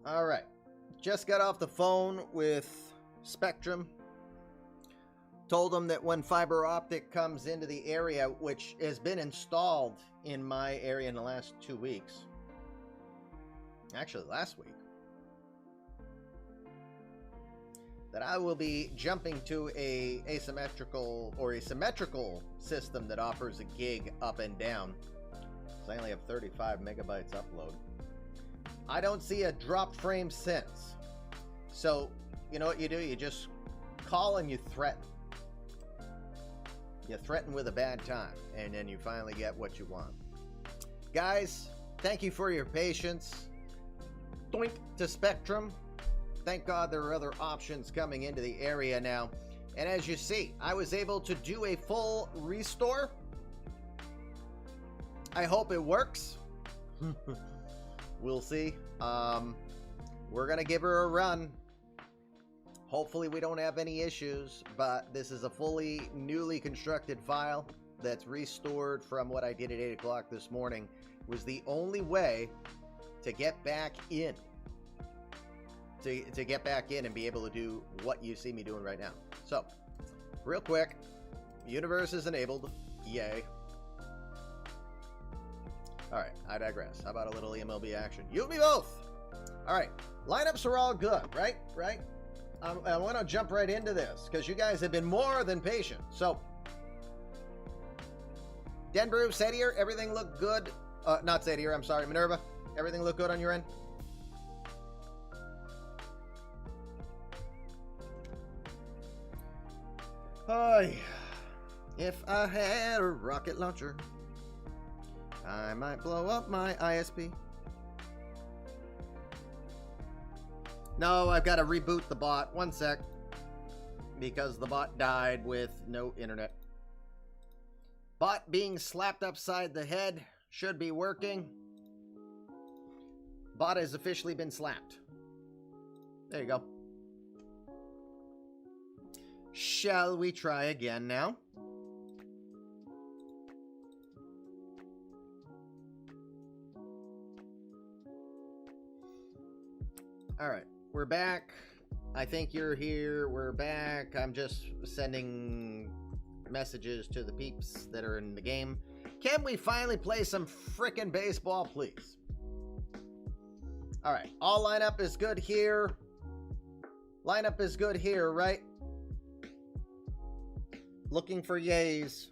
All right. Just got off the phone with Spectrum. Told them that when fiber optic comes into the area, which has been installed in my area in the last 2 weeks, actually last week, that I will be jumping to a asymmetrical or a symmetrical system that offers a gig up and down. I only have 35 megabytes upload. I don't see a drop frame since. So, you know what you do? You just call and you threaten. You threaten with a bad time, and then you finally get what you want. Guys, thank you for your patience. Doink to Spectrum. Thank God there are other options coming into the area now. And as you see, I was able to do a full restore. I hope it works. We'll see. We're going to give her a run. Hopefully we don't have any issues, but this is a fully newly constructed file that's restored from what I did at 8 o'clock this morning. It was the only way to get back in. To get back in and be able to do what you see me doing right now. So, real quick, universe is enabled. Yay. Alright, I digress. How about a little eMLB action? You and me both! Alright, lineups are all good, right? Right? I want to jump right into this, because you guys have been more than patient. So, Denbrew, Sadier, everything looked good. Not Sadier, I'm sorry, Minerva. Everything looked good on your end? If I had a rocket launcher, I might blow up my ISP. No, I've got to reboot the bot. One sec. Because the bot died with no internet. Bot being slapped upside the head. Should be working. Bot has officially been slapped. There you go. Shall we try again now? All right. We're back. I think you're here. We're back. I'm just sending messages to the peeps that are in the game. Can we finally play some frickin' baseball, please? All right. All lineup is good here. Lineup is good here, right? Looking for yays.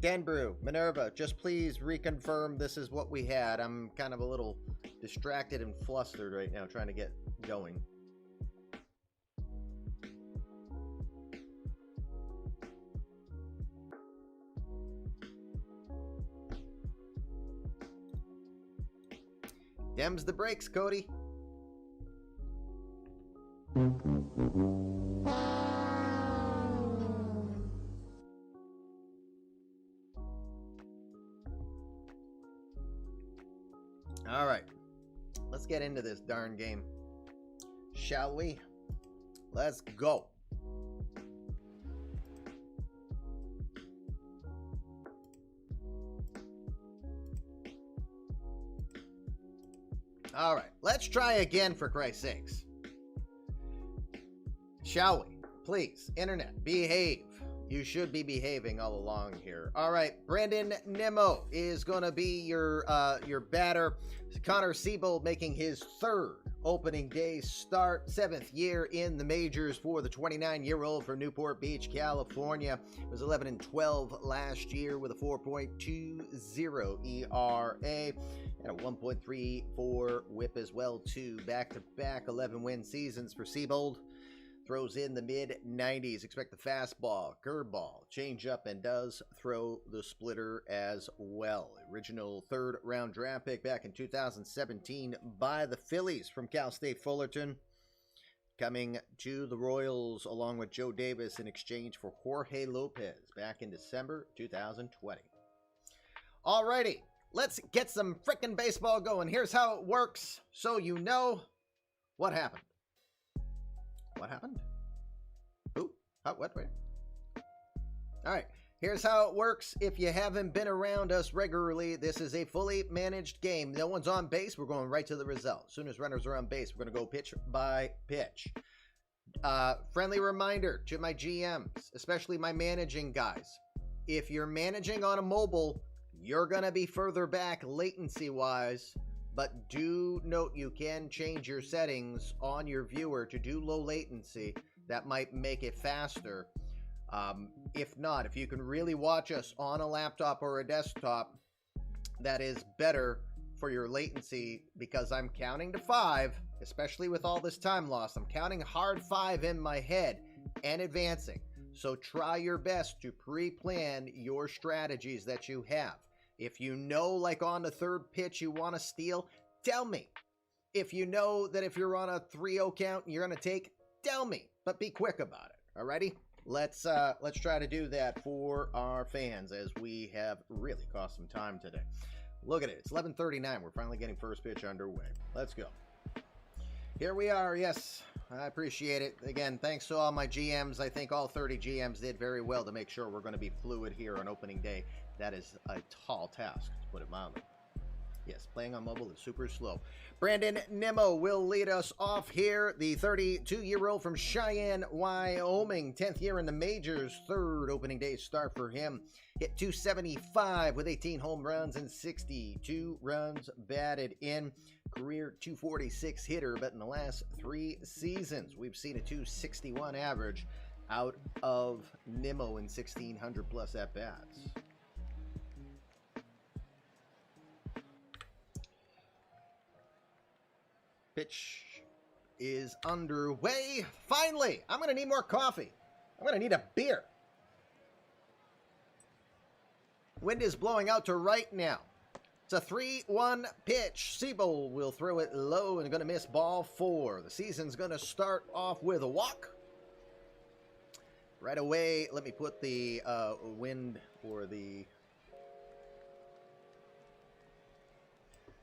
Denbrew, Minerva, just please reconfirm this is what we had. I'm kind of a little distracted and flustered right now trying to get going. Dems the brakes, Cody. All right. Let's get into this darn game. Shall we? Let's go. All right. Let's try again, for Christ's sakes. Shall we? Please, internet, behave. You should be behaving all along here. All right, Brandon Nimmo is going to be your batter. Connor Siebel making his third opening day start, 7th year in the majors for the 29-year-old from Newport Beach, California. It was 11-12 last year with a 4.20 ERA and a 1.34 WHIP as well, too. Back-to-back 11-win seasons for Siebel. Throws in the mid-90s. Expect the fastball, curveball, changeup, and does throw the splitter as well. Original third-round draft pick back in 2017 by the Phillies from Cal State Fullerton. Coming to the Royals along with Joe Davis in exchange for Jorge Lopez back in December 2020. Alrighty, let's get some frickin' baseball going. Here's how it works so you know what happened. What happened? Who? How? What? Wait. All right. Here's how it works. If you haven't been around us regularly, this is a fully managed game. No one's on base. We're going right to the result. As soon as runners are on base, we're going to go pitch by pitch. Friendly reminder to my GMs, especially my managing guys. If you're managing on a mobile, you're going to be further back latency-wise, but do note you can change your settings on your viewer to do low latency. That might make it faster. If not, if you can really watch us on a laptop or a desktop, that is better for your latency, because I'm counting to 5, especially with all this time loss. I'm counting hard 5 in my head and advancing. So try your best to pre-plan your strategies that you have. If you know, like on the third pitch, you want to steal, tell me. If you know that if you're on a 3-0 count and you're going to take, tell me, but be quick about it. Alrighty? Let's try to do that for our fans, as we have really cost some time today. Look at it. It's 11:39. We're finally getting first pitch underway. Let's go. Here we are. Yes, I appreciate it. Again, thanks to all my GMs. I think all 30 GMs did very well to make sure we're going to be fluid here on opening day. That is a tall task, to put it mildly. Yes, playing on mobile is super slow. Brandon Nimmo will lead us off here. The 32-year-old from Cheyenne, Wyoming. 10th year in the majors. Third opening day start for him. Hit .275 with 18 home runs and 62 runs batted in. Career .246 hitter, but in the last 3 seasons, we've seen a .261 average out of Nimmo in 1,600 plus at-bats. Pitch is underway. Finally, I'm going to need more coffee. I'm going to need a beer. Wind is blowing out to right now. It's a 3-1 pitch. Siebel will throw it low and going to miss ball 4. The season's going to start off with a walk. Right away, let me put the wind for the...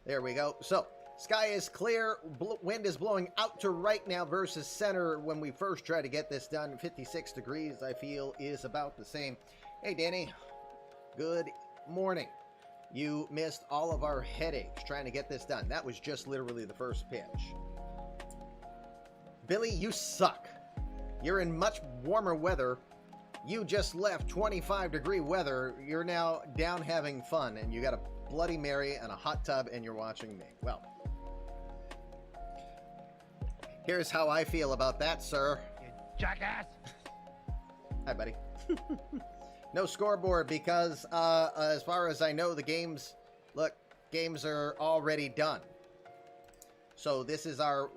There we go. So, sky is clear. Wind is blowing out to right now versus center. When we first tried to get this done, 56 degrees, I feel, is about the same. Hey, Danny. Good morning. You missed all of our headaches trying to get this done. That was just literally the first pitch. Billy, you suck. You're in much warmer weather. You just left 25-degree weather. You're now down having fun, and you got a Bloody Mary and a hot tub, and you're watching me. Well, here's how I feel about that, sir. You jackass! Hi, buddy. No scoreboard because, as far as I know, the games are already done. So this is our,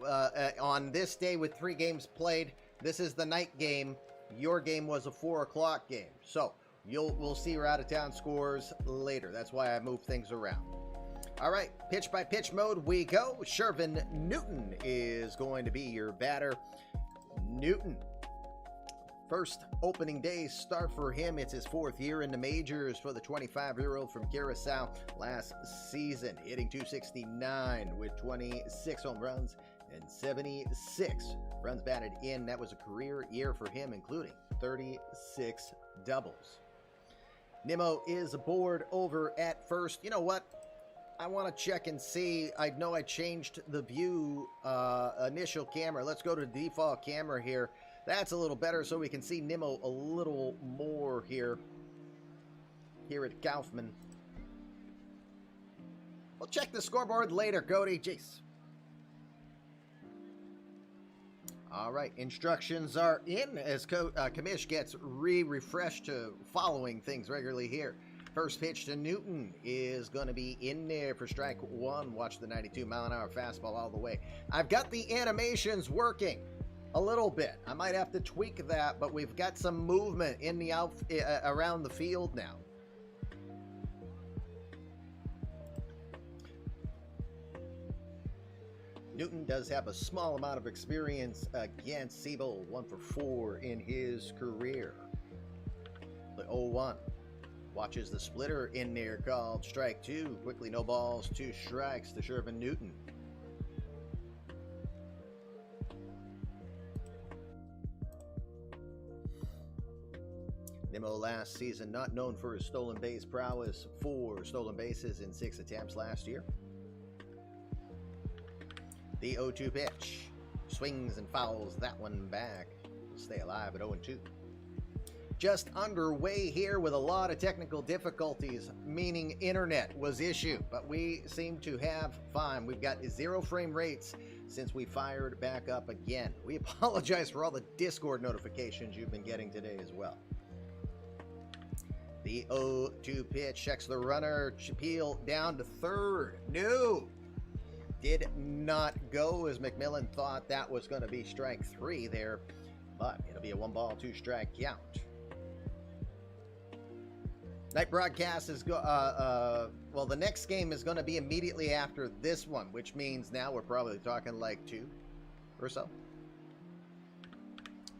on this day with 3 games played, this is the night game. Your game was a 4 o'clock game. So we'll see your out-of-town scores later. That's why I move things around. All right, pitch-by-pitch mode we go. Shervin Newton is going to be your batter. Newton. First opening day start for him. It's his 4th year in the majors for the 25-year-old from Curacao. Last season, hitting .269 with 26 home runs and 76 runs batted in. That was a career year for him, including 36 doubles. Nimmo is aboard over at first. You know what? I want to check and see. I know I changed the view initial camera. Let's go to the default camera here. That's a little better so we can see Nimmo a little more here at Kaufman. We'll check the scoreboard later, Cody. Jeez. All right, instructions are in as Kamish gets refreshed to following things regularly here. First pitch to Newton is going to be in there for strike 1. Watch the 92-mile-an-hour fastball all the way. I've got the animations working a little bit. I might have to tweak that, but we've got some movement in the around the field now. Newton does have a small amount of experience against Siebel, 1 for 4 in his career. The 0-1 watches the splitter in there called strike 2. Quickly, no balls, 2 strikes to Shervin Newton. Nimmo last season not known for his stolen base prowess, 4 stolen bases in 6 attempts last year. The 0-2 pitch. Swings and fouls that one back. Will stay alive at 0-2. Just underway here with a lot of technical difficulties, meaning internet was issue, but we seem to have fine. We've got 0 frame rates since we fired back up again. We apologize for all the Discord notifications you've been getting today as well. The 0-2 pitch checks the runner. Peel down to third. No! Did not go, as Mcmillan thought that was going to be strike 3 there, but it'll be a 1-ball, 2-strike count. Night broadcast is well, the next game is going to be immediately after this one, which means now we're probably talking like 2 or so.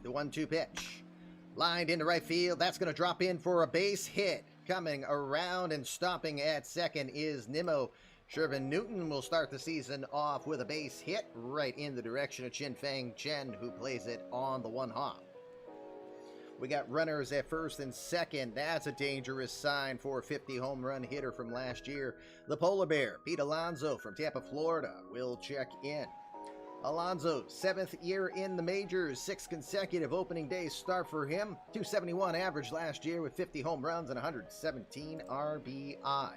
The 1-2 pitch. Lined into right field. That's going to drop in for a base hit. Coming around and stopping at second is Nimmo. Shervin Newton will start the season off with a base hit right in the direction of Chin Fang Chen, who plays it on the 1-hop. We got runners at first and second. That's a dangerous sign for a 50 home run hitter from last year. The Polar Bear, Pete Alonso from Tampa, Florida, will check in. Alonso, 7th year in the majors, 6 consecutive opening day start for him. 271 average last year with 50 home runs and 117 RBI.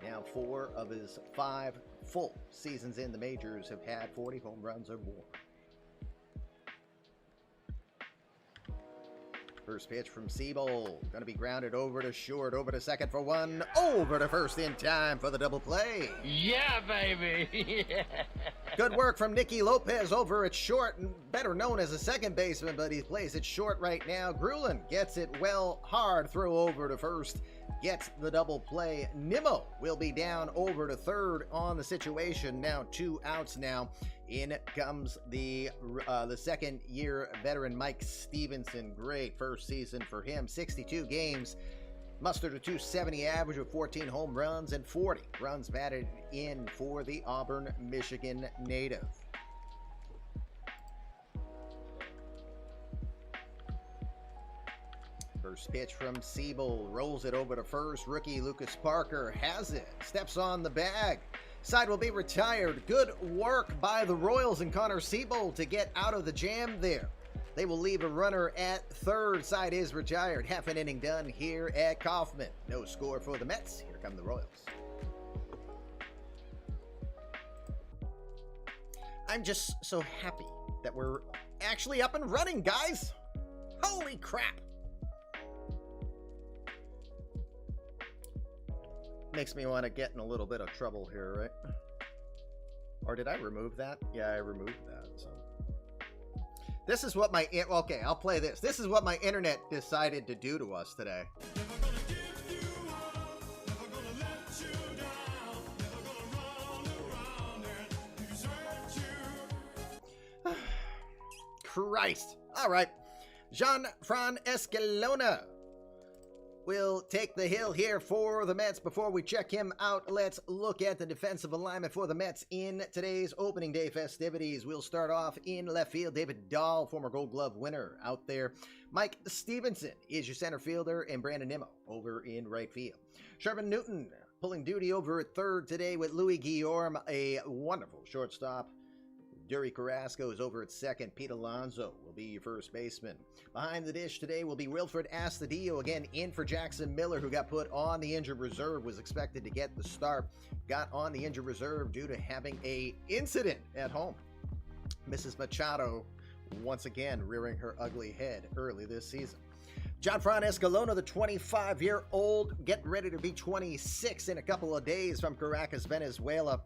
Now 4 of his 5 full seasons in the majors have had 40 home runs or more. First pitch from Siebel. Going to be grounded over to short, over to second for 1, over to first in time for the double play. Yeah, baby. Yeah. Good work from Nicky Lopez over at short, better known as a second baseman, but he plays it short right now. Grulin gets it well, hard throw over to first, gets the double play. Nimmo will be down over to third on the situation. Now 2 outs now. In comes the second-year veteran Mike Stevenson. Great first season for him. 62 games, mustered a 270 average with 14 home runs and 40 runs batted in for the Auburn, Michigan native. First pitch from Siebel, rolls it over to first. Rookie Lucas Parker has it, steps on the bag. Side will be retired. Good work by the Royals and Connor Siebel to get out of the jam there. They will leave a runner at third. Side is retired. Half an inning done here at Kauffman. No score for the Mets. Here come the Royals. I'm just so happy that we're actually up and running, guys. Holy crap. Makes me want to get in a little bit of trouble here, right? Or did I remove that? Yeah, I removed that. So this is what my okay, I'll play this. This is what my internet decided to do to us today. Christ. All right. Jean-Fran Escalona will take the hill here for the Mets. Before we check him out, let's look at the defensive alignment for the Mets in today's opening day festivities. We'll start off in left field. David Dahl, former Gold Glove winner, out there. Mike Stevenson is your center fielder, and Brandon Nimmo over in right field. Shervin Newton pulling duty over at third today with Louis Guillorm, a wonderful shortstop. Dury Carrasco is over at second. Pete Alonso will be your first baseman. Behind the dish today will be Wilfred Astudillo, again in for Jackson Miller, who got put on the injured reserve, was expected to get the start, got on the injured reserve due to having a incident at home. Mrs. Machado once again rearing her ugly head early this season. Jean-Fran Escalona, the 25-year-old, getting ready to be 26 in a couple of days from Caracas, Venezuela.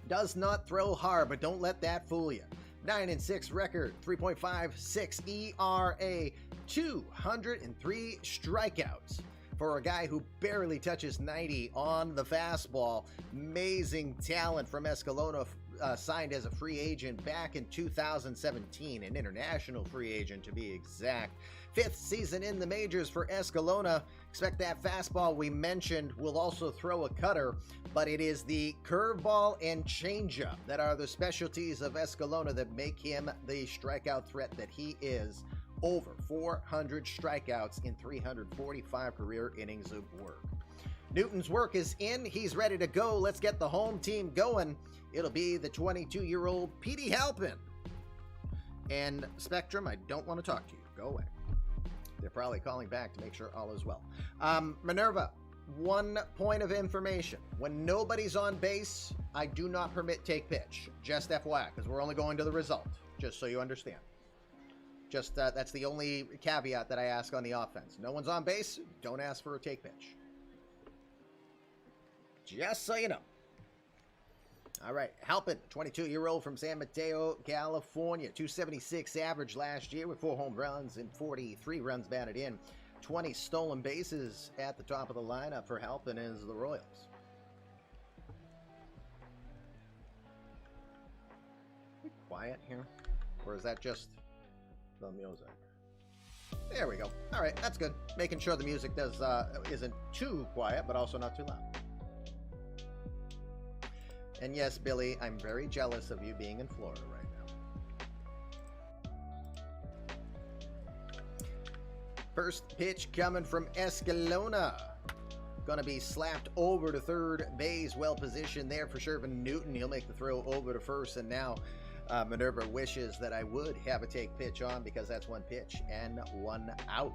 Does not throw hard, but don't let that fool you. 9-6 record, 3.56 ERA, 203 strikeouts for a guy who barely touches 90 on the fastball. Amazing talent from Escalona, signed as a free agent back in 2017, an international free agent to be exact. 5th season in the majors for Escalona. Expect that fastball we mentioned. Will also throw a cutter, but it is the curveball and changeup that are the specialties of Escalona that make him the strikeout threat that he is over 400 strikeouts in 345 career innings of work. Newton's work is in. He's ready to go. Let's get the home team going. It'll be the 22-year-old Petey Halpin. And Spectrum, I don't want to talk to you. Go away. They're probably calling back to make sure all is well. Minerva, one point of information. When nobody's on base, I do not permit take pitch. Just FYI, because we're only going to the result. Just so you understand. Just that's the only caveat that I ask on the offense. No one's on base, don't ask for a take pitch. Just so you know. All right, Halpin, 22-year-old from San Mateo, California. 276 average last year with 4 home runs and 43 runs batted in. 20 stolen bases at the top of the lineup for Halpin as the Royals. Quiet here? Or is that just the music? There we go. All right, that's good. Making sure the music isn't too quiet, but also not too loud. And yes, Billy, I'm very jealous of you being in Florida right now. First pitch coming from Escalona. Gonna be slapped over to third base. Well positioned there for Shervin Newton. He'll make the throw over to first, and now Minerva wishes that I would have a take pitch on because that's one pitch and one out.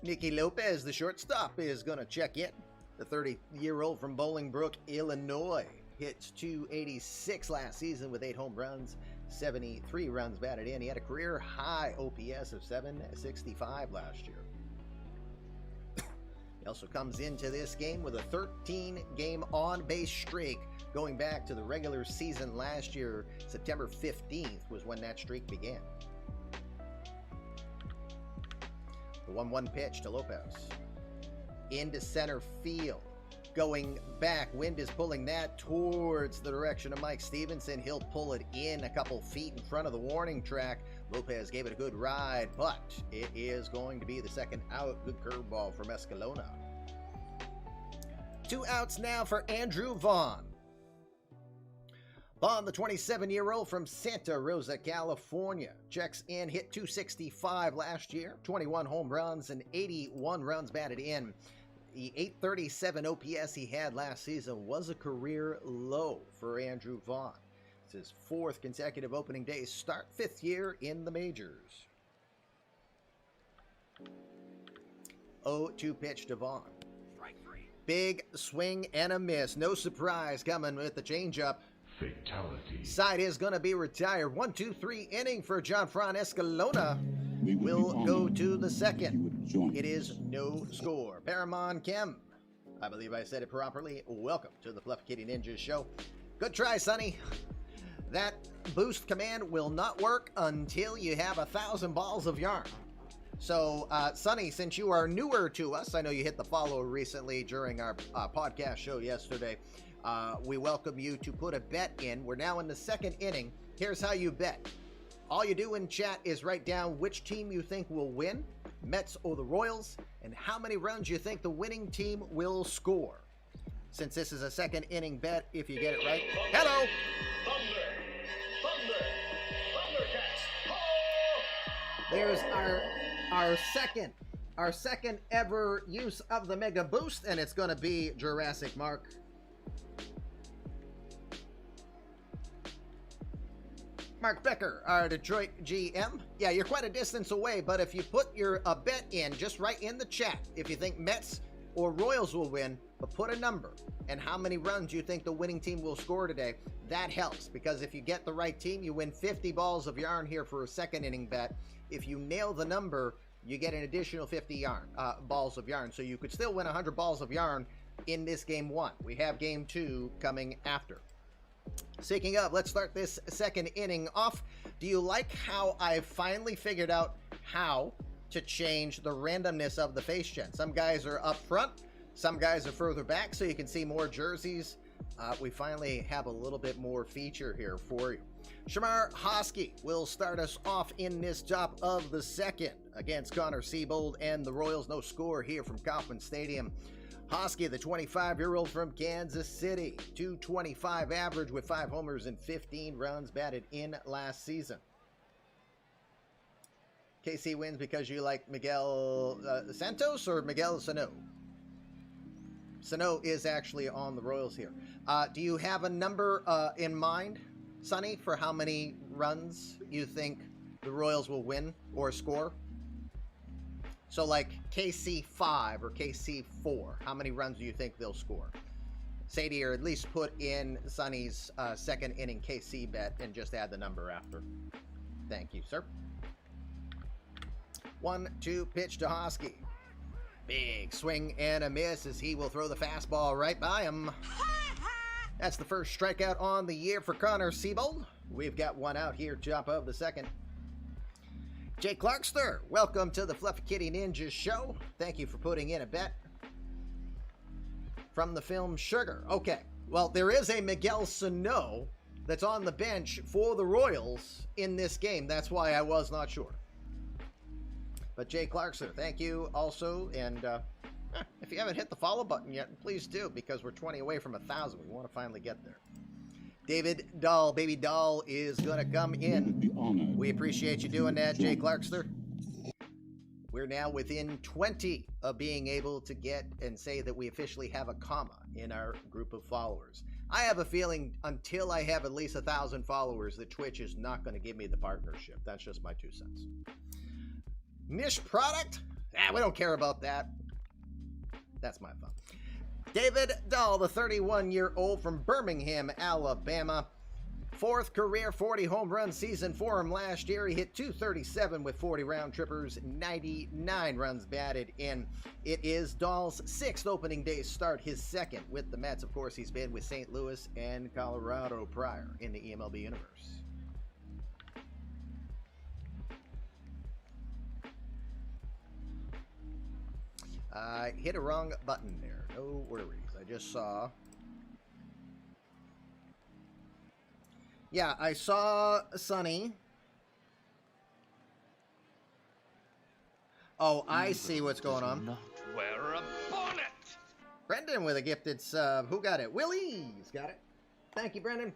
Nicky Lopez, the shortstop, is gonna check in. The 30-year-old from Bolingbrook, Illinois, hit 286 last season with 8 home runs, 73 runs batted in. He had a career-high OPS of 765 last year. He also comes into this game with a 13-game on-base streak going back to the regular season last year. September 15th was when that streak began. The 1-1 pitch to Lopez. Into center field. Going back. Wind is pulling that towards the direction of Mike Stevenson. He'll pull it in a couple feet in front of the warning track. Lopez gave it a good ride, but it is going to be the second out. Good curveball from Escalona. 2 outs now for Andrew Vaughn. Vaughn, the 27-year-old from Santa Rosa, California, checks in, hit 265 last year, 21 home runs and 81 runs batted in. The 837 OPS he had last season was a career low for Andrew Vaughn. It's his 4th consecutive opening day start, 5th year in the majors. 0-2 pitch to Vaughn. Big swing and a miss. No surprise coming with the changeup. Fatality. Side is going to be retired. 1-2-3 inning for Gianfran Escalona. Will go to the second. It is no score. Paramon Kem. I believe I said it properly. Welcome to the Fluff Kitty Ninjas show. Good try, Sonny. That boost command will not work until you have 1,000 balls of yarn. So, Sonny, since you are newer to us, I know you hit the follow recently during our podcast show yesterday. We welcome you to put a bet in. We're now in the second inning. Here's how you bet. All you do in chat is write down which team you think will win, Mets or the Royals, and how many runs you think the winning team will score. Since this is a second inning bet, if you get it right. Hello! There's our second ever use of the Mega Boost, and it's going to be Jurassic Mark. Mark Becker, our Detroit GM. Yeah, you're quite a distance away, but if you put a bet in, just write in the chat if you think Mets or Royals will win, but put a number and how many runs you think the winning team will score today. That helps, because if you get the right team, you win 50 balls of yarn here for a second inning bet. If you nail the number, you get an additional 50 balls of yarn. So you could still win 100 balls of yarn in this game 1. We have game 2 coming after. Speaking of, let's start this second inning off. Do you like how I finally figured out how to change the randomness of the face gen? Some guys are up front, some guys are further back, so you can see more jerseys. We finally have a little bit more feature here for you. Shamar Hosky will start us off in this top of the second against Connor Siebel and the Royals. No score here from Kauffman Stadium. Hosky, the 25-year-old from Kansas City, 225 average with 5 homers and 15 runs batted in last season. KC wins because you like Miguel Santos or Miguel Sano? Sano is actually on the Royals here. Do you have a number in mind, Sonny, for how many runs you think the Royals will win or score? So like KC 5 or KC 4, how many runs do you think they'll score? Sadie, or at least put in Sonny's second inning KC bet and just add the number after. Thank you, sir. 1-2 pitch to Hosky. Big swing and a miss as he will throw the fastball right by him. That's the first strikeout on the year for Connor Siebel. We've got one out here, top of the second. Jay Clarkster, welcome to the Fluffy Kitty Ninja Show. Thank you for putting in a bet. From the film Sugar. Okay, well, there is a Miguel Sano that's on the bench for the Royals in this game. That's why I was not sure. But Jay Clarkson, thank you also. And if you haven't hit the follow button yet, please do, because we're 20 away from 1,000. We want to finally get there. David Dahl, baby Dahl, is going to come in. We appreciate you doing that, Jay Clarkster. We're now within 20 of being able to get and say that we officially have a comma in our group of followers. I have a feeling until I have at least 1,000 followers that Twitch is not going to give me the partnership. That's just my 2 cents. Niche product? We don't care about that. That's my fun. David Dahl, the 31-year-old from Birmingham, Alabama. 4th career 40 home run season for him last year. He hit .237 with 40 round trippers, 99 runs batted in. It is Dahl's 6th opening day start, his 2nd with the Mets. Of course, he's been with St. Louis and Colorado prior in the eMLB universe. I hit a wrong button there. No worries. I just saw. Yeah, I saw Sonny. Oh, I see what's going on. Not wear a bonnet. Brendan with a gifted sub. Who got it? Willie's got it. Thank you, Brendan.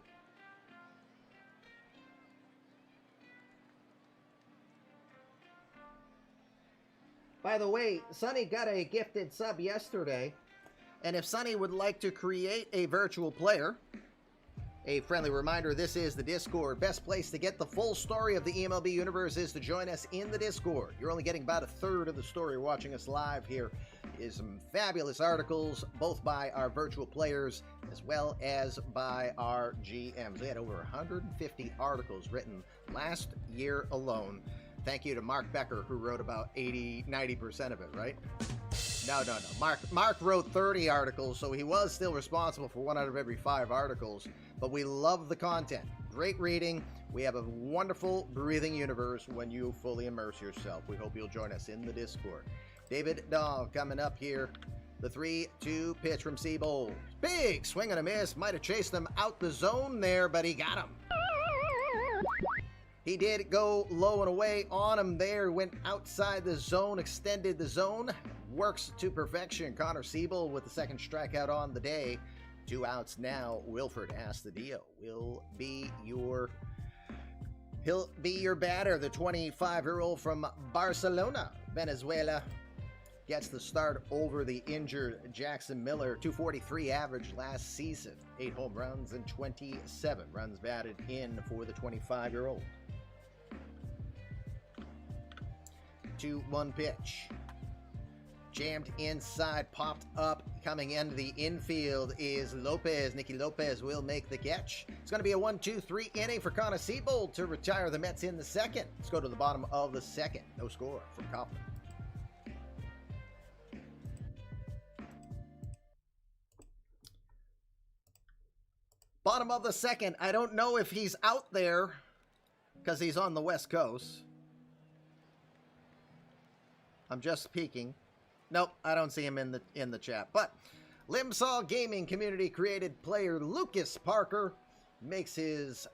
By the way, Sonny got a gifted sub yesterday. And if Sonny would like to create a virtual player, a friendly reminder, this is the Discord. Best place to get the full story of the eMLB universe is to join us in the Discord. You're only getting about 1/3 of the story watching us live here. Is some fabulous articles, both by our virtual players as well as by our GMs. We had over 150 articles written last year alone. Thank you to Mark Becker, who wrote about 90% of it, right? No. Mark wrote 30 articles, so he was still responsible for 1 out of every 5 articles. But we love the content. Great reading. We have a wonderful breathing universe when you fully immerse yourself. We hope you'll join us in the Discord. David Dahl coming up here. The 3-2 pitch from Siebel. Big swing and a miss. Might have chased him out the zone there, but he got him. He did go low and away on him there. Went outside the zone, extended the zone. Works to perfection. Connor Siebel with the 2nd strikeout on the day. 2 outs now. Wilford Astudillo will be your... He'll be your batter. The 25-year-old from Barcelona, Venezuela, gets the start over the injured Jackson Miller. .243 average last season. 8 home runs and 27 runs batted in for the 25-year-old. 2-1 pitch. Jammed inside, popped up, coming into the infield is Lopez. Nicky Lopez will make the catch. It's going to be a 1-2-3 inning for Connor Siebel to retire the Mets in the 2nd. Let's go to the bottom of the 2nd. No score from Kaufman. Bottom of the 2nd. I don't know if he's out there because he's on the West Coast. I'm just peeking. Nope, I don't see him in the chat. But Limsaw Gaming community created player Lucas Parker makes his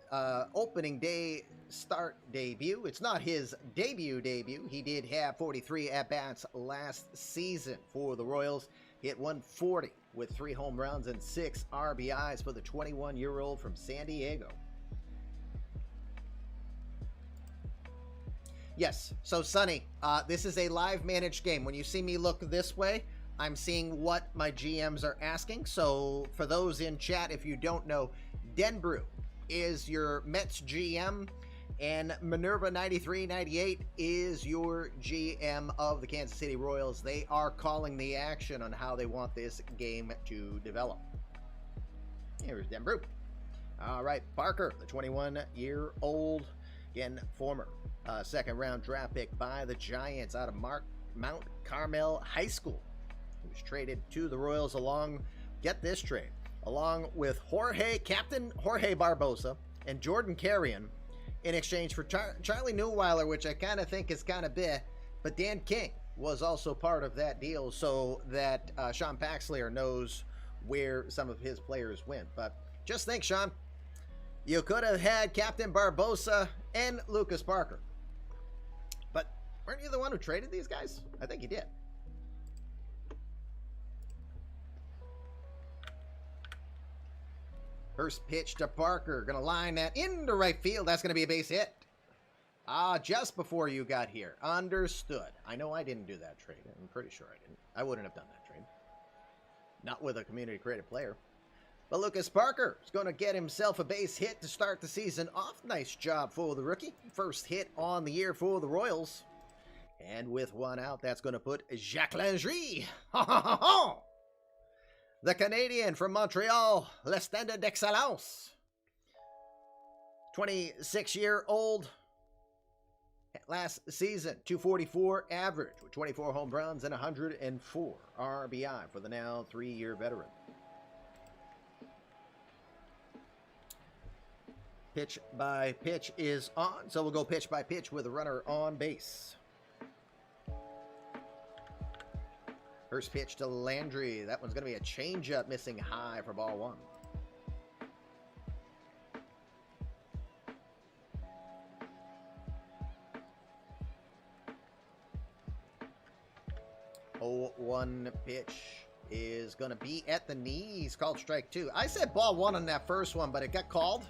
opening day start debut. It's not his debut. He did have 43 at-bats last season for the Royals. Hit 140 with 3 home runs and 6 RBIs for the 21-year-old from San Diego. Yes. So, Sonny, this is a live managed game. When you see me look this way, I'm seeing what my GMs are asking. So, for those in chat, if you don't know, Denbrew is your Mets GM, and Minerva9398 is your GM of the Kansas City Royals. They are calling the action on how they want this game to develop. Here's Denbrew. All right, Parker, the 21-year-old, again, former second-round draft pick by the Giants out of Mount Carmel High School. He was traded to the Royals get this trade, along with Captain Jorge Barbosa and Jordan Carrion in exchange for Charlie Neuweiler, which I kind of think is kind of big, but Dan King was also part of that deal so that Sean Paxlier knows where some of his players went. But just think, Sean, you could have had Captain Barbosa and Lucas Parker. But weren't you the one who traded these guys? I think you did. First pitch to Parker. Going to line that into right field. That's going to be a base hit. Just before you got here. Understood. I know I didn't do that trade. I'm pretty sure I didn't. I wouldn't have done that trade. Not with a community created player. But Lucas Parker is going to get himself a base hit to start the season off. Nice job for the rookie. First hit on the year for the Royals. And with one out, that's going to put Jacques Landry. Ha ha ha ha! The Canadian from Montreal, Le Standard d'Excellence. 26-year-old. Last season, 244 average with 24 home runs and 104 RBI for the now 3-year veteran. Pitch by pitch is on, so we'll go pitch by pitch with a runner on base. First pitch to Landry. That one's going to be a changeup, missing high for ball one. Oh, one pitch is going to be at the knees. Called strike two. I said ball one on that first one, but it got called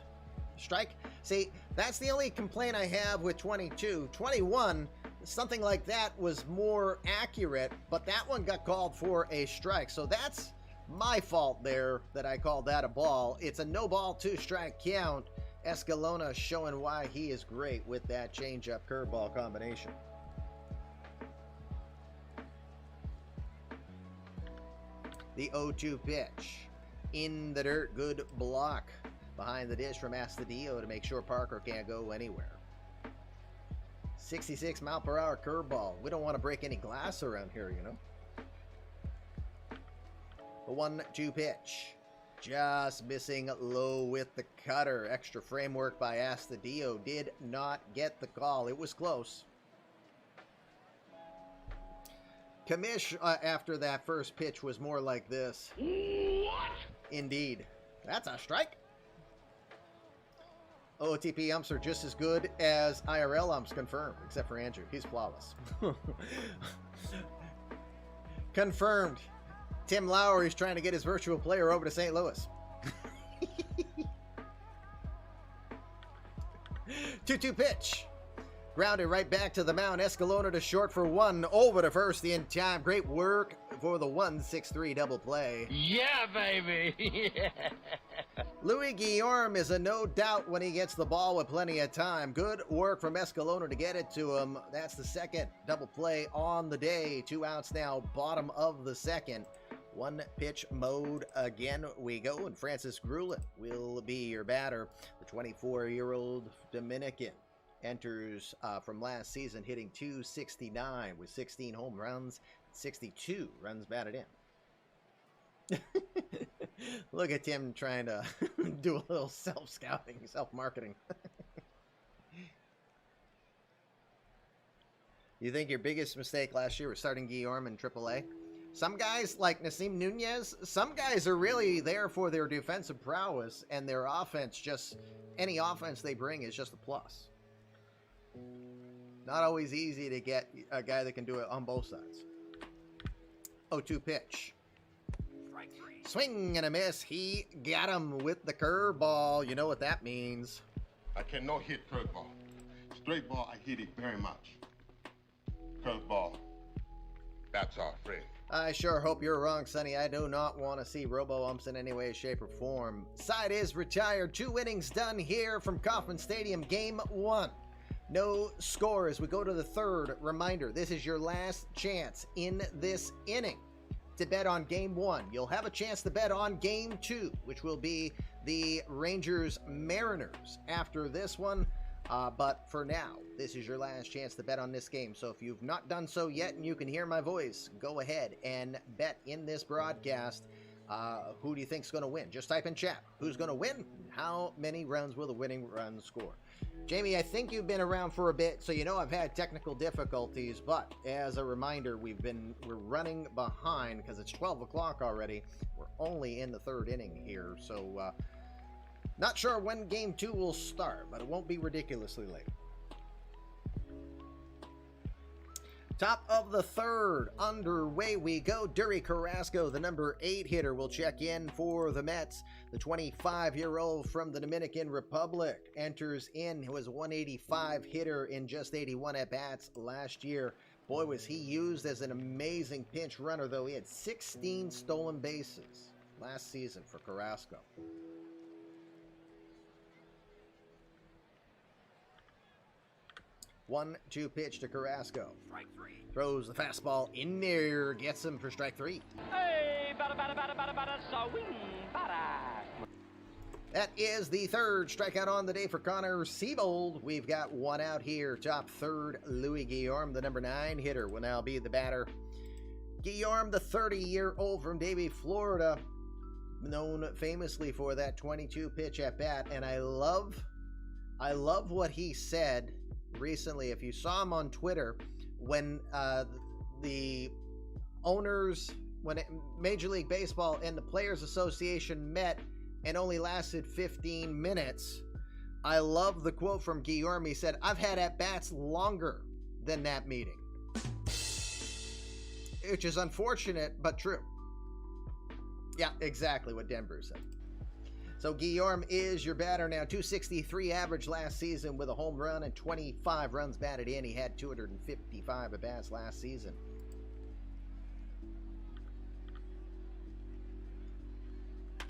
strike. See, that's the only complaint I have with 22. 21, something like that was more accurate, but that one got called for a strike. So that's my fault there that I called that a ball. It's a no ball, 2-strike count. Escalona showing why he is great with that changeup curveball combination. The 0-2 pitch. In the dirt, good block behind the dish from Astudillo to make sure Parker can't go anywhere. 66-mile-per-hour curveball. We don't want to break any glass around here, you know. The 1-2 pitch. Just missing low with the cutter. Extra framework by Astudillo. Did not get the call. It was close. Kamish, after that first pitch, was more like this. What? Indeed. That's a strike. OOTP umps are just as good as IRL umps, confirmed, except for Andrew. He's flawless. Confirmed. Tim Lowry's trying to get his virtual player over to St. Louis. 2-2 pitch. Grounded right back to the mound. Escalona to short for one. Over to first in time. Great work for the 1-6-3 double play. Yeah, baby. Yeah. Louis Guillorm is a no doubt when he gets the ball with plenty of time. Good work from Escalona to get it to him. That's the second double play on the day. 2 outs now, bottom of the second. 1-pitch mode again we go, and Francis Grulin will be your batter. The 24-year-old Dominican enters from last season hitting .269 with 16 home runs, 62 runs batted in. Look at Tim trying to do a little self-scouting, self-marketing. You think your biggest mistake last year was starting Guillorm in AAA? Some guys, like Nasim Nunez, some guys are really there for their defensive prowess, and their offense, just any offense they bring is just a plus. Not always easy to get a guy that can do it on both sides. 0-2 pitch. Swing and a miss. He got him with the curveball. You know what that means. I cannot hit curveball. It's straight ball, I hit it very much. Curveball. That's our friend. I sure hope you're wrong, Sonny. I do not want to see robo-umps in any way, shape, or form. Side is retired. 2 innings done here from Kauffman Stadium. Game 1. No score as we go to the third. Reminder, this is your last chance in this inning to bet on Game 1. You'll have a chance to bet on Game 2, which will be the Rangers-Mariners after this one. But for now, this is your last chance to bet on this game. So if you've not done so yet and you can hear my voice, go ahead and bet in this broadcast. Who do you think's going to win? Just type in chat. Who's going to win? How many runs will the winning run score? Jamie, I think you've been around for a bit, so you know I've had technical difficulties. But as a reminder, we're running behind because it's 12 o'clock already. We're only in the third inning here, so not sure when Game 2 will start, but it won't be ridiculously late. Top of the third, underway we go. Dury Carrasco, the number 8 hitter, will check in for the Mets. The 25-year-old from the Dominican Republic enters in. He was a 185 hitter in just 81 at-bats last year. Boy, was he used as an amazing pinch runner, though. He had 16 stolen bases last season for Carrasco. 1-2 pitch to Carrasco. Strike 3. Throws the fastball in there, gets him for strike 3. Hey, bada, swing, bada. That is the third strikeout on the day for Connor Siebel. We've got one out here. Top third, Louis Guillorm, the number 9 hitter, will now be the batter. Guillorm, the 30-year-old from Davie, Florida, known famously for that 22-pitch at bat, and I love what he said recently. If you saw him on Twitter, when the owners, when Major League Baseball and the Players Association met and only lasted 15 minutes, I love the quote from Guillorm. He said, "I've had at-bats longer than that meeting," which is unfortunate, but true. Yeah, exactly what Denver said. So Guillorm is your batter now. 263 average last season with a home run and 25 runs batted in. He had 255 at-bats last season.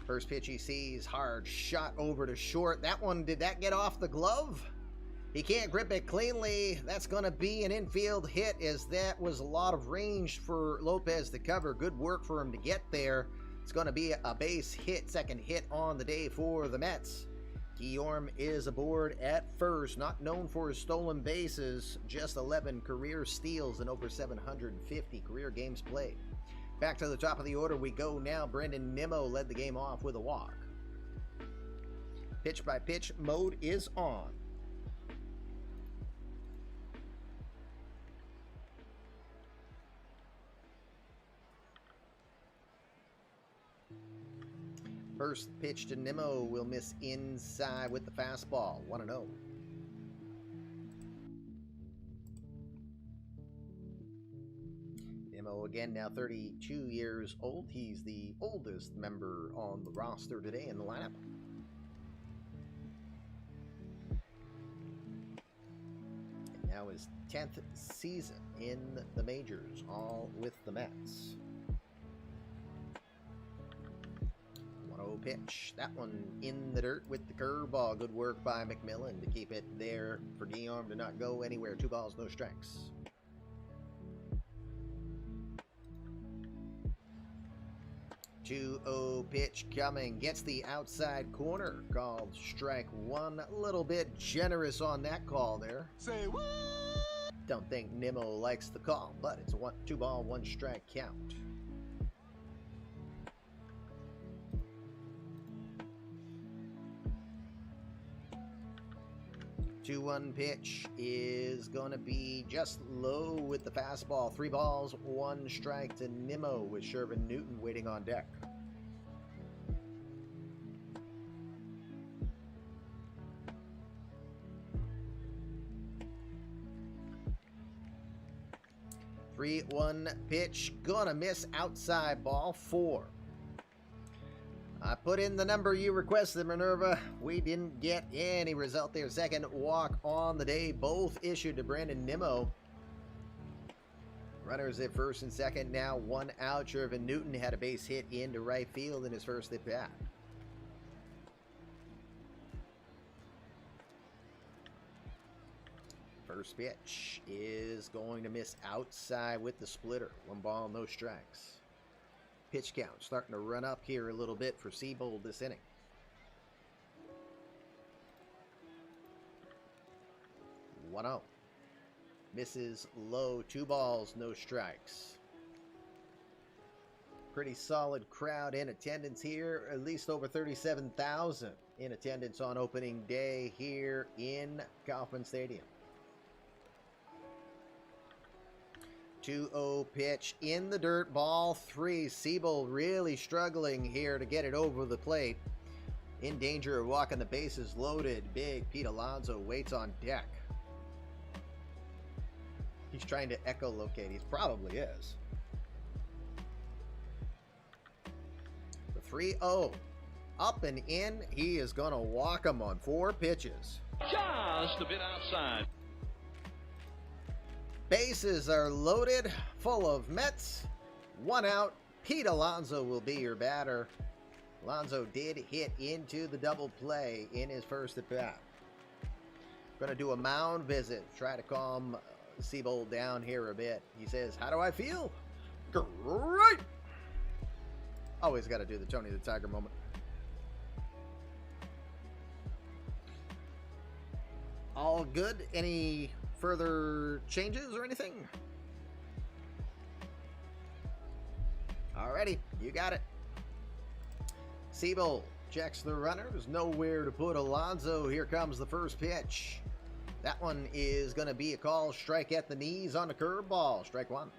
First pitch he sees, hard shot over to short. That one, did that get off the glove? He can't grip it cleanly. That's going to be an infield hit, as that was a lot of range for Lopez to cover. Good work for him to get there. It's going to be a base hit, second hit on the day for the Mets. Guillorm is aboard at first, not known for his stolen bases, just 11 career steals and over 750 career games played. Back to the top of the order we go now. Brendan Nimmo led the game off with a walk. Pitch by pitch mode is on. First pitch to Nimmo will miss inside with the fastball. 1-0. Nimmo again, now 32 years old. He's the oldest member on the roster today in the lineup. And now his 10th season in the majors, all with the Mets. 1-0 pitch. That one in the dirt with the curveball. Good work by Mcmillan to keep it there for Guillorm to not go anywhere. 2 balls, no strikes. 2-0 pitch coming. Gets the outside corner. Called strike 1. A little bit generous on that call there. Say what? Don't think Nimmo likes the call, but it's a 2 ball, 1 strike count. 2-1 pitch is going to be just low with the fastball. 3 balls, 1 strike to Nimmo with Shervin Newton waiting on deck. Three-one pitch, gonna miss outside, ball 4. I put in the number you requested, Minerva. We didn't get any result there. Second walk on the day, both issued to Brandon Nimmo. Runners at first and second, now one out. Shervin Newton had a base hit into right field in his first at bat. First pitch is going to miss outside with the splitter. 1 ball, no strikes. Pitch count starting to run up here a little bit for Siebel this inning. 1-0. Misses low, 2 balls, no strikes. Pretty solid crowd in attendance here, at least over 37,000 in attendance on opening day here in Kauffman Stadium. 2-0 pitch in the dirt, ball 3. Siebel really struggling here to get it over the plate. In danger of walking the bases loaded. Big Pete Alonso waits on deck. He's trying to echolocate. He probably is. The 3-0. Up and in. He is going to walk him on 4 pitches. Just a bit outside. Bases are loaded, full of Mets. 1 out. Pete Alonso will be your batter. Alonso did hit into the double play in his first at bat. Going to do a mound visit. Try to calm Siebel down here a bit. He says, "How do I feel?" "Great." Always got to do the Tony the Tiger moment. All good? Any further changes or anything? Alrighty, you got it. Siebel checks the runners. Nowhere to put Alonso. Here comes the first pitch. That one is going to be a call. Strike at the knees on the curveball. Strike 1.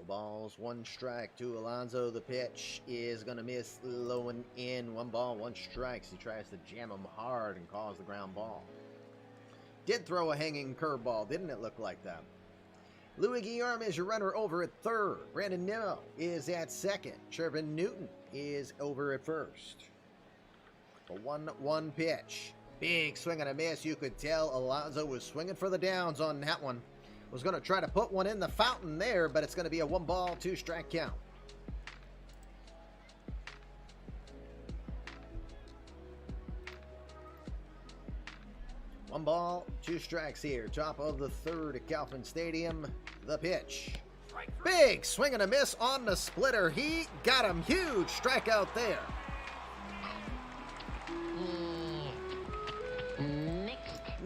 Balls, 1 strike to Alonso. The pitch is going to miss low and in. 1 ball, 1 strike. He tries to jam him hard and calls the ground ball. Did throw a hanging curveball, didn't it look like that? Louis Guillorm is your runner over at third. Brandon Nimmo is at second. Shervin Newton is over at first. A 1-1 pitch. Big swing and a miss. You could tell Alonso was swinging for the downs on that one. Was going to try to put one in the fountain there, but it's going to be a 1 ball, 2 strike count. One ball, 2 strikes here. Top of the third at Kauffman Stadium. The pitch. Big swing and a miss on the splitter. He got him. Huge strikeout there.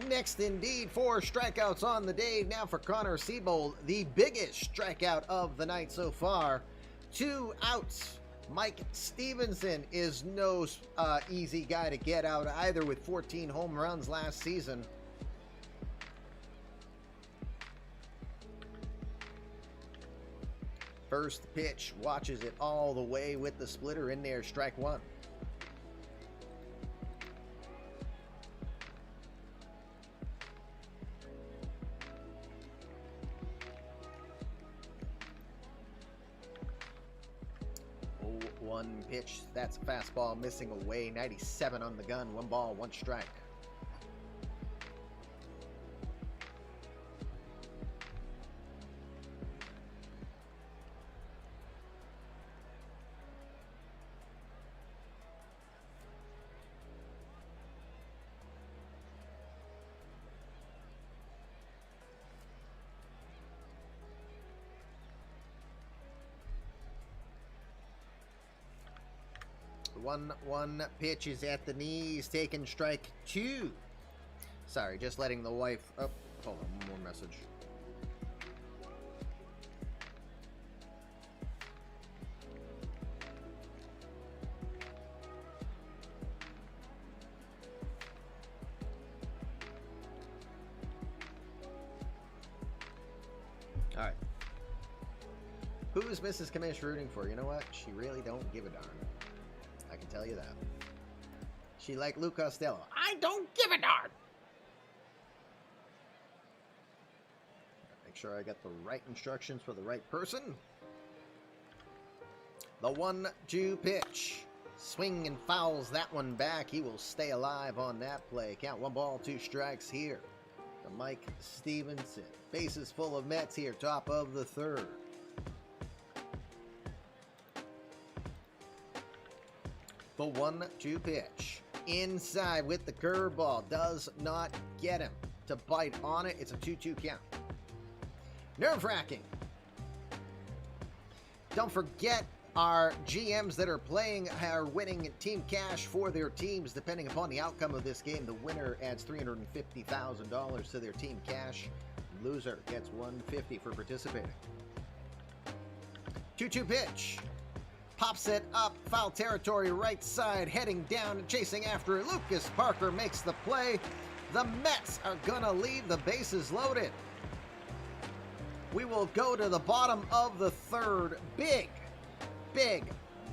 Next indeed, 4 strikeouts on the day. Now for Connor Siebel, the biggest strikeout of the night so far. 2 outs. Mike Stevenson is no easy guy to get out either, with 14 home runs last season. First pitch, watches it all the way with the splitter in there. Strike 1. One pitch, that's a fastball missing away. 97 on the gun. 1 ball, 1 strike. One pitch is at the knees, taking strike 2. Sorry, just letting the wife. Oh, hold on, one more message. All right. Who is Mrs. Kamish rooting for? You know what? She really don't give a darn. I can tell you that. She like Lou Costello. I don't give a darn. Make sure I got the right instructions for the right person. The 1-2 pitch. Swing and fouls that one back. He will stay alive on that play. Count 1 ball, 2 strikes here to Mike Stevenson. Bases full of Mets here, top of the third. The 1-2 pitch. Inside with the curveball. Does not get him to bite on it. It's a 2-2 count. Nerve-wracking. Don't forget, our GMs that are playing are winning team cash for their teams. Depending upon the outcome of this game, the winner adds $350,000 to their team cash. Loser gets $150 for participating. 2-2 pitch. Pops it up, foul territory, right side, heading down and chasing after it. Lucas Parker makes the play. The Mets are gonna leave the bases loaded. We will go to the bottom of the third. Big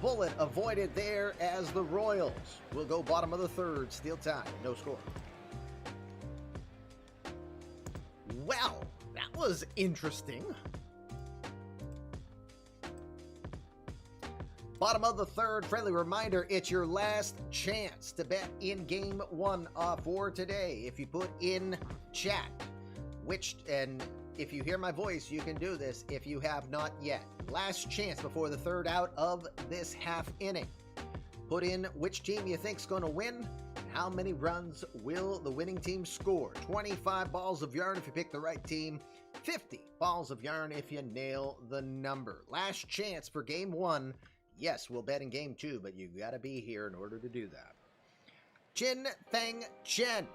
bullet avoided there as the Royals will go bottom of the third, steal time, no score. Well, that was interesting. Bottom of the third, friendly reminder, it's your last chance to bet in game 1 for today. If you put in chat, and if you hear my voice, you can do this if you have not yet. Last chance before the third out of this half inning. Put in which team you think's going to win, and how many runs will the winning team score. 25 balls of yarn if you pick the right team, 50 balls of yarn if you nail the number. Last chance for game 1. Yes, we'll bet in game 2, but you got to be here in order to do that. Chin Feng Chen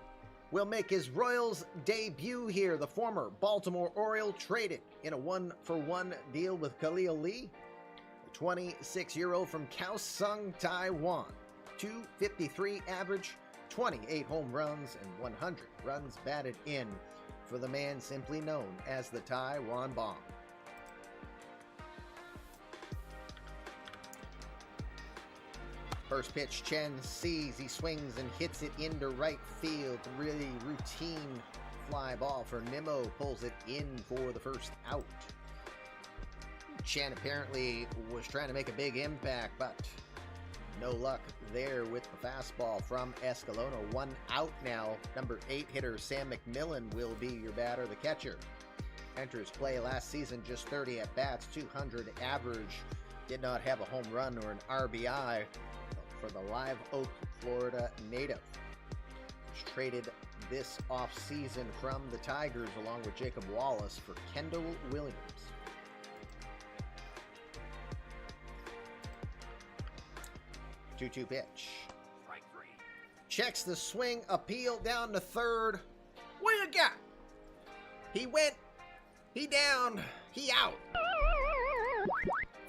will make his Royals debut here. The former Baltimore Oriole traded in a 1-for-1 deal with Khalil Lee, the 26-year-old from Kaohsiung, Taiwan. 253 average, 28 home runs, and 100 runs batted in for the man simply known as the Taiwan Bomb. First pitch, Chen sees, he swings and hits it into right field. Really routine fly ball for Nimmo, pulls it in for the first out. Chen apparently was trying to make a big impact, but no luck there with the fastball from Escalona. 1 out now. Number 8 hitter Sam Mcmillan will be your batter, the catcher. Enters play last season, just 30 at-bats, 200 average. Did not have a home run or an RBI. For the Live Oak, Florida native. Was traded this offseason from the Tigers along with Jacob Wallace for Kendall Williams. Two-two pitch. Strike 3. Checks the swing, appeal down to third. What you got? He went, he down, he out.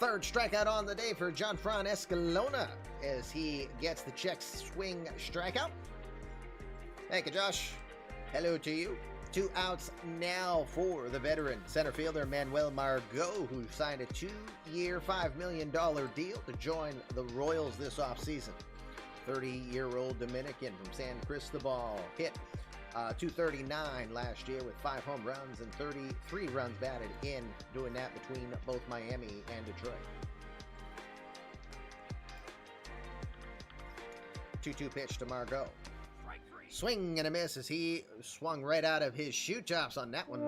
Third strikeout on the day for Gianfran Escalona as he gets the check swing strikeout. Thank you, Josh. Hello to you. 2 outs now for the veteran center fielder Manuel Margot, who signed a 2-year, $5 million deal to join the Royals this offseason. 30-year-old Dominican from San Cristobal hit 239 last year with 5 home runs and 33 runs batted in, doing that between both Miami and Detroit. 2-2 pitch to Margot. Strike 3. Swing and a miss as he swung right out of his shoe tops on that one.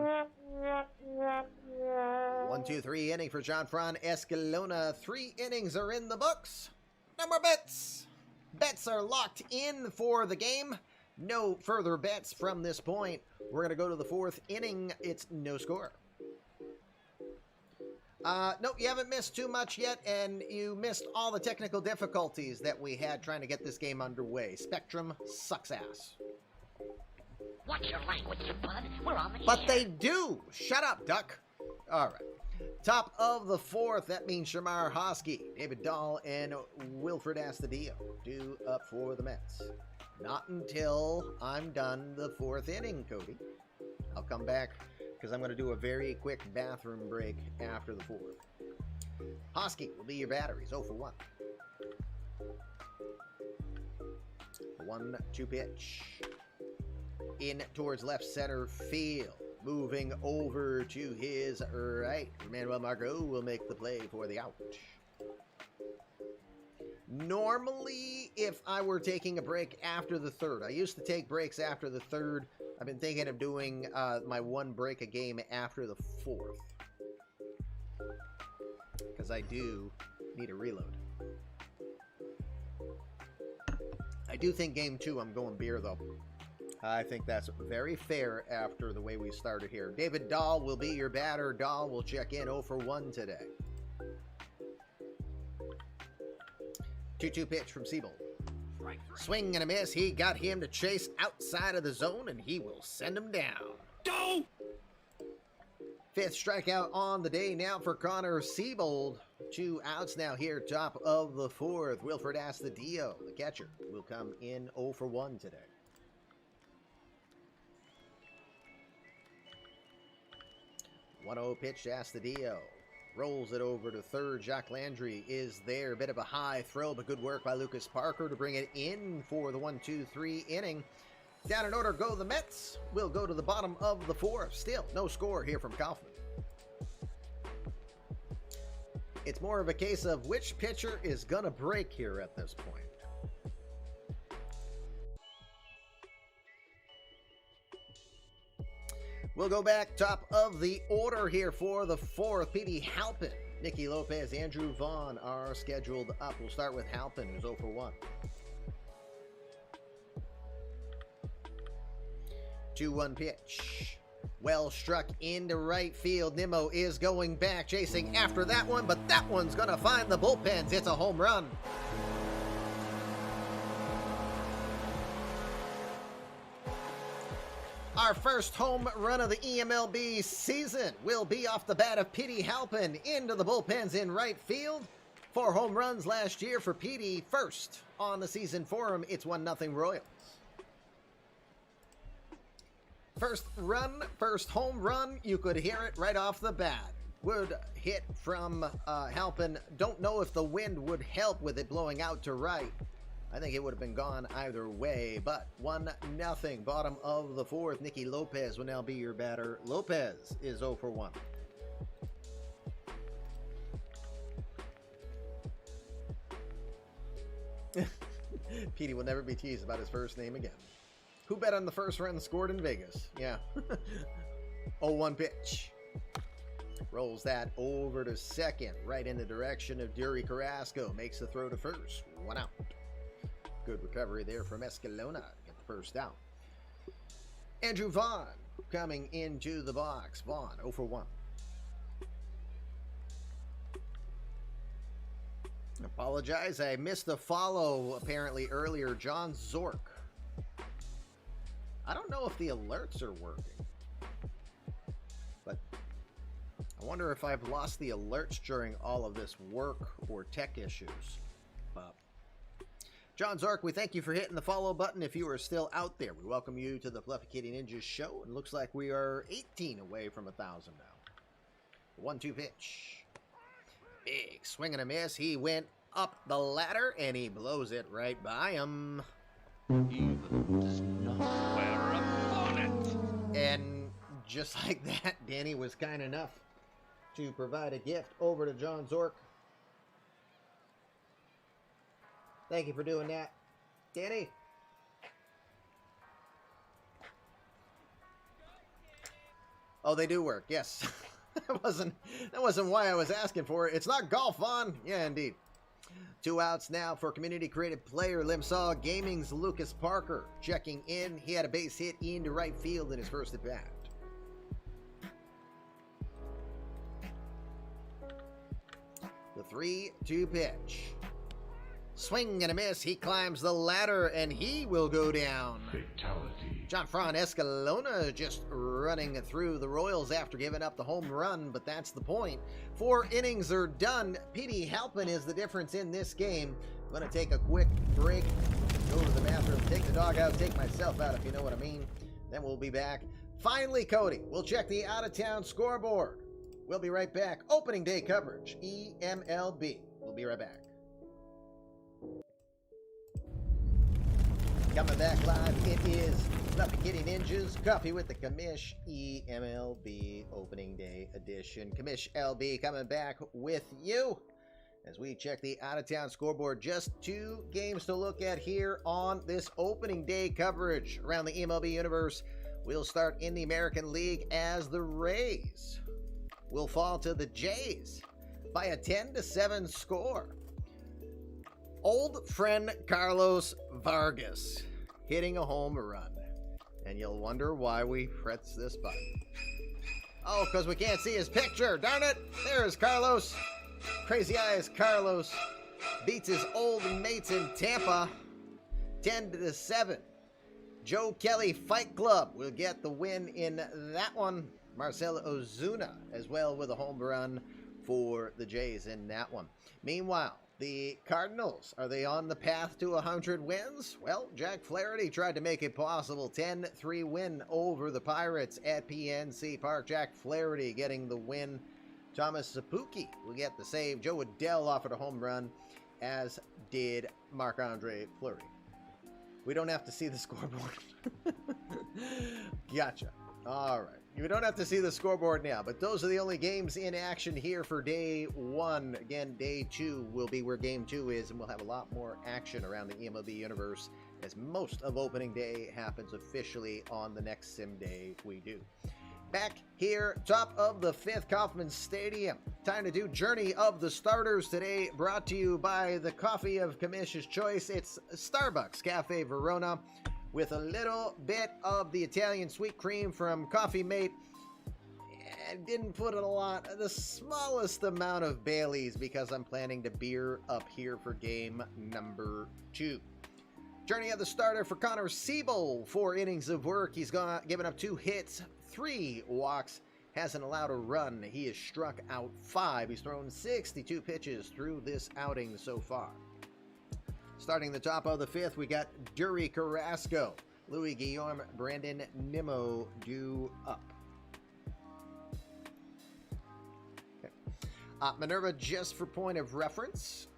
1-2-3 inning for Gianfran Escalona. 3 innings are in the books. No more bets. Bets are locked in for the game. No further bets from this point. We're going to go to the 4th inning. It's no score. Nope, you haven't missed too much yet, and you missed all the technical difficulties that we had trying to get this game underway. Spectrum sucks ass. Watch your language, you bud. We're on the But air. they do! Shut up, duck! All right. Top of the 4th, that means Shamar Hosky, David Dahl, and Wilfred Astudillo due up for the Mets. Not until I'm done the 4th inning, Cody. I'll come back because I'm going to do a very quick bathroom break after the 4th. Hosky will be your batter. He's 0 for 1. 1-2 pitch. In towards left center field. Moving over to his right. Manuel Margot will make the play for the out. Normally, if I were taking a break after the third, I used to take breaks after the third. I've been thinking of doing my one break a game after the fourth. Because I do need a reload. I do think game 2 I'm going beer, though. I think that's very fair after the way we started here. David Dahl will be your batter. Dahl will check in 0 for 1 today. 2-2 pitch from Siebel. Swing and a miss. He got him to chase outside of the zone, and he will send him down. Go! 5th strikeout on the day now for Connor Siebel. 2 outs now here, top of the 4th. Wilfred Astudillo, the catcher, will come in 0 for 1 today. 1-0 pitch to Astudillo. Rolls it over to third. Jacques Landry is there. A bit of a high throw, but good work by Lucas Parker to bring it in for the 1-2-3 inning. Down in order go the Mets. We'll go to the bottom of the 4th. Still no score here from Kaufman. It's more of a case of which pitcher is going to break here at this point. We'll go back top of the order here for the 4th. Petey Halpin, Nicky Lopez, Andrew Vaughn are scheduled up. We'll start with Halpin, who's 0 for 1. 2-1 pitch. Well struck into right field. Nimmo is going back, chasing after that one, but that one's going to find the bullpens. It's a home run. Our first home run of the eMLB season will be off the bat of Petey Halpin into the bullpens in right field. 4 home runs last year for Petey. First on the season for him. It's 1-0 Royals. First run, first home run. You could hear it right off the bat. Would hit from Halpin. Don't know if the wind would help with it blowing out to right. I think it would have been gone either way, but 1-0. Bottom of the 4th. Nicky Lopez will now be your batter. Lopez is 0 for 1. Petey will never be teased about his first name again. Who bet on the first run scored in Vegas? Yeah. 0-1 pitch. Rolls that over to second, right in the direction of Dury Carrasco. Makes the throw to first. 1 out. Good recovery there from Escalona. Get the first out. Andrew Vaughn coming into the box. Vaughn 0 for 1. Apologize, I missed the follow apparently earlier. John Zork. I don't know if the alerts are working, but I wonder if I've lost the alerts during all of this work or tech issues. But John Zork, we thank you for hitting the follow button. If you are still out there, we welcome you to the Fluffy Kitty Ninjas show. It looks like we are 18 away from 1,000 now. 1-2 pitch. Big swing and a miss. He went up the ladder and he blows it right by him. Even does not wear a bonnet. And just like that, Danny was kind enough to provide a gift over to John Zork. Thank you for doing that, Danny. Oh, they do work, yes. that wasn't why I was asking for it. It's not golf, Vaughn. Yeah, indeed. 2 outs now for community created player Limsaw Gaming's Lucas Parker checking in. He had a base hit into right field in his first at bat. The 3-2 pitch. Swing and a miss. He climbs the ladder and he will go down. Fatality. John Escalona just running through the Royals after giving up the home run, but that's the point. 4 innings are done. Petey Halpin is the difference in this game. I'm going to take a quick break, go to the bathroom, take the dog out, take myself out, if you know what I mean. Then we'll be back. Finally, Cody, we'll check the out-of-town scoreboard. We'll be right back. Opening day coverage, eMLB. We'll be right back. Coming back live, it is Fluffy Kitty Ninjas, Coffee with the Commish, eMLB Opening Day Edition. Commish LB coming back with you as we check the out-of-town scoreboard. Just 2 games to look at here on this opening day coverage around the eMLB universe. We'll start in the American League as the Rays will fall to the Jays by a 10-7 score. Old friend Carlos Vargas hitting a home run. And you'll wonder why we press this button. Oh, because we can't see his picture. Darn it. There's Carlos. Crazy Eyes Carlos beats his old mates in Tampa 10-7. Joe Kelly Fight Club will get the win in that one. Marcelo Ozuna as well with a home run for the Jays in that one. Meanwhile, the Cardinals, are they on the path to 100 wins? Well, Jack Flaherty tried to make it possible. 10-3 win over the Pirates at PNC Park. Jack Flaherty getting the win. Thomas Sapuki will get the save. Joe Adell offered a home run, as did Marc-Andre Fleury. We don't have to see the scoreboard. Gotcha. All right. You don't have to see the scoreboard now, but those are the only games in action here for day 1. Again, day 2 will be where game 2 is, and we'll have a lot more action around the eMLB universe as most of opening day happens officially on the next sim day we do. Back here, top of the 5th, Kauffman Stadium. Time to do Journey of the Starters today, brought to you by the coffee of Commission's choice. It's Starbucks Cafe Verona, with a little bit of the Italian sweet cream from Coffee Mate. And didn't put in a lot, the smallest amount of Baileys, because I'm planning to beer up here for game number 2. Journey of the starter for Connor Siebel. 4 innings of work. He's given up 2 hits, 3 walks, hasn't allowed a run. He has struck out 5. He's thrown 62 pitches through this outing so far. Starting the top of the 5th, we got Dury Carrasco, Louis Guillorm, Brandon Nimmo due up. Okay. Minerva, just for point of reference,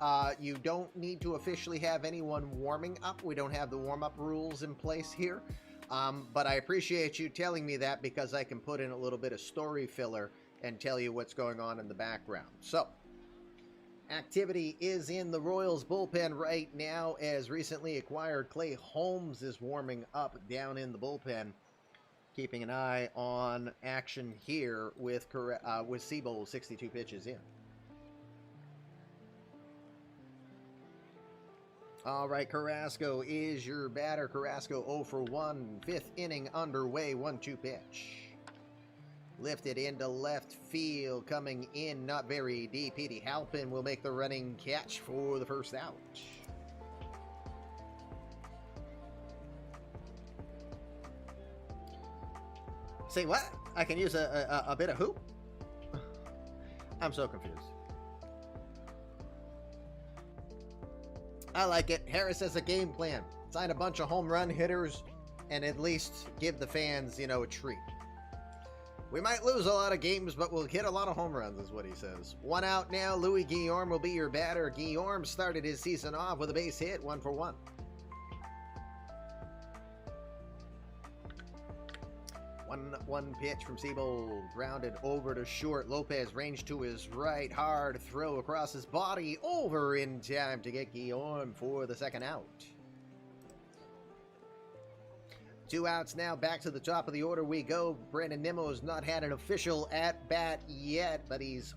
you don't need to officially have anyone warming up. We don't have the warm-up rules in place here. But I appreciate you telling me that, because I can put in a little bit of story filler and tell you what's going on in the background. So, activity is in the Royals bullpen right now, as recently acquired Clay Holmes is warming up down in the bullpen. Keeping an eye on action here with Siebel 62 pitches in. All right, Carrasco is your batter. Carrasco 0 for 1. 5th inning underway, 1-2 pitch. Lifted into left field, coming in not very deep. Petey Halpin will make the running catch for the first out. Say what? I can use a bit of who? I'm so confused. I like it. Harris has a game plan. Sign a bunch of home run hitters and at least give the fans, a treat. We might lose a lot of games, but we'll hit a lot of home runs, is what he says. 1 out now. Louis Guillorm will be your batter. Guillorm started his season off with a base hit, 1 for 1. 1-1 pitch from Siebel, grounded over to short. Lopez range to his right, hard throw across his body, over in time to get Guillorm for the second out. 2 outs now, back to the top of the order we go. Brandon Nimmo has not had an official at-bat yet, but he's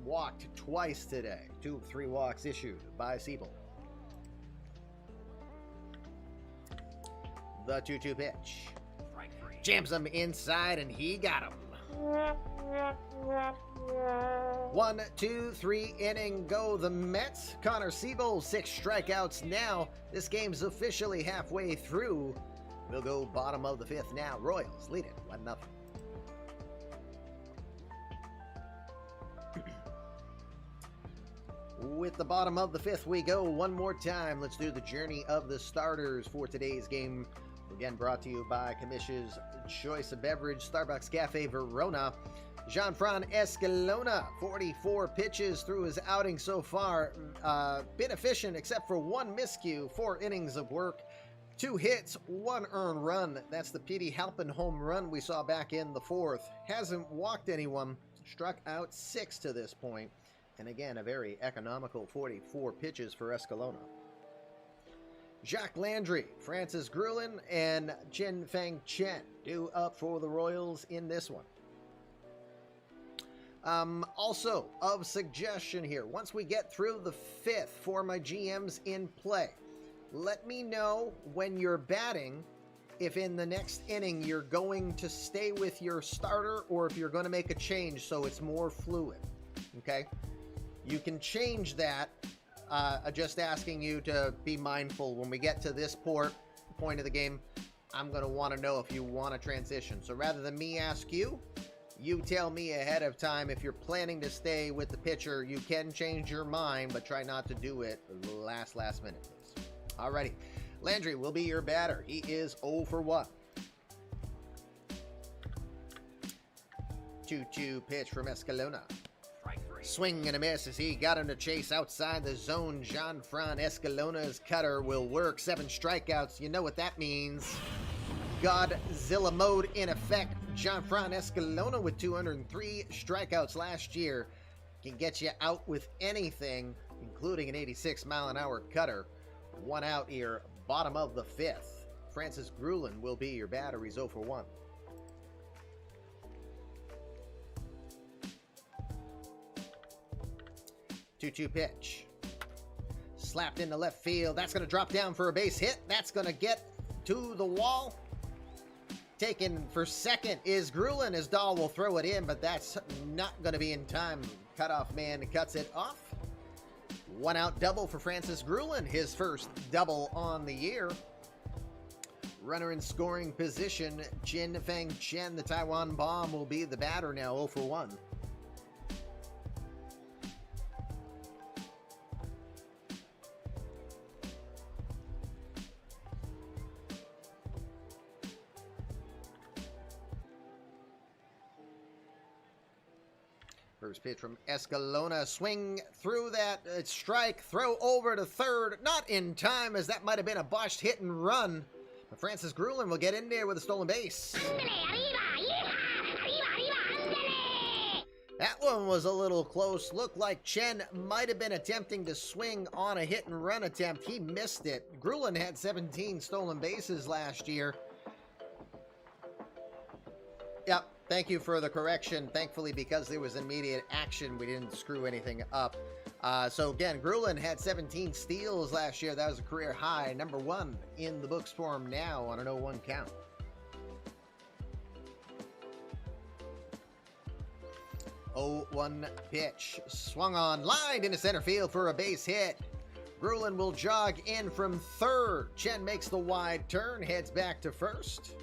walked twice today. 2 of 3 walks issued by Siebel. The 2-2 pitch. Jams him inside, and he got him. 1, 2, 3 inning go the Mets. Connor Siebel, 6 strikeouts now. This game's officially halfway through. We'll go bottom of the 5th now. Royals lead it 1-0. With the bottom of the 5th we go one more time. Let's do the journey of the starters for today's game. Again, brought to you by Commission's choice of beverage, Starbucks Cafe Verona. Jean-Fran Escalona, 44 pitches through his outing so far. Been efficient except for 1 miscue, 4 innings of work. 2 hits, 1 earned run. That's the Petey Halpin home run we saw back in the 4th. Hasn't walked anyone. Struck out 6 to this point. And again, a very economical 44 pitches for Escalona. Jacques Landry, Francis Grulin, and Jinfeng Chen due up for the Royals in this one. Also, of suggestion here, once we get through the 5th for my GMs in play, let me know when you're batting if in the next inning you're going to stay with your starter or if you're going to make a change so it's more fluid. Okay? You can change that. Just asking you to be mindful when we get to this point of the game. I'm going to want to know if you want to transition. So rather than me ask you, you tell me ahead of time if you're planning to stay with the pitcher. You can change your mind, but try not to do it last minute, please. Alrighty. Landry will be your batter. He is 0 for 1. 2-2 pitch from Escalona. Swing and a miss as he got him to chase outside the zone. Jean-Fran Escalona's cutter will work. 7 strikeouts. You know what that means. Godzilla mode in effect. Jean-Fran Escalona with 203 strikeouts last year can get you out with anything, including an 86-mile-an-hour cutter. 1 out here, bottom of the 5th. Francis Grulin will be your batter. He's 0 for 1. Two-two pitch. Slapped into left field. That's going to drop down for a base hit. That's going to get to the wall. Taken for second is Grulin as Dahl will throw it in, but that's not going to be in time. Cutoff man cuts it off. 1 out double for Francis Grulin, his first double on the year. Runner in scoring position, Jinfeng Chen, the Taiwan bomb, will be the batter now, 0 for 1. First pitch from Escalona. Swing through that. Strike. Throw over to third. Not in time, as that might have been a botched hit and run. But Francis Grulin will get in there with a stolen base. That one was a little close. Looked like Chen might have been attempting to swing on a hit and run attempt. He missed it. Grulin had 17 stolen bases last year. Yep. Thank you for the correction. Thankfully, because there was immediate action, we didn't screw anything up. So again, Grulin had 17 steals last year. That was a career high. Number 1 in the books for him now on an 0-1 count. 0-1 pitch. Swung on, lined into center field for a base hit. Grulin will jog in from third. Chen makes the wide turn, heads back to first.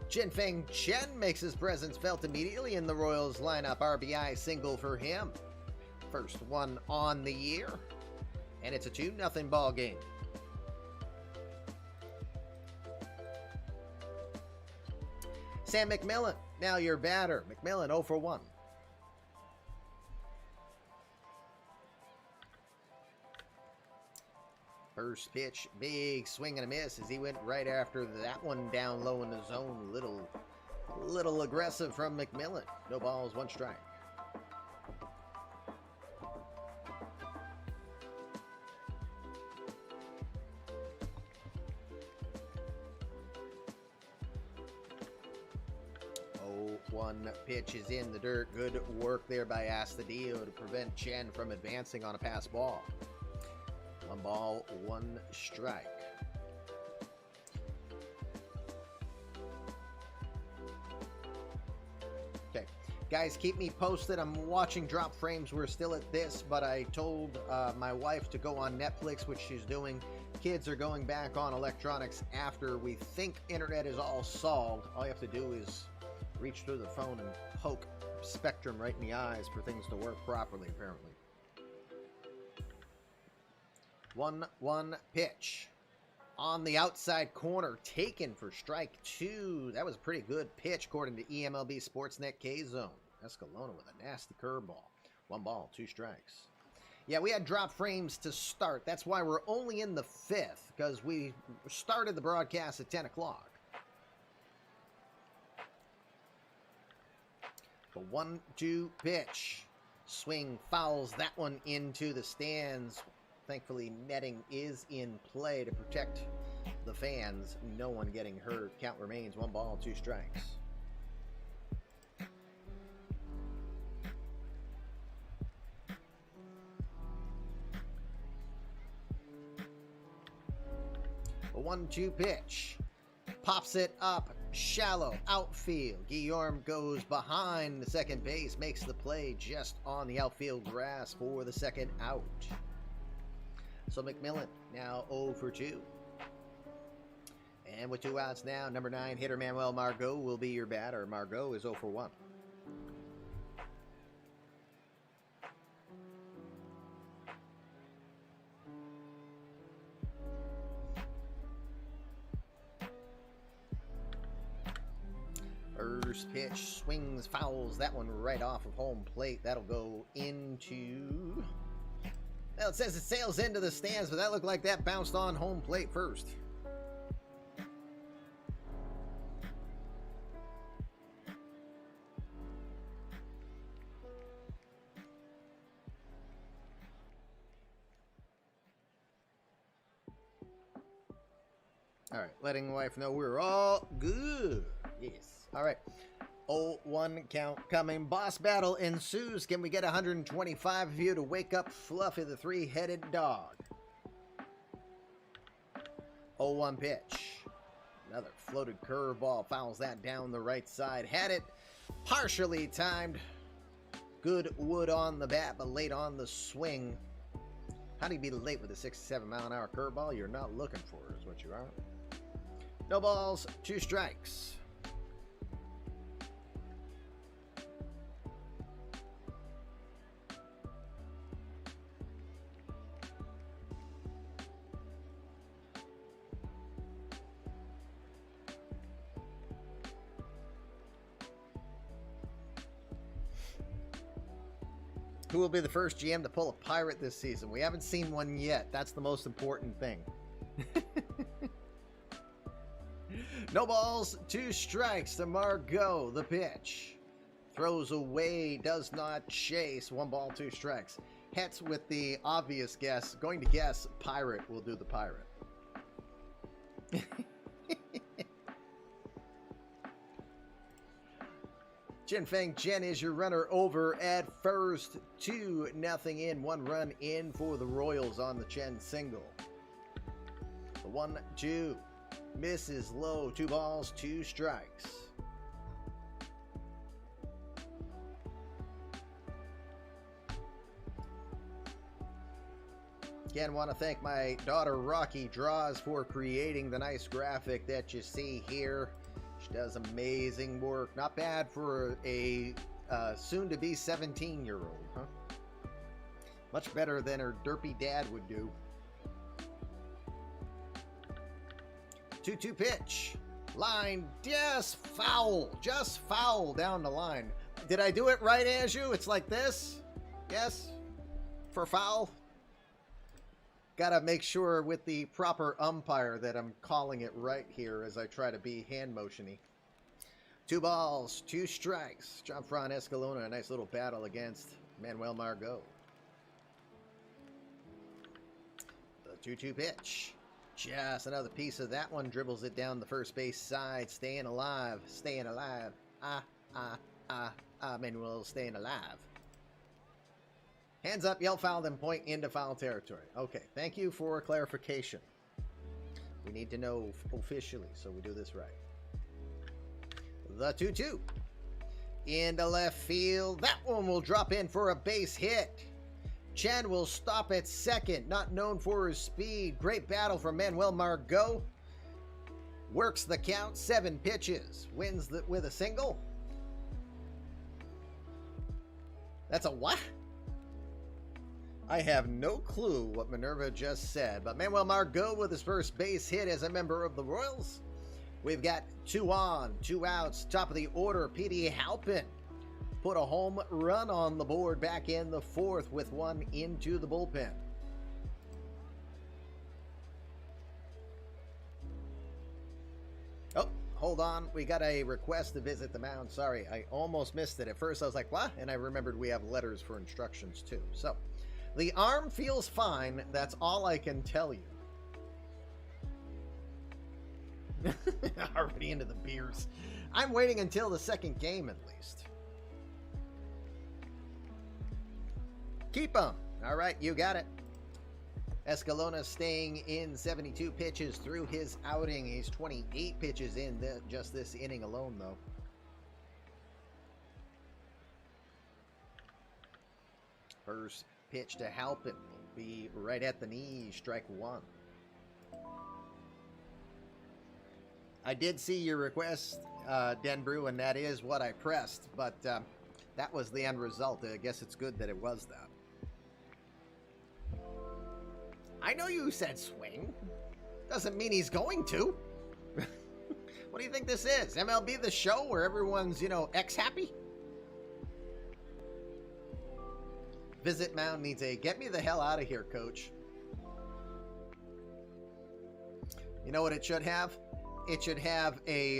Jinfeng Chen makes his presence felt immediately in the Royals lineup. RBI single for him. First one on the year. And it's a 2-0 ball game. Sam Mcmillan, now your batter. Mcmillan 0 for 1. First pitch, big swing and a miss as he went right after that one down low in the zone. Little aggressive from Mcmillan. No balls, 1 strike. One pitch is in the dirt. Good work there by Astudillo to prevent Chen from advancing on a pass ball. 1 ball, 1 strike. Okay, guys, keep me posted. I'm watching drop frames. We're still at this, but I told my wife to go on Netflix, which she's doing. Kids are going back on electronics after we think internet is all solved. All you have to do is reach through the phone and poke Spectrum right in the eyes for things to work properly, apparently. 1-1 pitch. On the outside corner, taken for strike 2. That was a pretty good pitch, according to eMLB Sportsnet K-Zone. Escalona with a nasty curveball. 1 ball, 2 strikes. Yeah, we had drop frames to start. That's why we're only in the 5th, because we started the broadcast at 10 o'clock. The 1-2 pitch. Swing fouls that one into the stands. Thankfully, netting is in play to protect the fans. No one getting hurt. Count remains 1 ball, 2 strikes. A 1-2 pitch. Pops it up. Shallow outfield. Guillorm goes behind the second base. Makes the play just on the outfield grass for the second out. So Mcmillan now 0 for 2. And with 2 outs now, number 9 hitter Manuel Margot will be your batter. Margot is 0 for 1. First pitch, swings, fouls that one right off of home plate. That'll go into... Well, it says it sails into the stands, but that looked like that bounced on home plate first. All right, letting the wife know we're all good. Yes. All right. 0-1 count coming. Boss battle ensues. Can we get 125 of you to wake up Fluffy the 3-headed dog? 0-1 pitch. Another floated curveball. Fouls that down the right side. Had it partially timed. Good wood on the bat, but late on the swing. How do you be late with a 67-mile-an-hour curveball? You're not looking for it, is what you are. No balls, 2 strikes. Who will be the first GM to pull a pirate this season? We haven't seen one yet. That's the most important thing. No balls, 2 strikes to Margot. The pitch. Throws away, does not chase. 1 ball, 2 strikes. Hets with the obvious guess. Going to guess pirate will do the pirate. Jen Feng Jen is your runner over at first. 2-0 in. 1 run in for the Royals on the Chen single. The 1-2. Misses low. 2 balls, 2 strikes. Again, want to thank my daughter Rocky Draws for creating the nice graphic that you see here. She does amazing work. Not bad for a soon-to-be 17-year-old, huh? Much better than her derpy dad would do. 2-2 pitch. Line, just foul down the line. Did I do it right, Anju? It's like this? Yes? For foul? Gotta make sure with the proper umpire that I'm calling it right here as I try to be hand motiony. 2 balls, 2 strikes. John Fran Escalona, a nice little battle against Manuel Margot. The 2-2 pitch. Just another piece of that one. Dribbles it down the first base side. Staying alive. Staying alive. Manuel staying alive. Hands up, yell foul, then point into foul territory. Okay, thank you for clarification. We need to know officially, so we do this right. The 2-2. Into left field. That one will drop in for a base hit. Chen will stop at second, not known for his speed. Great battle from Manuel Margot. Works the count, 7 pitches. Wins with a single. That's a what? I have no clue what Minerva just said, but Manuel Margot with his first base hit as a member of the Royals. We've got 2 on, 2 outs, top of the order, P.D. Halpin put a home run on the board back in the 4th with one into the bullpen. Oh, hold on. We got a request to visit the mound. Sorry, I almost missed it. At first, I was like, what? And I remembered we have letters for instructions, too. So, the arm feels fine. That's all I can tell you. Already into the beers. I'm waiting until the second game, at least. Keep them. All right, you got it. Escalona staying in 72 pitches through his outing. He's 28 pitches in just this inning alone, though. First pitch to Halpin will be right at the knee, strike one. I did see your request, Denbrew, and that is what I pressed, but that was the end result. I guess it's good that it was that. I know you said swing. Doesn't mean he's going to. What do you think this is? MLB The Show where everyone's, X-happy? Visit mound needs a get me the hell out of here, coach. You know what it should have? It should have a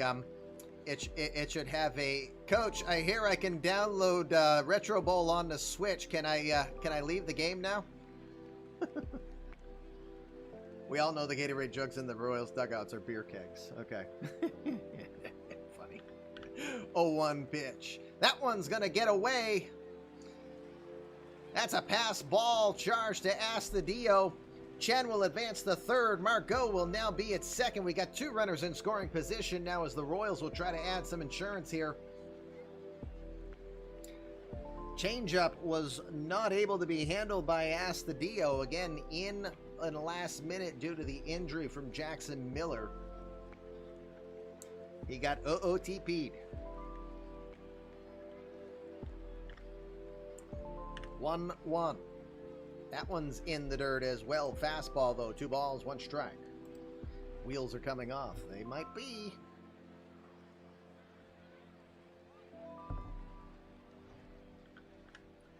it should have a coach. I hear I can download Retro Bowl on the Switch. Can I leave the game now? We all know the Gatorade jugs in the Royals dugouts are beer kegs. Okay. Funny. 0-1 pitch. That one's gonna get away. That's a pass ball charge to Astudillo. Chen will advance to third. Margot will now be at second. We got two runners in scoring position now as the Royals will try to add some insurance here. Changeup was not able to be handled by Astudillo. Again, in the last minute due to the injury from Jackson Miller. He got OOTP'd. 1-1. That one's in the dirt as well. Fastball, though. 2 balls, 1 strike. Wheels are coming off. They might be.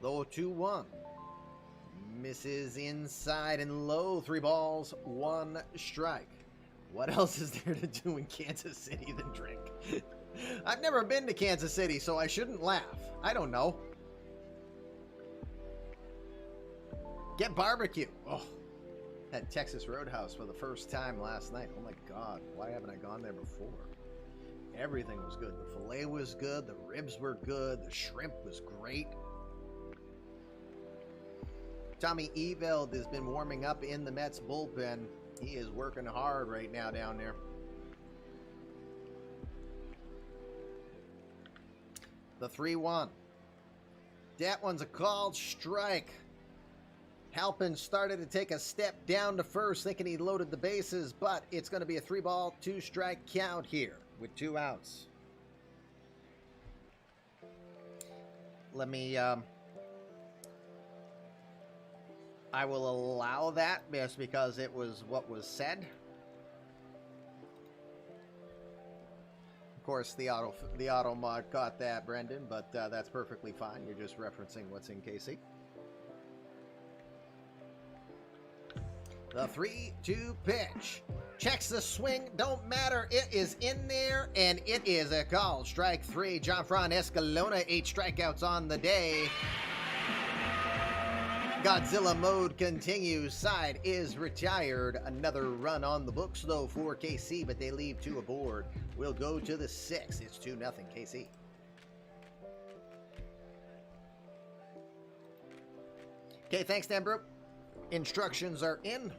Low 2-1. Misses inside and low. 3 balls, 1 strike. What else is there to do in Kansas City than drink? I've never been to Kansas City, so I shouldn't laugh. I don't know. Get barbecue. Oh, had Texas Roadhouse for the first time last night. Oh my God, why haven't I gone there before? Everything was good. The filet was good. The ribs were good. The shrimp was great. Tommy Eveld has been warming up in the Mets bullpen. He is working hard right now down there. The 3-1. That one's a called strike. Halpin started to take a step down to first, thinking he loaded the bases, but it's going to be a 3-ball, 2-strike count here with 2 outs. Let me, I will allow that just because it was what was said. Of course, the auto mod caught that, Brendan, but that's perfectly fine. You're just referencing what's in KC. The 3-2 pitch. Checks the swing. Don't matter. It is in there, and it is a call. Strike 3. Jonfran Escalona, 8 strikeouts on the day. Godzilla mode continues. Side is retired. Another run on the books, though, for KC, but they leave 2 aboard. We'll go to the 6th. It's 2-0 KC. Okay, thanks, Dan Brook. Instructions are in.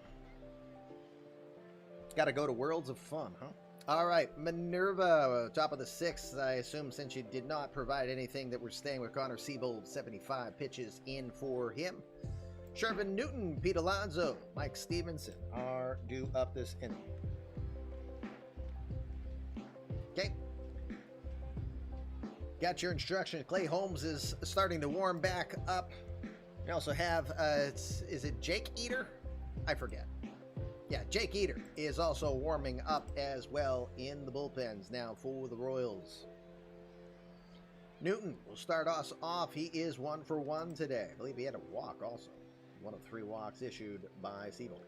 Got to go to Worlds of Fun, huh? All right, Minerva, top of the 6th. I assume since you did not provide anything that we're staying with Connor Siebel. 75 pitches in for him. Shervin Newton, Pete Alonso, Mike Stevenson are due up this inning. Okay. Got your instructions. Clay Holmes is starting to warm back up. We also have, is it Jake Eater? I forget. Yeah, Jake Eater is also warming up as well in the bullpens now for the Royals. Newton will start us off. He is 1 for 1 today. I believe he had a walk also. One of 3 walks issued by Siebel.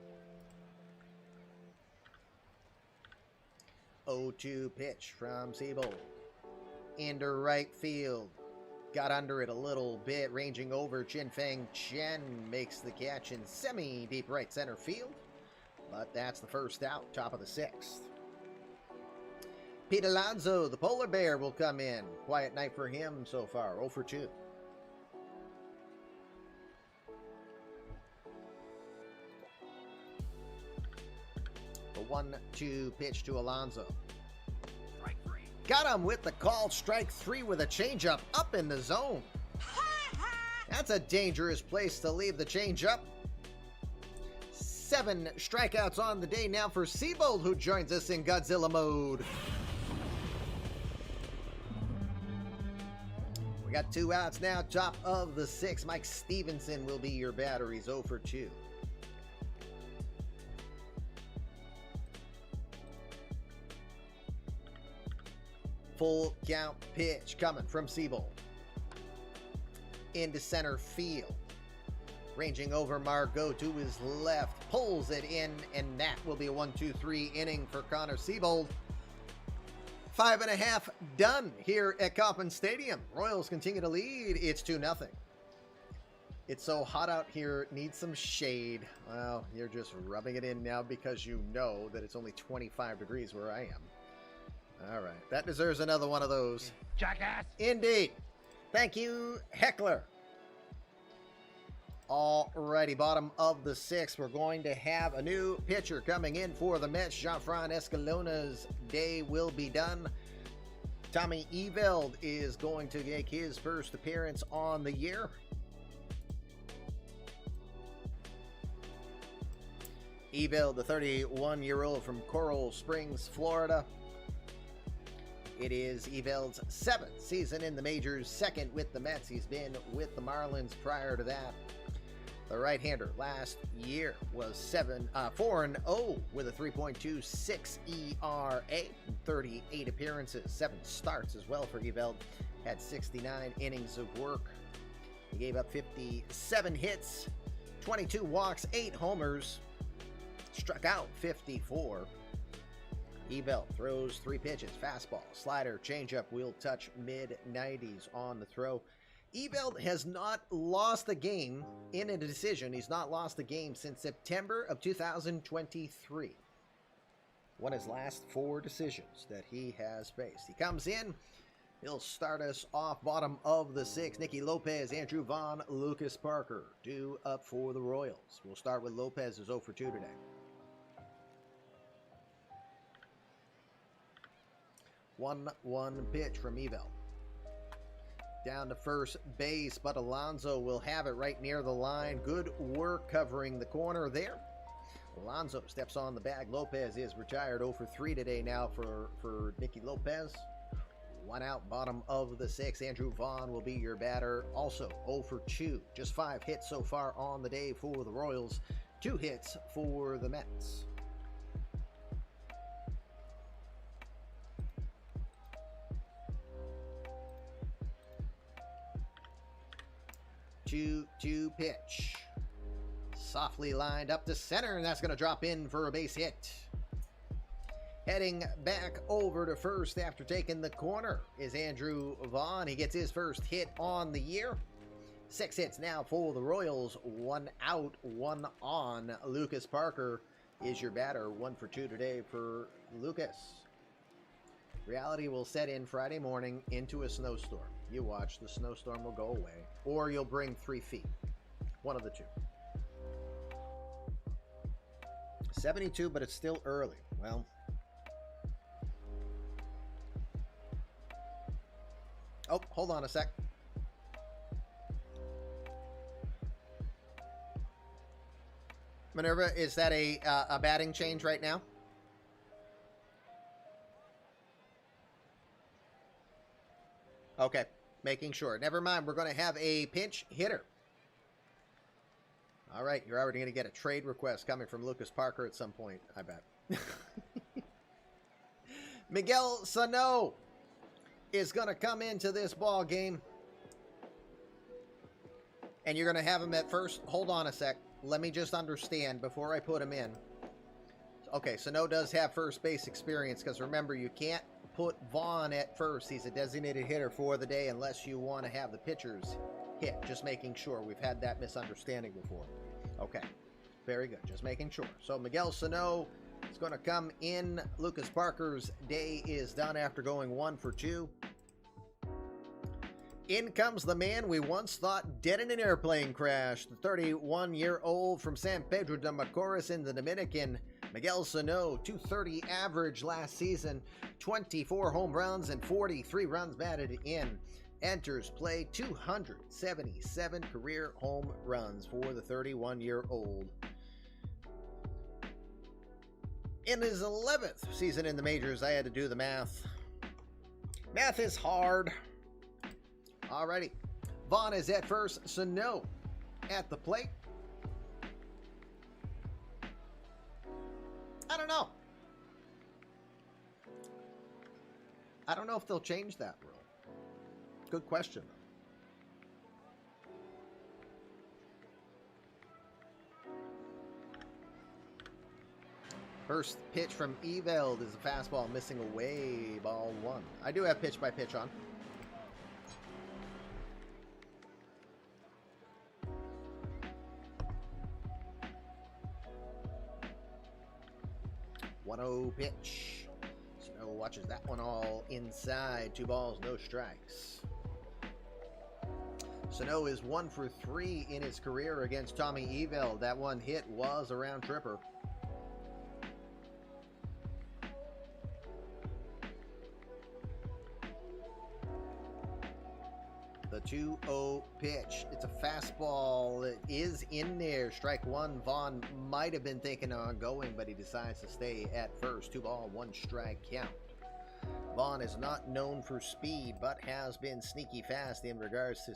0-2 pitch from Siebel. Into right field. Got under it a little bit, ranging over. Chin-Feng Chen makes the catch in semi-deep right center field. But that's the first out, top of the 6th. Pete Alonso, the polar bear, will come in. Quiet night for him so far, 0 for 2. The 1-2 pitch to Alonso. Strike 3. Got him with the call. Strike 3 with a changeup up in the zone. That's a dangerous place to leave the changeup. 7 strikeouts on the day now for Siebel, who joins us in Godzilla mode. We got 2 outs now, top of the 6th. Mike Stevenson will be your batter. He's 0 for 2. Full count pitch coming from Siebel. Into center field. Ranging over Margot to his left. Pulls it in, and that will be a 1-2-3 inning for Connor Siebel. 5.5 done here at Kauffman Stadium. Royals continue to lead. It's 2-0. It's so hot out here. It needs some shade. Well, you're just rubbing it in now because you know that it's only 25 degrees where I am. All right. That deserves another one of those. Jackass! Indeed. Thank you, Heckler. Alrighty, bottom of the 6th. We're going to have a new pitcher coming in for the Mets. Jean-Fran Escalona's day will be done. Tommy Eveld is going to make his first appearance on the year. Eveld, the 31-year-old from Coral Springs, Florida. It is Eveld's 7th season in the majors, 2nd with the Mets. He's been with the Marlins prior to that. The right-hander last year was 4-0 with a 3.26 ERA, 38 appearances, 7 starts as well for Eveld. Had 69 innings of work. He gave up 57 hits, 22 walks, 8 homers, struck out 54. Eveld throws 3 pitches, fastball, slider, changeup, will touch mid-90s on the throw. Eveld has not lost a game in a decision. He's not lost a game since September of 2023. Won his last 4 decisions that he has faced. He comes in. He'll start us off bottom of the 6th. Nicky Lopez, Andrew Vaughn, Lucas Parker due up for the Royals. We'll start with Lopez, who's 0 for 2 today. 1-1 pitch from Eveld. Down to first base, but Alonso will have it right near the line. Good work covering the corner there. Alonso steps on the bag. Lopez is retired 0 for 3 today now for Nicky Lopez. 1 out, bottom of the 6th. Andrew Vaughn will be your batter. Also 0 for 2. Just 5 hits so far on the day for the Royals. 2 hits for the Mets. 2-2 pitch. Softly lined up to center, and that's going to drop in for a base hit. Heading back over to first after taking the corner is Andrew Vaughn. He gets his first hit on the year. 6 hits now for the Royals. 1 out, 1 on. Lucas Parker is your batter. 1 for 2 today for Lucas. Reality will set in Friday morning into a snowstorm. You watch, the snowstorm will go away. Or you'll bring 3 feet. One of the two. 72, but it's still early. Well, oh, hold on a sec. Minerva, is that a batting change right now? Okay, making sure. Never mind, we're going to have a pinch hitter. All right, you're already going to get a trade request coming from Lucas Parker at some point, I bet. Miguel Sano is going to come into this ball game. And you're going to have him at first. Hold on a sec. Let me just understand before I put him in. Okay, Sano does have first base experience because remember, you can't put Vaughn at first. He's a designated hitter for the day unless you want to have the pitchers hit. Just making sure. We've had that misunderstanding before. Okay, very good. Just making sure. So Miguel Sano is going to come in. Lucas Parker's day is done after going 1 for 2. In comes the man we once thought dead in an airplane crash. The 31-year-old from San Pedro de Macorís in the Dominican, Miguel Sano, 230 average last season, 24 home runs and 43 runs batted in. Enters play 277 career home runs for the 31-year-old. In his 11th season in the majors, I had to do the math. Math is hard. Alrighty. Vaughn is at first. Sano at the plate. I don't know. I don't know if they'll change that rule. Good question, though. First pitch from Eveld is a fastball missing away, ball 1. I do have pitch by pitch on. One-oh pitch. Snow watches that one all inside. 2 balls, no strikes. Sano is 1 for 3 in his career against Tommy Eveld. That one hit was a round tripper. The 2-0 pitch. It's a fastball. It is in there. Strike 1. Vaughn might have been thinking on going, but he decides to stay at first. 2 ball, 1 strike count. Vaughn is not known for speed, but has been sneaky fast in regards to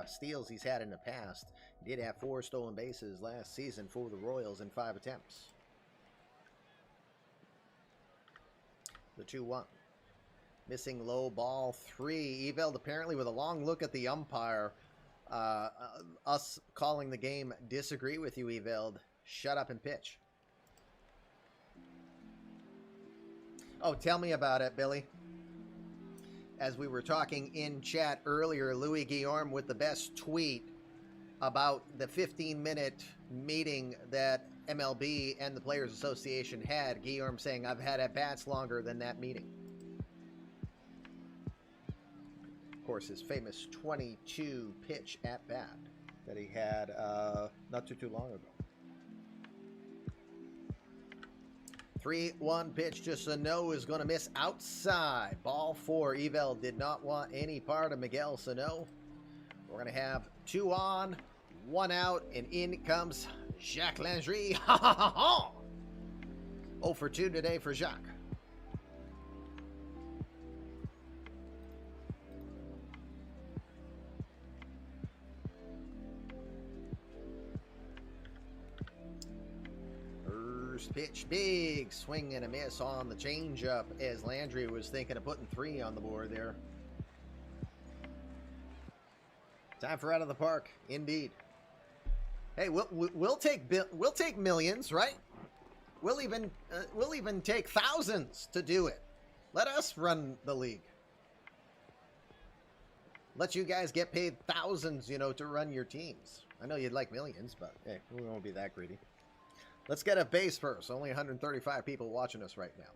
steals he's had in the past. He did have 4 stolen bases last season for the Royals in 5 attempts. The 2-1. Missing low, ball 3. Eveld apparently with a long look at the umpire. Us calling the game disagree with you, Eveld. Shut up and pitch. Oh, tell me about it, Billy. As we were talking in chat earlier, Louis Guillorm with the best tweet about the 15-minute meeting that MLB and the Players Association had. Guillorm saying, I've had at-bats longer than that meeting. Of course, his famous 22-pitch at-bat that he had not too long ago. 3-1 pitch to Sano is going to miss outside. Ball 4. Eveld did not want any part of Miguel Sano. We're going to have 2 on, 1 out, and in comes Jacques Landry. 0 for 2 today for Jacques. First pitch, big swing and a miss on the changeup as Landry was thinking of putting 3 on the board there. Time for out of the park, indeed. Hey, we'll take millions, right? We'll even take thousands to do it. Let us run the league. Let you guys get paid thousands, you know, to run your teams. I know you'd like millions, but hey, we won't be that greedy. Let's get a base first. Only 135 people watching us right now.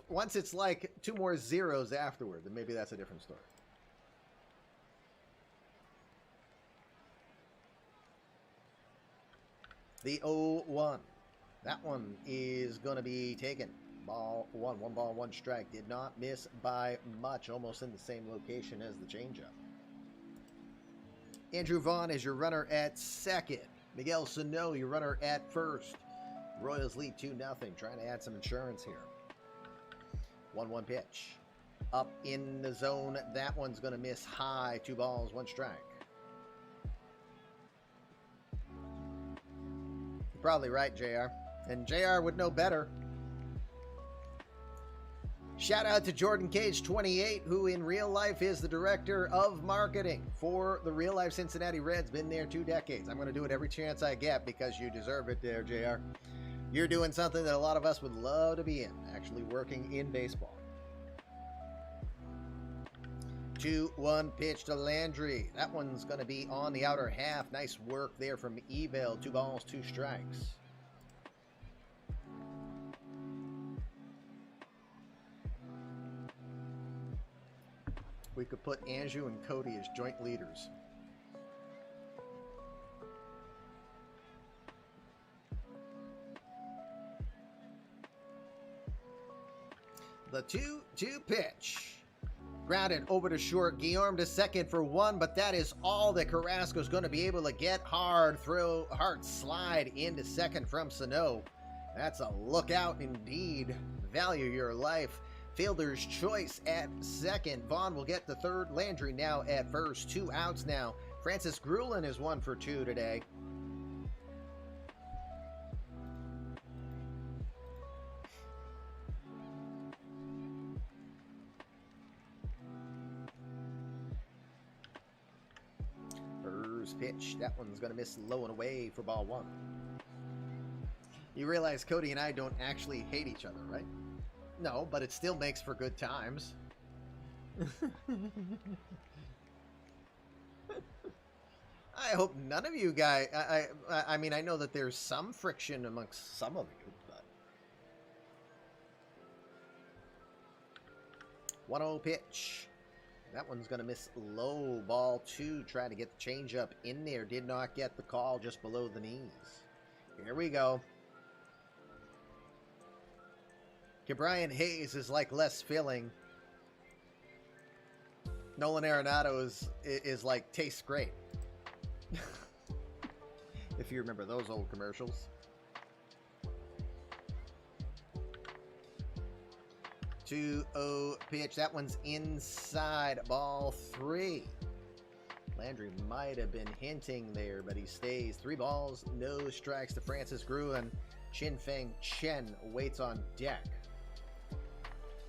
Once it's like 2 more zeros afterward, then maybe that's a different story. The 0-1. That one is going to be taken. Ball 1. 1 ball, 1 strike. Did not miss by much. Almost in the same location as the changeup. Andrew Vaughn is your runner at second. Miguel Sano, your runner at first. Royals lead 2-0. Trying to add some insurance here. 1-1 pitch. Up in the zone. That one's going to miss high. 2 balls, 1 strike. You're probably right, JR. And JR would know better. Shout out to Jordan Cage 28, who in real life is the director of marketing for the real life Cincinnati Reds. Been there 2 decades. I'm going to do it every chance I get because you deserve it there, JR. You're doing something that a lot of us would love to be in, actually working in baseball. 2-1 pitch to Landry. That one's going to be on the outer half. Nice work there from Evel. 2 balls, 2 strikes. We could put Andrew and Cody as joint leaders. The 2-2 pitch. Grounded over to short. Guillorm to second for 1, but that is all that Carrasco's going to be able to get. Hard slide into second from Sano. That's a lookout indeed. Value your life. Fielder's choice at second. Vaughn will get the third. Landry now at first. 2 outs now. Francis Grulin is 1 for 2 today. First pitch. That one's going to miss low and away for ball 1. You realize Cody and I don't actually hate each other, right? No, but it still makes for good times. I hope none of you guys... I mean, I know that there's some friction amongst some of you, but... 1-0 pitch. That one's going to miss low. Ball 2. Trying to get the changeup in there. Did not get the call, just below the knees. Here we go. Brian Hayes is like less filling. Nolan Arenado is like tastes great. If you remember those old commercials. 2-0 pitch. That one's inside. Ball 3. Landry might have been hinting there, but he stays. 3 balls, no strikes to Francis Gruen. Chin Feng Chen waits on deck.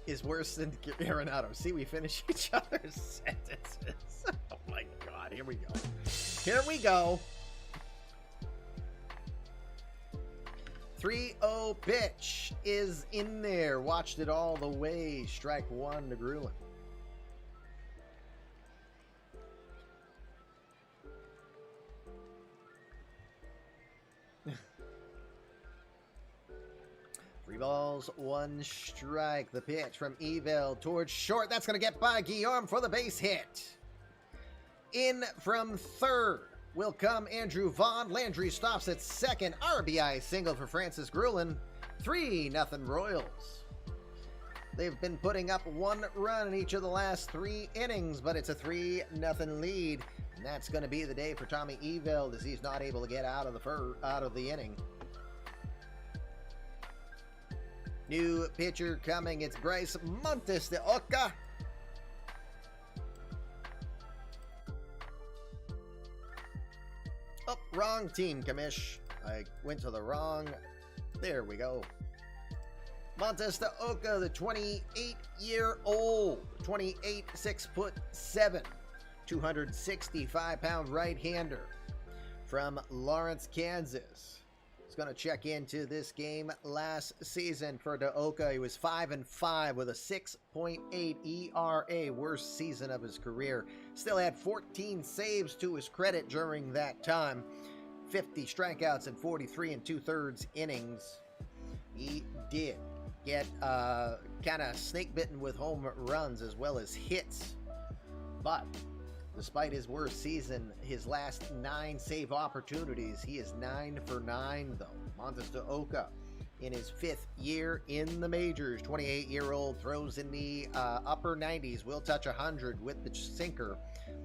Is worse than Arenado. See, we finish each other's sentences. Oh my God, here we go. Here we go. 3-0 pitch is in there. Watched it all the way. Strike 1 to Gruen. Three balls, 1 strike. The pitch from Evel towards short. That's going to get by Guillorm for the base hit. In from third will come Andrew Vaughn. Landry stops at second. RBI single for Francis Gruen. 3-0 Royals. They've been putting up 1 run in each of the last 3 innings, but it's a 3-0 lead. And that's going to be the day for Tommy Evel as he's not able to get out of the inning. New pitcher coming. It's Bryce Montes de Oca. Oh, wrong team, Commish. I went to the wrong... There we go. Montes de Oca, the 28-year-old. 28, 6'7", 265-pound right-hander from Lawrence, Kansas. Going to check into this game last season for De Oca. He was 5-5 with a 6.8 ERA, worst season of his career. Still had 14 saves to his credit during that time. 50 strikeouts in 43 2/3 innings. He did get kind of snake-bitten with home runs as well as hits. But despite his worst season, his last 9 save opportunities, he is 9 for 9, though. Montes de Oca, in his 5th year in the majors, 28-year-old, throws in the upper 90s, will touch 100 with the sinker,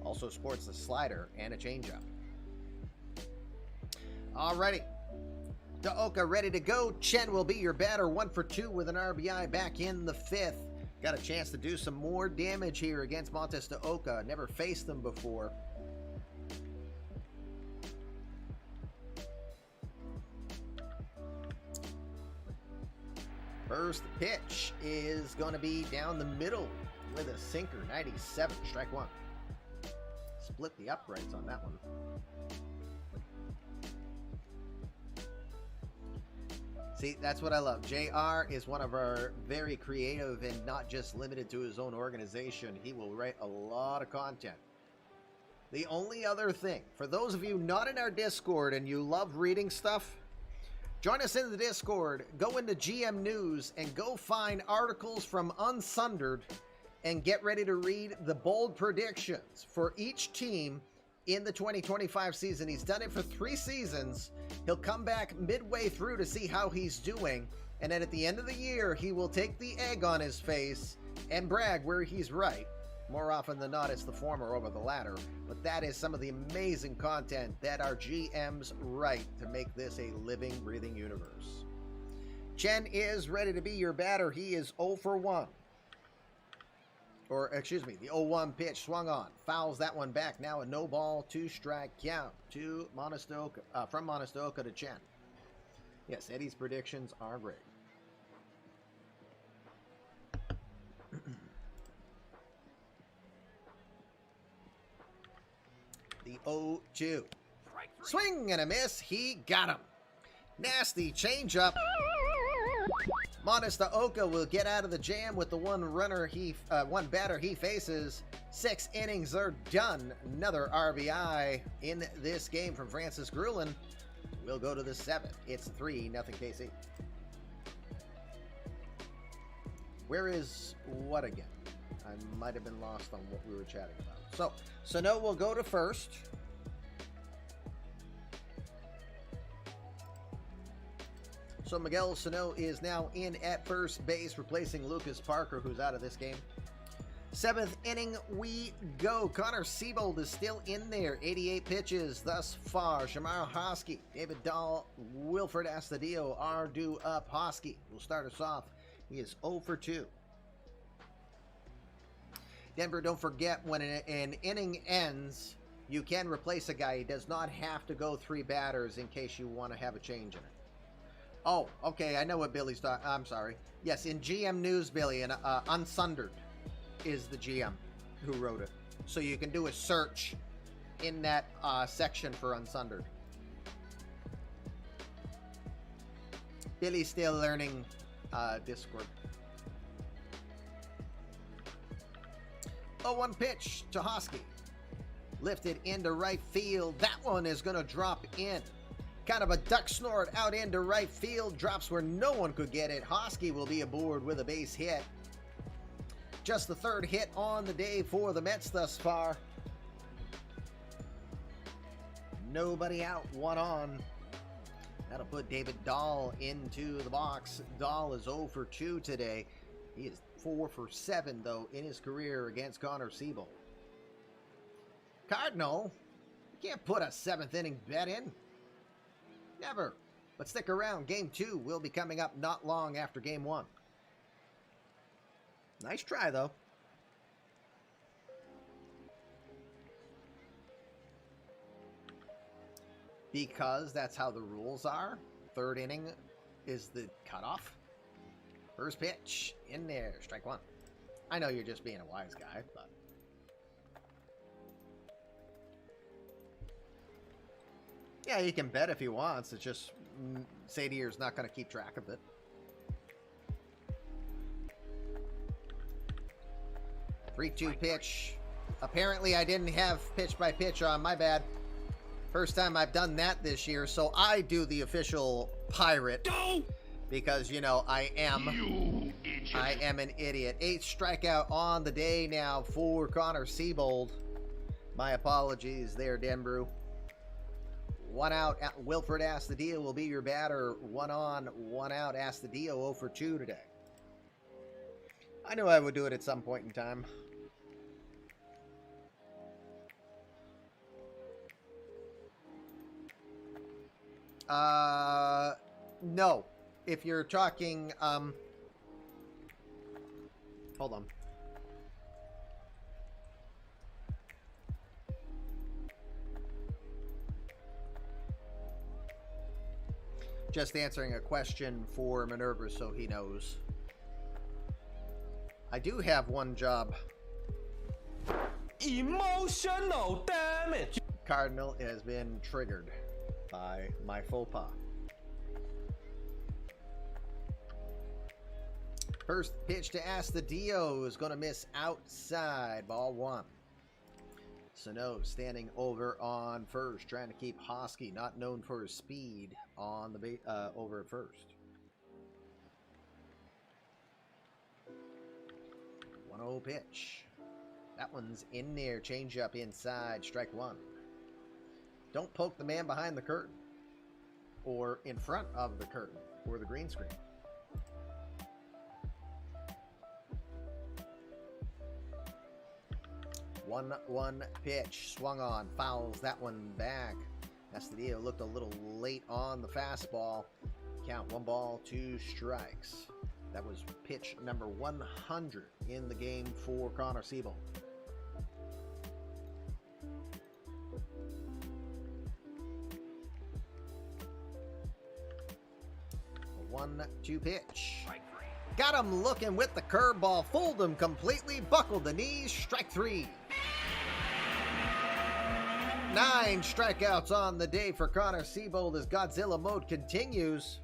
also sports the slider and a changeup. Alrighty, de Oca ready to go. Chen will be your batter, 1 for 2 with an RBI back in the 5th. Got a chance to do some more damage here against Montes de Oca. Never faced them before. First pitch is going to be down the middle with a sinker, 97, strike one. Split the uprights on that one. See, that's what I love. JR is one of our very creative and not just limited to his own organization. He will write a lot of content. The only other thing, for those of you not in our Discord and you love reading stuff, join us in the Discord, go into GM News, and go find articles from Unsundered and get ready to read the bold predictions for each team in the 2025 season. He's done it for 3 seasons. He'll come back midway through to see how he's doing, and then at the end of the year, he will take the egg on his face and brag where he's right. More often than not, it's the former over the latter, but that is some of the amazing content that our GMs write to make this a living, breathing universe. Chen is ready to be your batter. He is 0 for 1. Or, excuse me, the 0-1 pitch swung on. Fouls that one back. Now a no ball, 2 strike count to Monastoka, from Monastoka to Chen. Yes, Eddie's predictions are great. The 0-2. Swing and a miss. He got him. Nasty changeup. Monastoka will get out of the jam with the one batter he faces. 6 innings are done. Another RBI in this game from Francis Grulin. We'll go to the 7th. It's 3-0 KC. Where is what again? I might have been lost on what we were chatting about. So Sano will go to first. So Miguel Sano is now in at first base, replacing Lucas Parker, who's out of this game. 7th inning we go. Connor Siebel is still in there. 88 pitches thus far. Shamar Hosky, David Dahl, Wilfred Astudillo are due up. Hosky will start us off. He is 0 for 2. Denver, don't forget, when an inning ends, you can replace a guy. He does not have to go 3 batters in case you want to have a change in it. Oh, okay, I know what Billy's talking. I'm sorry. Yes, in GM News, Billy, and Unsundered is the GM who wrote it. So you can do a search in that section for Unsundered. Billy's still learning Discord. 0-1 pitch to Hosky. Lifted into right field. That one is going to drop in. Kind of a duck snort out into right field. Drops where no one could get it. Hosky will be aboard with a base hit. Just the 3rd hit on the day for the Mets thus far. Nobody out, 1 on. That'll put David Dahl into the box. Dahl is 0 for 2 today. He is 4 for 7, though, in his career against Connor Siebel. Cardinal, you can't put a 7th inning bet in. Never. But stick around. Game 2 will be coming up not long after Game 1. Nice try, though. Because that's how the rules are. 3rd inning is the cutoff. First pitch. In there. Strike 1. I know you're just being a wise guy, but... yeah, he can bet if he wants. It's just Sadier's not going to keep track of it. Three-two pitch. Apparently, I didn't have pitch by pitch on. My bad. First time I've done that this year, so I do the official pirate. Because, you know, I am an idiot. 8th strikeout on the day now for Connor Siebold. My apologies there, Denbrew. 1 out. Wilfred Astudillo will be your batter. 1 on, 1 out. Astudillo 0 for 2 today. I knew I would do it at some point in time. No. If you're talking, hold on. Just answering a question for Minerva so he knows. I do have one job. Emotional damage. Cardinal has been triggered by my faux pas. First pitch to Astudillo is going to miss outside. Ball 1. Sano standing over on first, trying to keep Hosky, not known for his speed, on the over at first. 1-0 pitch. That one's in there. Change up inside. Strike 1. Don't poke the man behind the curtain or in front of the curtain or the green screen. 1-1 pitch. Swung on. Fouls that one back. Astudillo looked a little late on the fastball. Count 1 ball, 2 strikes. That was pitch number 100 in the game for Connor Siebel. 1-2 pitch. Got him looking with the curveball. Fooled him completely. Buckled the knees. Strike 3. 9 strikeouts on the day for Connor Siebel as Godzilla mode continues.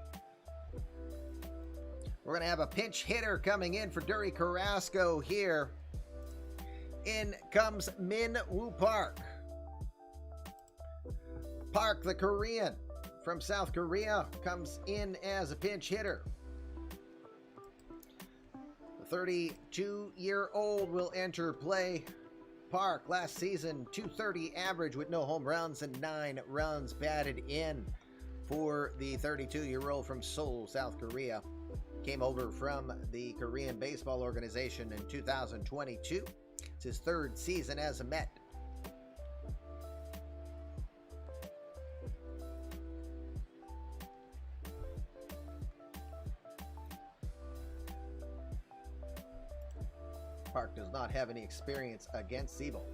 We're going to have a pinch hitter coming in for Dury Carrasco here. In comes Min Woo Park. Park, the Korean from South Korea, comes in as a pinch hitter. The 32-year-old will enter play. Park, last season, .230 average with no home runs and 9 runs batted in for the 32-year-old from Seoul, South Korea. Came over from the Korean Baseball Organization in 2022. It's his 3rd season as a Met. Park does not have any experience against Siebel.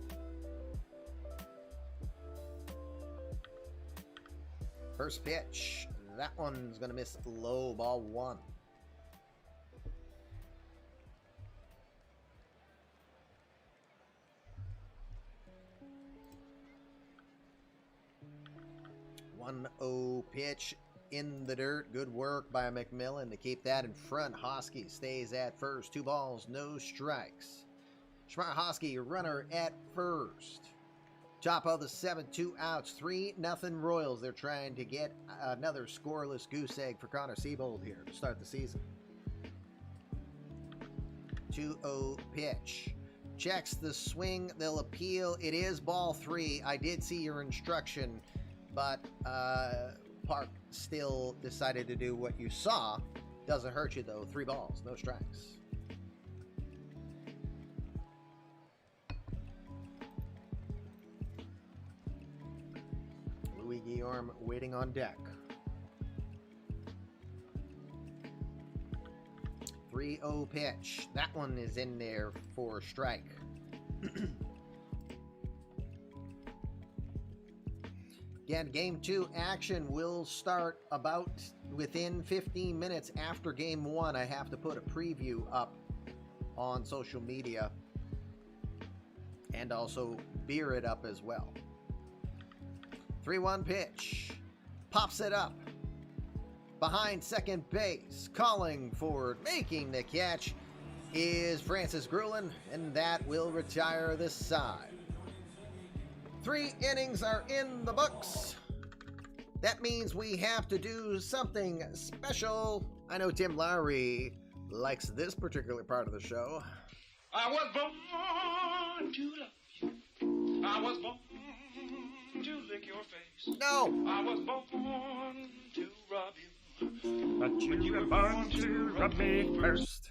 First pitch. That one's going to miss low. Ball 1. One 1-0 pitch in the dirt. Good work by Mcmillan to keep that in front. Hosky stays at first. 2 balls, no strikes. Schmart Hosky, runner at first. Top of the 7th, 2 outs, 3-0 Royals. They're trying to get another scoreless goose egg for Connor Siebel here to start the season. 2-0 pitch. Checks the swing. They'll appeal. It is ball 3. I did see your instruction, but Park still decided to do what you saw. Doesn't hurt you, though. 3 balls, no strikes. Guillorm waiting on deck. 3-0 pitch. That one is in there for a strike. Again, Game 2 action will start about within 15 minutes after Game 1. I have to put a preview up on social media and also beer it up as well. 3-1 pitch. Pops it up. Behind second base. Calling for making the catch is Francis Grulin, and that will retire this side. 3 innings are in the books. That means we have to do something special. I know Tim Lowry likes this particular part of the show. I was born to love you. I was born to lick your face. No! I was born to rub you. But you were born to rub me first.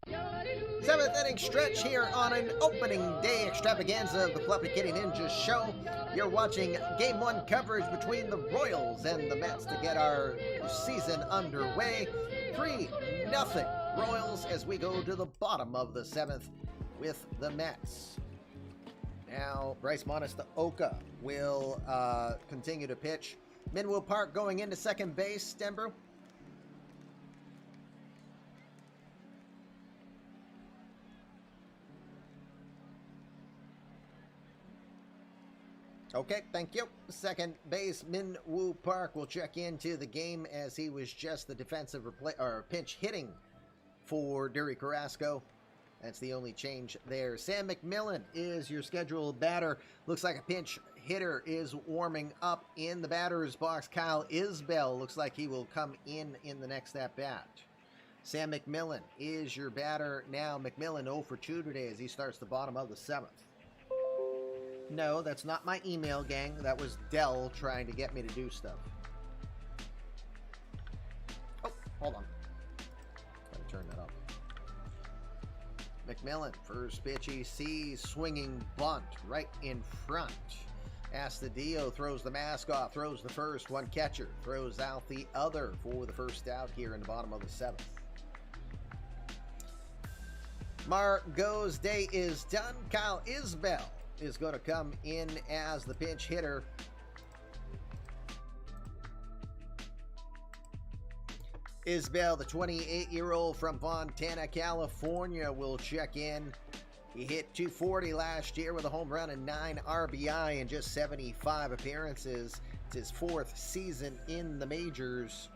7th inning stretch here on an opening day extravaganza of the Fluffy Kitty Ninja Show. You're watching Game 1 coverage between the Royals and the Mets to get our season underway. 3-0 Royals as we go to the bottom of the 7th with the Mets. Now, Bryce Montestaoka will continue to pitch. Minwoo Park going into second base, Denbrew. Okay, thank you. Second base, Minwoo Park will check into the game as he was just the defensive pinch hitting for Dury Carrasco. That's the only change there. Sam Mcmillan is your scheduled batter. Looks like a pinch hitter is warming up in the batter's box. Kyle Isbell looks like he will come in the next at-bat. Sam Mcmillan is your batter now. Mcmillan 0 for 2 today as he starts the bottom of the 7th. No, that's not my email, gang. That was Dell trying to get me to do stuff. Oh, hold on. Gotta turn that up. Mcmillan, first pitch he sees, swinging bunt right in front. Astudillo throws the mask off, throws the first, one catcher, throws out the other for the first out here in the bottom of the 7th. Margot's day is done. Kyle Isbell is going to come in as the pinch hitter. Isbell, the 28-year-old from Fontana, California, will check in. He hit .240 last year with a home run and 9 RBI in just 75 appearances. It's his 4th season in the majors.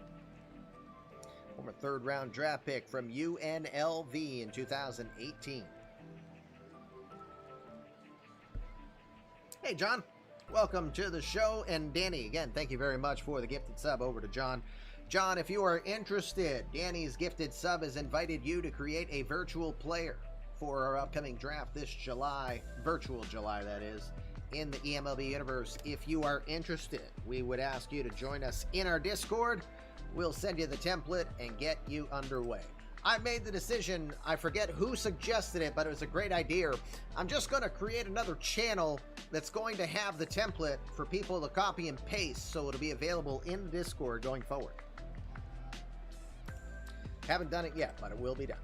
Former 3rd-round draft pick from UNLV in 2018. Hey, John. Welcome to the show. And Danny, again, thank you very much for the gifted sub over to John. John, if you are interested, Danny's gifted sub has invited you to create a virtual player for our upcoming draft this July, virtual July that is, in the eMLB universe. If you are interested, we would ask you to join us in our Discord. We'll send you the template and get you underway. I made the decision, I forget who suggested it, but it was a great idea. I'm just going to create another channel that's going to have the template for people to copy and paste, so it'll be available in the Discord going forward. Haven't done it yet, but it will be done.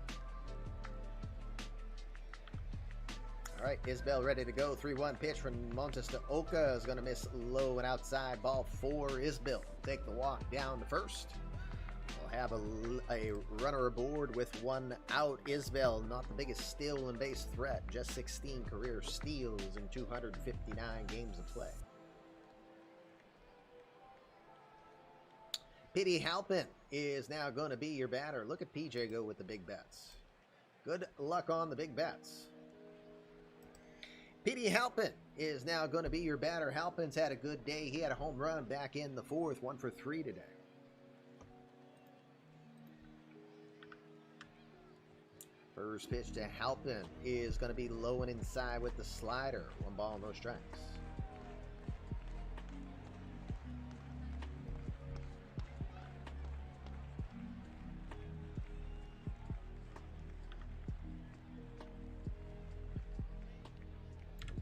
All right, Isbell ready to go. 3-1 pitch from Montes to Oka is going to miss low and outside. Ball 4. Isbell take the walk down to first. We'll have a runner aboard with 1 out. Isbell, not the biggest steal and base threat, just 16 career steals in 259 games of play. P.D. Halpin is now going to be your batter. Look at PJ go with the big bets. Good luck on the big bets. P.D. Halpin is now going to be your batter. Halpin's had a good day. He had a home run back in the 4th, 1 for 3 today. First pitch to Halpin is going to be low and inside with the slider. 1 ball, no strikes.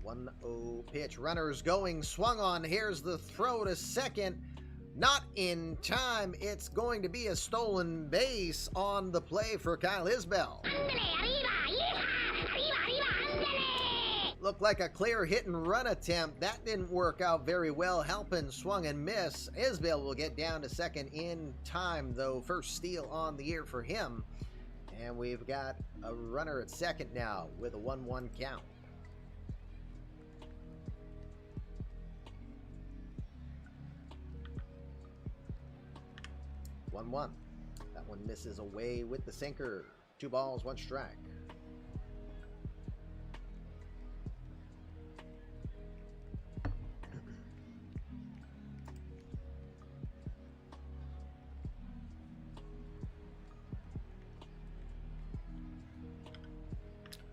One 1-0 pitch. Runners going, swung on. Here's the throw to second. Not in time. It's going to be a stolen base on the play for Kyle Isbell. Looked like a clear hit and run attempt. That didn't work out very well. Halpin swung and missed. Isbell will get down to second in time, though. First steal on the year for him. And we've got a runner at second now with a 1-1 count. That one misses away with the sinker. 2 balls, 1 strike.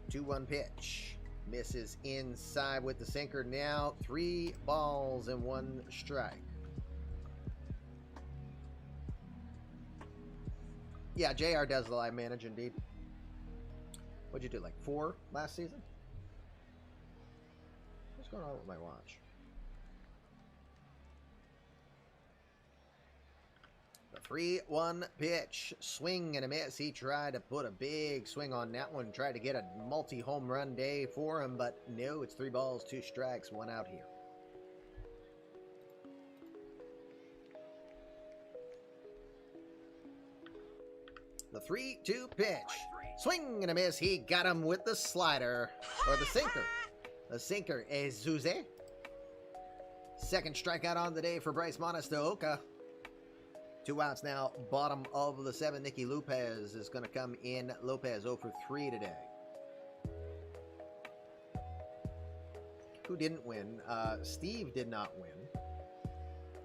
Two-one pitch. Misses inside with the sinker. Now 3 balls and 1 strike. Yeah, JR does the live manage indeed. What'd you do, like 4 last season? What's going on with my watch? The 3-1 pitch. Swing and a miss. He tried to put a big swing on that one. Tried to get a multi-home run day for him, but no, it's 3 balls, 2 strikes, 1 out here. The 3-2 pitch. Swing and a miss. He got him with the slider. Or the sinker. The sinker is Zuze. Second strikeout on the day for Bryce Monasteoka. 2 outs now. Bottom of the 7. Nicky Lopez is going to come in. Lopez 0 for 3 today. Who didn't win? Steve did not win.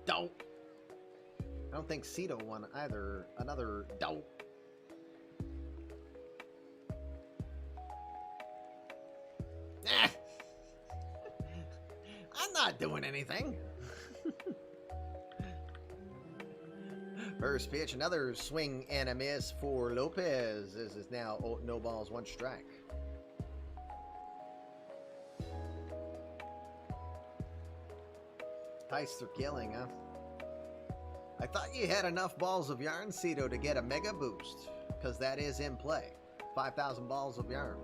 Dope. I don't think Cito won either. Another dope. I'm not doing anything. First pitch, another swing and a miss for Lopez. This is now no balls, 1 strike. Heister killing, huh? I thought you had enough balls of yarn, Cito, to get a mega boost, because that is in play. 5,000 balls of yarn.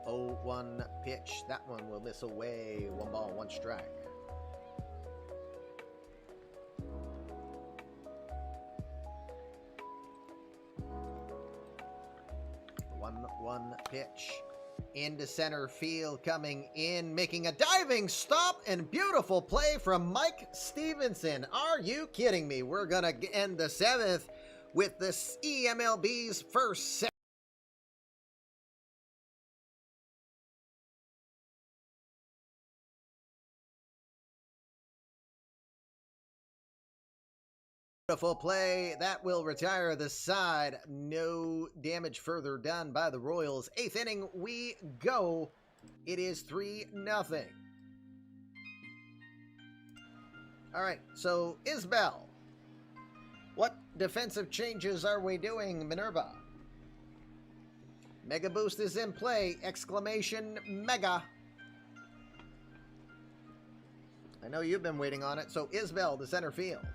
0-1 pitch. That one will miss away. 1 ball, 1 strike. 1-1 pitch. Into center field, coming in, making a diving stop, and beautiful play from Mike Stevenson. Are you kidding me? We're going to end the 7th with this eMLB's first set. Beautiful play. That will retire the side. No damage further done by the Royals. 8th inning, we go. It is 3-0. All right, so Isbell. What defensive changes are we doing, Minerva? Mega boost is in play. Exclamation mega. I know you've been waiting on it. So Isbell to center field.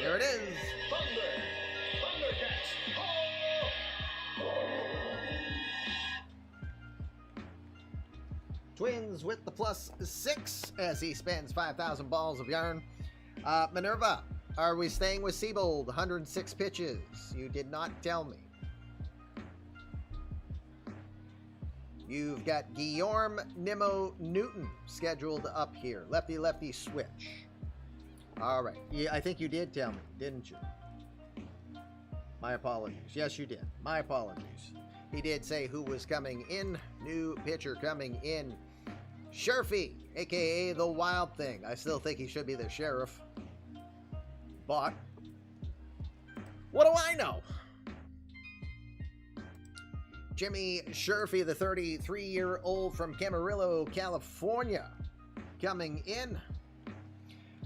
There it is. Twins with the +6 as he spends 5,000 balls of yarn. Minerva, are we staying with Siebel? 106 pitches. You did not tell me. You've got Guillorm, Nimmo, Newton scheduled up here. Lefty-lefty switch. All right. Yeah, I think you did tell me, didn't you? My apologies. Yes, you did. My apologies. He did say who was coming in. New pitcher coming in. Sherfy, a.k.a. the Wild Thing. I still think he should be the sheriff. But what do I know? Jimmy Sherfy, the 33-year-old from Camarillo, California, coming in.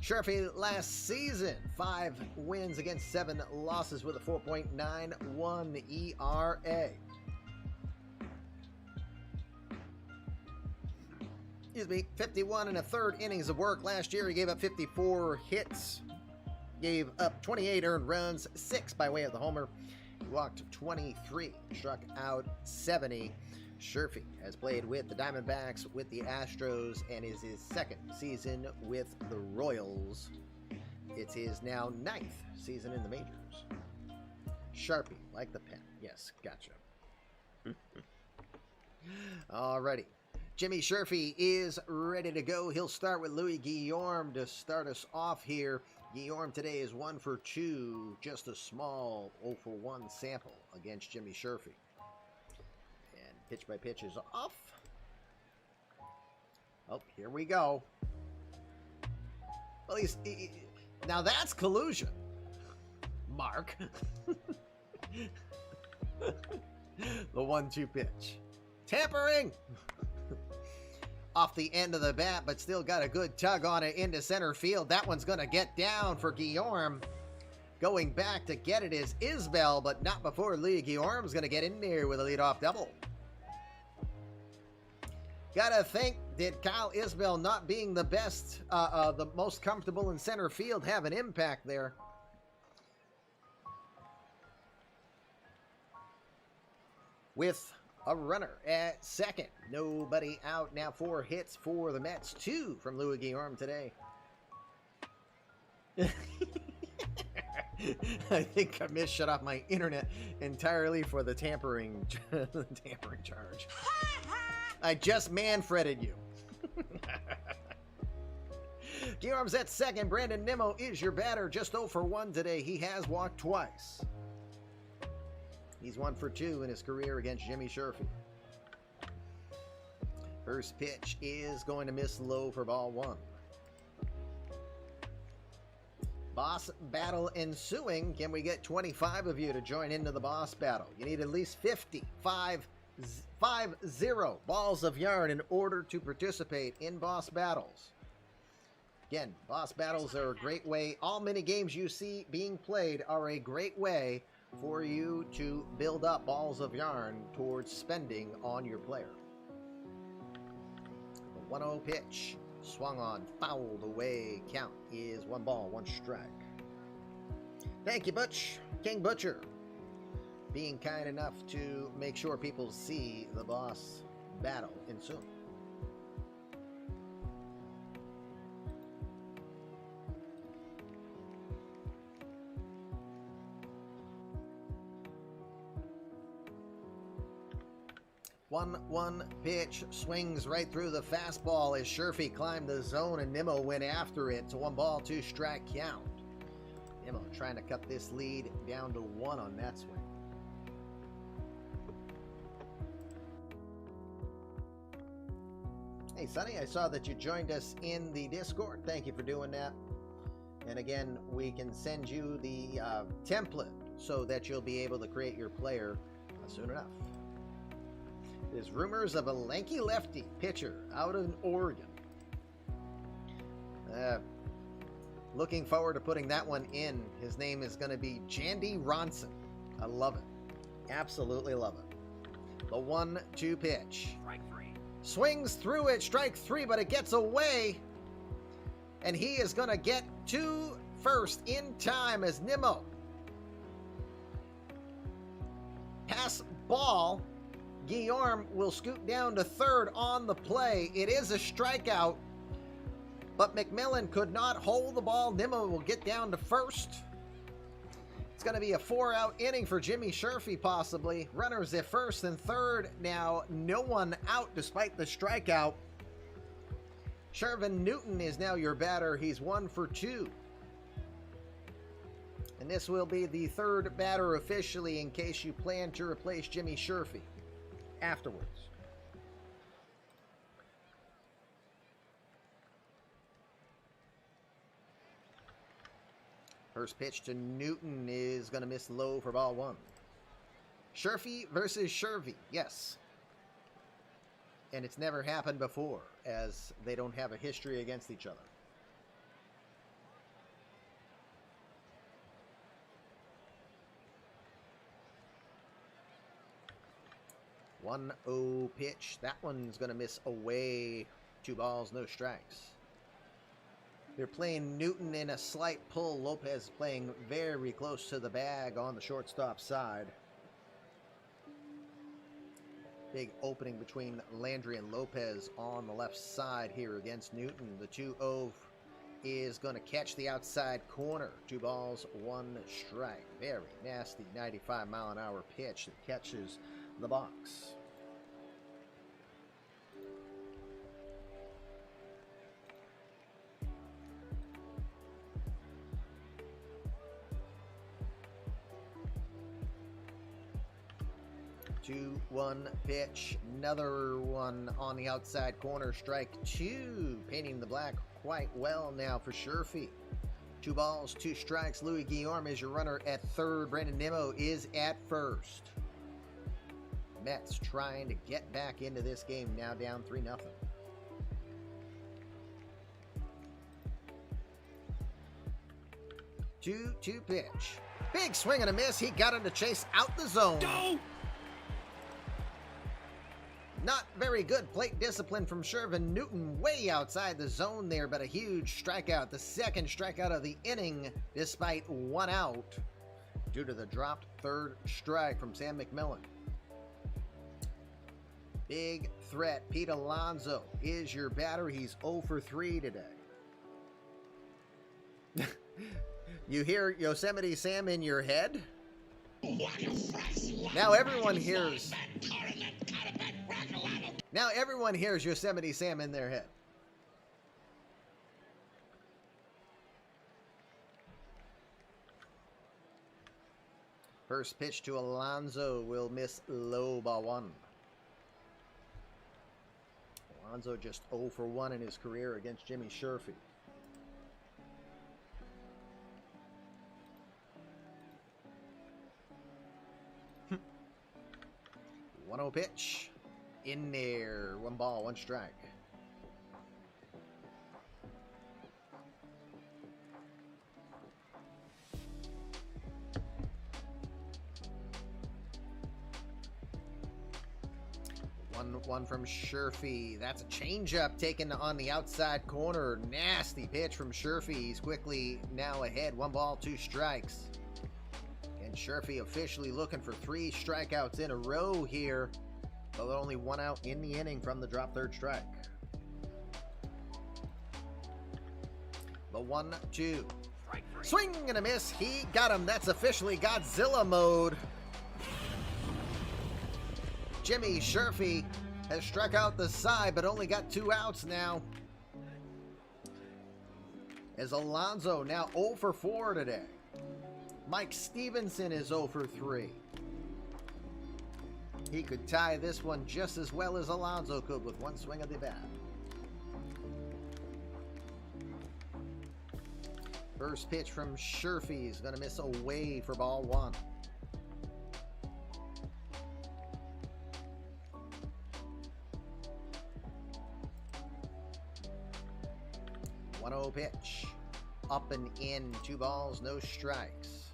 Sherfy last season, 5 wins against 7 losses with a 4.91 ERA. Excuse me, 51 1/3 innings of work. Last year he gave up 54 hits, gave up 28 earned runs, 6 by way of the homer. He walked 23, struck out 70. Sherfy has played with the Diamondbacks, with the Astros, and is his 2nd season with the Royals. It's his now 9th season in the majors. Sharpie, like the pen. Yes, gotcha. Alrighty. Jimmy Sherfy is ready to go. He'll start with Louis Guillorm to start us off here. Guillorm today is 1 for 2, just a small 0 for 1 sample against Jimmy Sherfy. Pitch by pitch is off. Oh, here we go. Well, now that's collusion, Mark. The 1-2 pitch. Tampering! Off the end of the bat, but still got a good tug on it into center field. That one's going to get down for Guillorm. Going back to get it is Isbell, but not before Lee Guillorm's going to get in there with a leadoff double. Gotta think, did Kyle Isbell not being the best, the most comfortable in center field have an impact there? With a runner at second. Nobody out. Now 4 hits for the Mets. 2 from Louis Guillorm today. I think I missed shut off my internet entirely for the tampering charge. I just man-fretted you. Guillorm's at second. Brandon Nimmo is your batter. Just 0 for 1 today. He has walked twice. He's 1 for 2 in his career against Jimmy Sherfy. First pitch is going to miss low for ball 1. Boss battle ensuing. Can we get 25 of you to join into the boss battle? You need at least 50 balls of yarn in order to participate in boss battles. Again, boss battles are a great way. All mini games you see being played are a great way for you to build up balls of yarn towards spending on your player. The 1-0 pitch. Swung on, fouled away. Count is 1 ball, 1 strike. Thank you, Butch. King Butcher. Being kind enough to make sure people see the boss battle ensuing. One pitch swings right through the fastball as Sherfy climbed the zone and Nimmo went after it. So 1 ball, 2 strike count. Nimmo trying to cut this lead down to 1 on that swing. Hey Sonny, I saw that you joined us in the Discord. Thank you for doing that. And again, we can send you the template so that you'll be able to create your player soon enough. There's rumors of a lanky lefty pitcher out in Oregon. Looking forward to putting that one in. His name is going to be Jandy Ronson. I love it. Absolutely love it. The 1-2 pitch. Strike 3. Swings through it. Strike 3, but it gets away. And he is going to get to first in time as Nimmo. Pass ball. Guillorm will scoot down to third on the play. It is a strikeout, but Mcmillan could not hold the ball. Nimmo will get down to first. It's going to be a 4-out inning for Jimmy Sherfy, possibly. Runners at first and third. Now, no one out despite the strikeout. Shervin Newton is now your batter. He's 1 for 2. And this will be the third batter officially in case you plan to replace Jimmy Sherfy afterwards. First pitch to Newton is going to miss low for ball 1. Sherfy versus Shervy, yes. And it's never happened before, as they don't have a history against each other. One 1-0 pitch. That one's going to miss away. 2 balls, no strikes. They're playing Newton in a slight pull. Lopez playing very close to the bag on the shortstop side. Big opening between Landry and Lopez on the left side here against Newton. The 2-0 is going to catch the outside corner. 2 balls, 1 strike. Very nasty 95-mile-an-hour pitch that catches the box. Two, 1 pitch, another one on the outside corner, strike 2, painting the black quite well now for Sherfy. 2 balls, 2 strikes. Louis Guillorm is your runner at third. Brandon Nimmo is at first. Mets trying to get back into this game, now down 3-0. Two pitch. Big swing and a miss. He got him to chase out the zone. Go! Not very good plate discipline from Shervin Newton, way outside the zone there, but a huge strikeout. The second strikeout of the inning, despite 1 out, due to the dropped third strike from Sam Mcmillan. Big threat. Pete Alonso is your batter. He's 0 for 3 today. You hear Yosemite Sam in your head? Now everyone hears. Now everyone hears Yosemite Sam in their head. First pitch to Alonso will miss low, ball 1. Alonso just 0 for 1 in his career against Jimmy Sherfy. One 0 pitch. In there. 1 ball, 1 strike. One from Sherfy. That's a changeup taken on the outside corner. Nasty pitch from Sherfy. He's quickly now ahead. 1 ball, 2 strikes. And Sherfy officially looking for 3 strikeouts in a row here. But only 1 out in the inning from the drop third strike. The 1-2. Swing and a miss. He got him. That's officially Godzilla mode. Jimmy Sherfy has struck out the side, but only got 2 outs now. As Alonso now 0 for 4 today. Mike Stevenson is 0 for 3. He could tie this one just as well as Alonso could with 1 swing of the bat. First pitch from Sherfy is going to miss away for ball 1. One 0 pitch. Up and in. 2 balls, no strikes.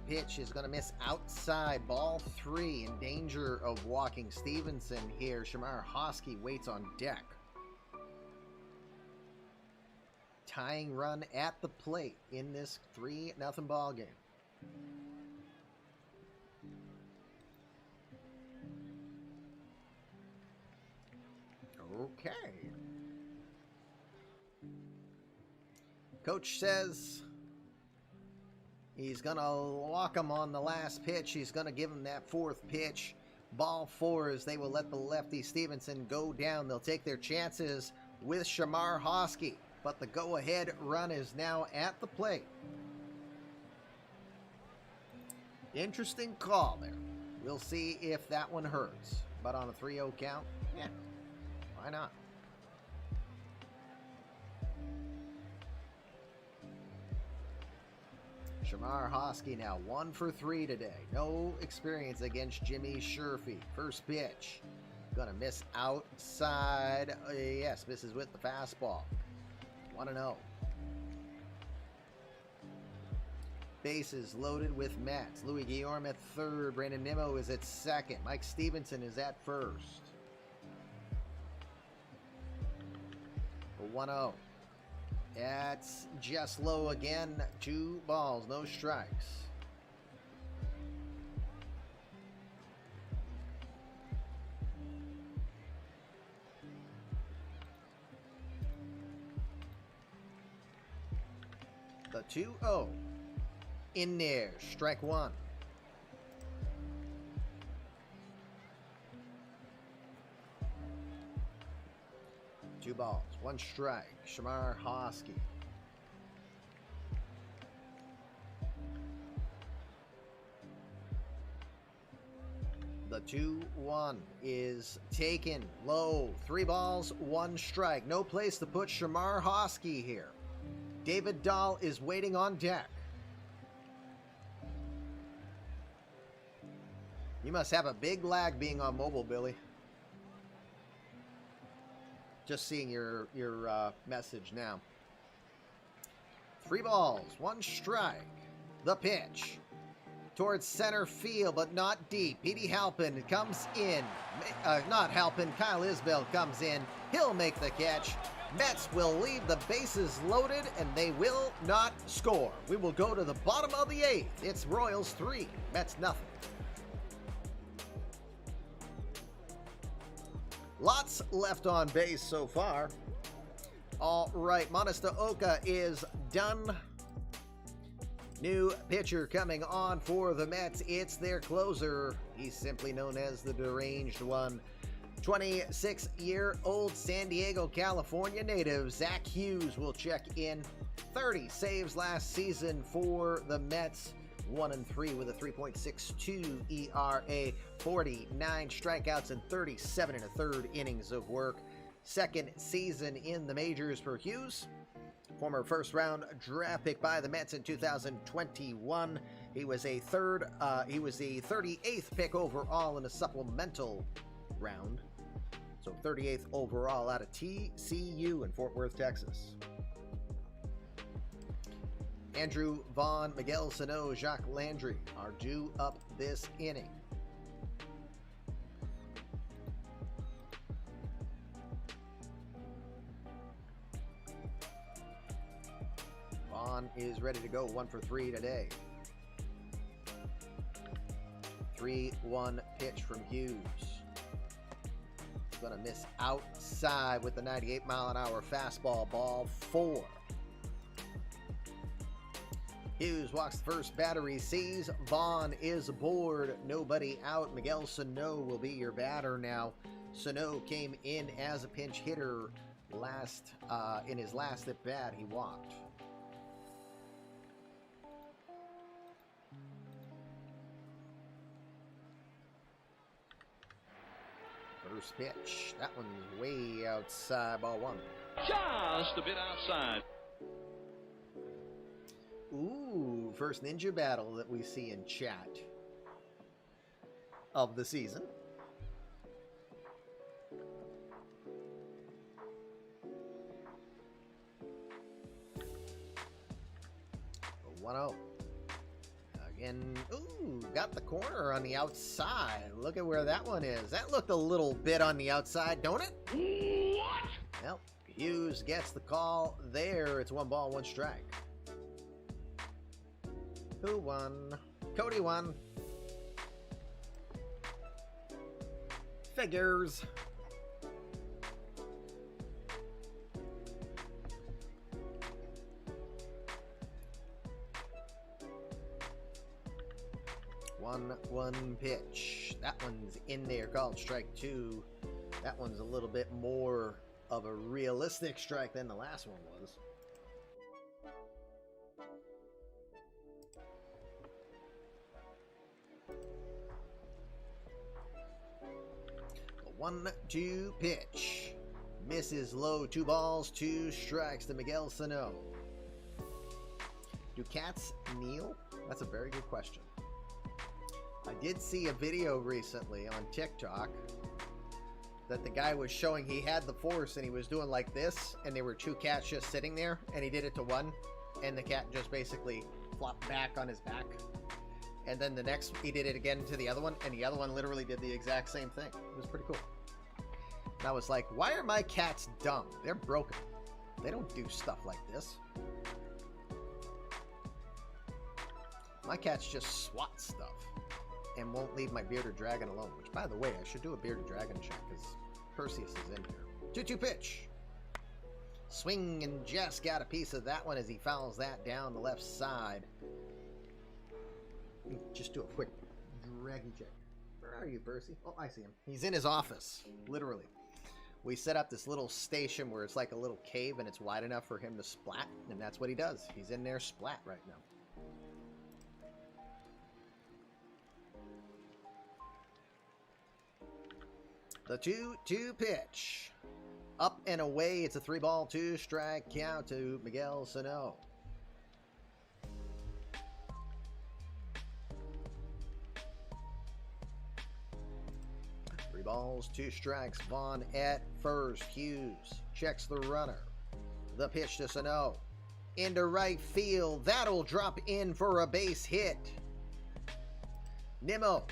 Pitch is going to miss outside. Ball 3, in danger of walking Stevenson here. Shamar Hosky waits on deck. Tying run at the plate in this 3-0 ball game. Okay. Coach says he's going to walk him on the last pitch. He's going to give him that 4th pitch. Ball 4 as they will let the lefty Stevenson go down. They'll take their chances with Shamar Hosky. But the go-ahead run is now at the plate. Interesting call there. We'll see if that one hurts. But on a 3-0 count, yeah, why not? Shamar Hosky now 1 for 3 today. No experience against Jimmy Sherfy. First pitch. Gonna miss outside. Yes, misses with the fastball. 1-0. Bases loaded with Mets. Louis Guillorm at 3rd. Brandon Nimmo is at 2nd. Mike Stevenson is at 1st. 1-0. That's just low again. 2 balls, no strikes. The 2-0. In there. Strike 1. Two balls, 1 strike. Shamar Hosky. The 2-1 is taken low. 3 balls, 1 strike. No place to put Shamar Hosky here. David Dahl is waiting on deck. You must have a big lag being on mobile, Billy. Just seeing your message now. 3 balls, 1 strike. The pitch. towards center field, but not deep. Petey Halpin comes in. Not Halpin, Kyle Isbell comes in. He'll make the catch. Mets will leave the bases loaded, and they will not score. We will go to the bottom of the 8th. It's Royals 3, Mets nothing. Lots left on base so far. All right, Monostaoka is done. New pitcher coming on for the Mets. It's their closer. He's simply known as the Deranged One. 26-year-old San Diego, California native Zach Hughes will check in. 30 saves last season for the Mets. 1-3 with a 3.62 ERA. 49 strikeouts and 37 1/3 innings of work. Second season in the majors for Hughes. Former first-round draft pick by the Mets in 2021. He was the 38th pick overall in a supplemental round. So 38th overall out of TCU in Fort Worth, Texas. Andrew Vaughn, Miguel Sano, Jacques Landry are due up this inning. Vaughn is ready to go, 1 for 3 today. 3-1 pitch from Hughes. He's going to miss outside with the 98-mile-an-hour fastball, ball 4. Hughes walks the first batter, sees Vaughn is aboard, nobody out. Miguel Sano will be your batter now. Sano came in as a pinch hitter in his last at bat. He walked. First pitch. That one's way outside, ball 1. Just a bit outside. Ooh, first ninja battle that we see in chat of the season. A 1-0. Again, ooh, got the corner on the outside. Look at where that one is. That looked a little bit on the outside, don't it? What? Well, Hughes gets the call there. It's 1 ball, 1 strike. Who won? Cody won. Figures. One pitch. That one's in there, called strike 2. That one's a little bit more of a realistic strike than the last one was. A 1-2 pitch. Misses low. 2 balls, 2 strikes to Miguel Sano. Do cats kneel? That's a very good question. I did see a video recently on TikTok that the guy was showing he had the force and he was doing like this, and there were 2 cats just sitting there, and he did it to one, and the cat just basically flopped back on his back. And then the next, he did it again to the other one, and the other one literally did the exact same thing. It was pretty cool. And I was like, why are my cats dumb? They're broken. They don't do stuff like this. My cats just swat stuff and won't leave my bearded dragon alone, which, by the way, I should do a bearded dragon check because Perseus is in here. 2-2 pitch. Swing, and just got a piece of that one as he fouls that down the left side. Just do a quick dragon check. Where are you, Percy? Oh, I see him. He's in his office, literally. We set up this little station where it's like a little cave and it's wide enough for him to splat, and that's what he does. He's in there splat right now. The 2-2 pitch. Up and away. It's a 3 ball, 2 strike count to Miguel Sano. Three balls, 2 strikes. Vaughn at first. Hughes checks the runner. The pitch to Sano. Into right field. That'll drop in for a base hit. Nimmo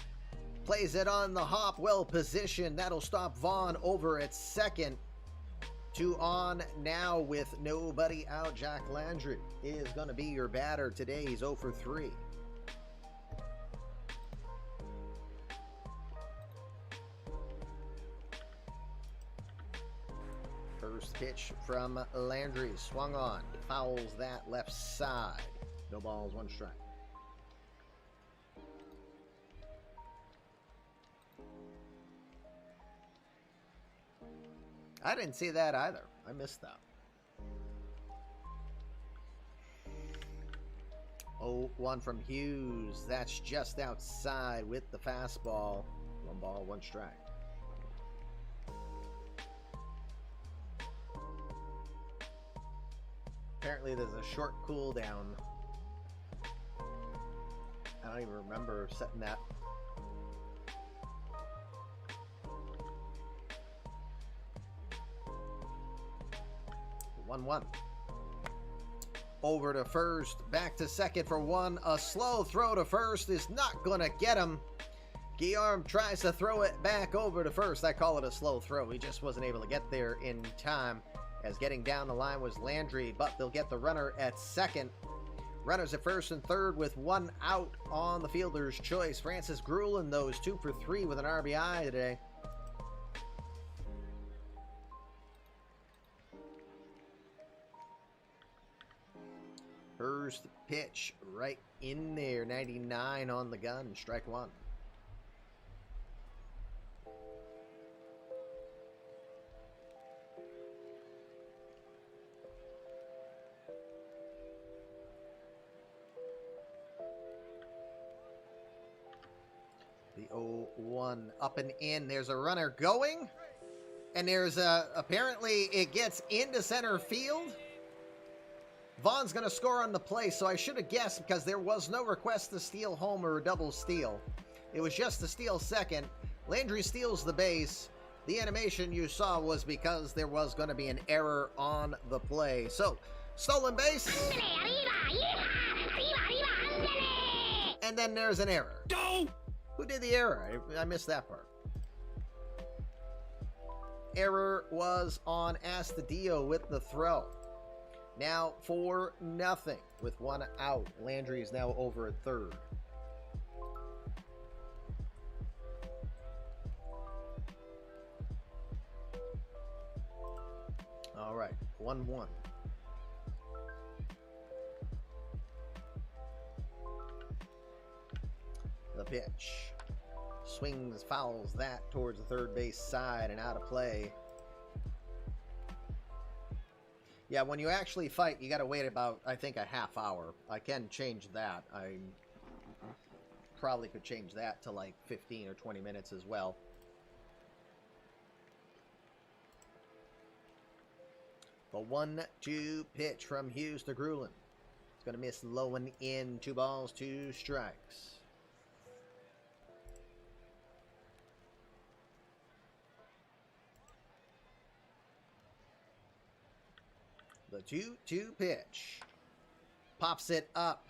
plays it on the hop, well positioned. That'll stop Vaughn over at second. 2 on now with nobody out. Jack Landry is going to be your batter today. He's 0 for 3. First pitch from Landry. Swung on. Fouls that left side. No balls, 1 strike. I didn't see that either. I missed that. 0-1 from Hughes. That's just outside with the fastball. 1 ball, 1 strike. Apparently there's a short cool down. I don't even remember setting that. 1-1. Over to first, back to second for 1. A slow throw to first is not going to get him. Guillorm tries to throw it back over to first. I call it a slow throw. He just wasn't able to get there in time, as getting down the line was Landry, but they'll get the runner at second. Runners at first and third with 1 out on the fielder's choice. Francis Grulin, those 2 for 3 with an RBI today. First pitch right in there. 99 on the gun. Strike 1. The 0-1 up and in. There's a runner going. And there's apparently it gets into center field. Vaughn's going to score on the play, so I should have guessed because there was no request to steal home or a double steal. It was just to steal second. Landry steals the base. The animation you saw was because there was going to be an error on the play. So, stolen base. And then there's an error. Who did the error? I missed that part. Error was on Astudillo with the throw. Now 4-0 with 1 out. Landry is now over at third. All right, 1-1. The pitch. Swings, fouls that towards the third base side and out of play. Yeah, when you actually fight, you got to wait about, I think, a half hour. I can change that. I probably could change that to like 15 or 20 minutes as well. The 1-2 pitch from Hughes to Grulin. It's going to miss low and in. 2 balls, 2 strikes. The 2-2 pitch. Pops it up.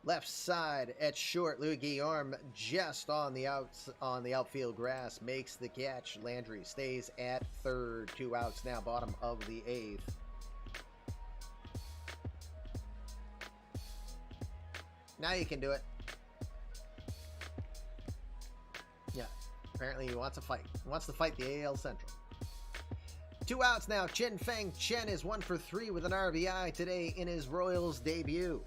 Left side at short. Louis Guillorm just on the outfield grass. Makes the catch. Landry stays at third. 2 outs now. Bottom of the 8th. Now you can do it. Yeah. Apparently he wants to fight. He wants to fight the AL Central. 2 outs now. Chin Feng Chen is 1 for 3 with an RBI today in his Royals debut.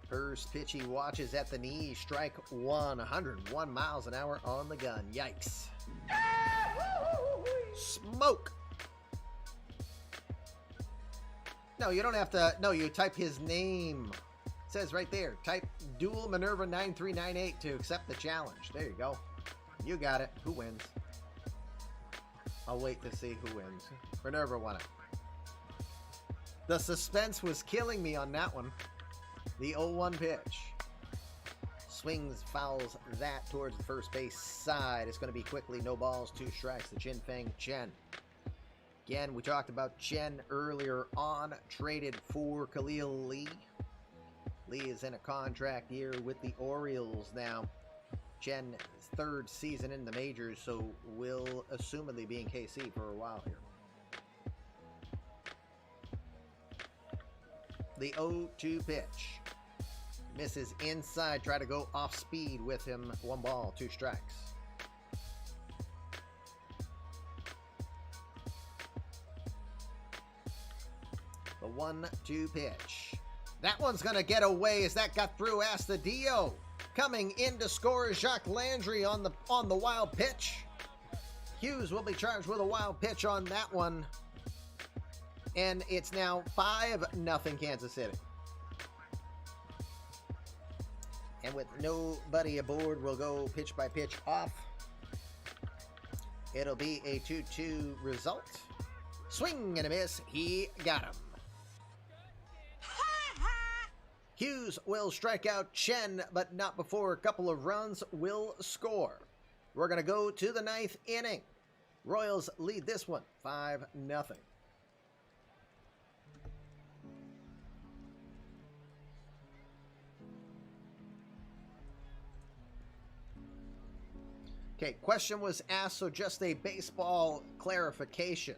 First pitch he watches at the knee. Strike 1. 101 miles an hour on the gun. Yikes. Smoke. No, you don't have to. No, you type his name. It says right there. Type Dual Minerva 9398 to accept the challenge. There you go. You got it. Who wins? I'll wait to see who wins. Minerva won it. The suspense was killing me on that one. The 0-1 pitch. Swings, fouls that towards the first base side. It's going to be quickly. No balls, 2 strikes. The Chin Feng Chen. Again, we talked about Chen earlier on, traded for Khalil Lee. Lee is in a contract year with the Orioles now. Chen's third season in the majors, so will assumedly be in KC for a while here. The 0-2 pitch. Misses inside, try to go off speed with him. 1 ball, 2 strikes. The 1-2 pitch. That one's going to get away as that got through Astudillo. Coming in to score is Jacques Landry on the wild pitch. Hughes will be charged with a wild pitch on that one. And it's now 5-0 Kansas City. And with nobody aboard, we'll go pitch by pitch off. It'll be a 2-2 result. Swing and a miss. He got him. Hughes will strike out Chen, but not before a couple of runs will score. We're going to go to the 9th inning. Royals lead this one 5-0. Okay, question was asked, so just a baseball clarification.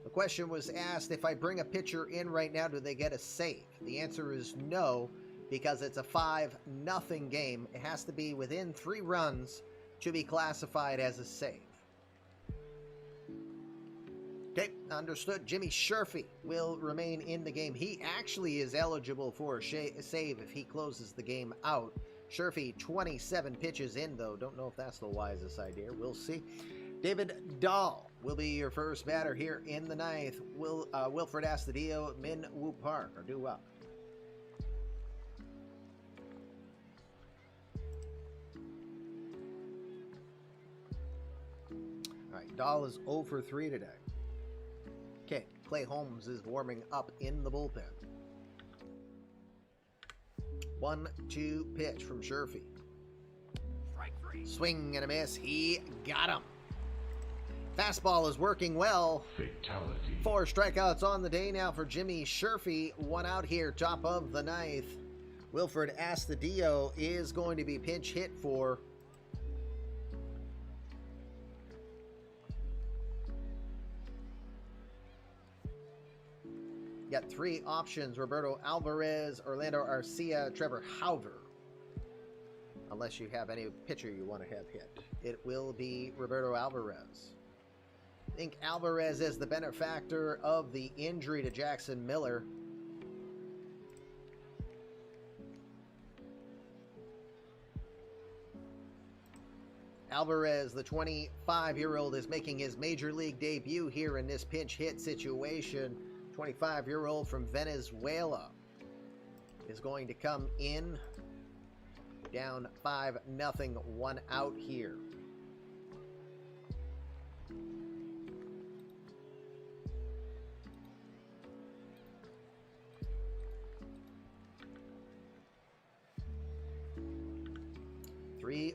The question was asked, if I bring a pitcher in right now, do they get a save? The answer is no, because it's a 5-0 game. It has to be within 3 runs to be classified as a save. Okay, understood. Jimmy Sherfy will remain in the game. He actually is eligible for a save if he closes the game out. Sherfy, 27 pitches in, though. Don't know if that's the wisest idea. We'll see. David Dahl will be your first batter here in the 9th. Wilfred Astudillo, Min Woo Park are due up. All right, Dahl is 0 for 3 today. Okay, Clay Holmes is warming up in the bullpen. 1-2 pitch from Sherfy. Strike 3. Swing and a miss. He got him. Fastball is working well. Fatality. 4 strikeouts on the day now for Jimmy Sherfy. 1 out here, top of the 9th. Wilfred Astudillo is going to be pinch hit for. Got 3 options: Roberto Alvarez, Orlando Arcia, Trevor Hauver. Unless you have any pitcher you want to have hit. It will be Roberto Alvarez. I think Alvarez is the benefactor of the injury to Jackson Miller. Alvarez, the 25-year-old, is making his major league debut here in this pinch hit situation. 25-year-old from Venezuela is going to come in. Down 5-0, 1 out here.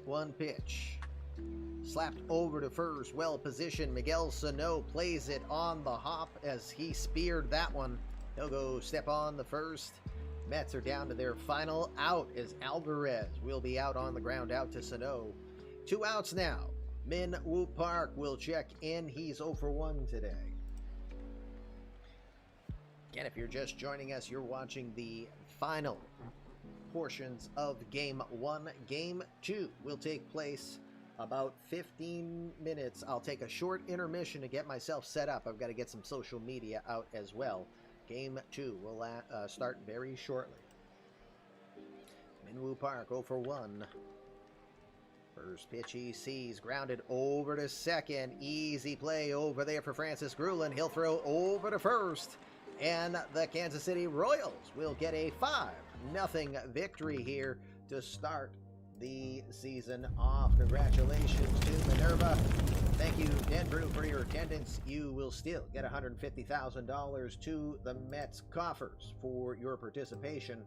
One pitch. Slapped over to first. Well positioned. Miguel Sano plays it on the hop as he speared that one. He'll go step on the first. Mets are down to their final out as Alvarez will be out on the ground, out to Sano. 2 outs now. Min Woo Park will check in. He's 0 for 1 today. Again, if you're just joining us, you're watching the final portions of Game 1. Game 2 will take place about 15 minutes. I'll take a short intermission to get myself set up. I've got to get some social media out as well. Game 2 will start very shortly. Min Woo Park 0 for 1. First pitch he sees, grounded over to second. Easy play over there for Francis Grulin. He'll throw over to first. And the Kansas City Royals will get a 5-0 victory here to start the season off. Congratulations to Minerva. Thank you, Denver, for your attendance. You will still get $150,000 to the Mets coffers for your participation.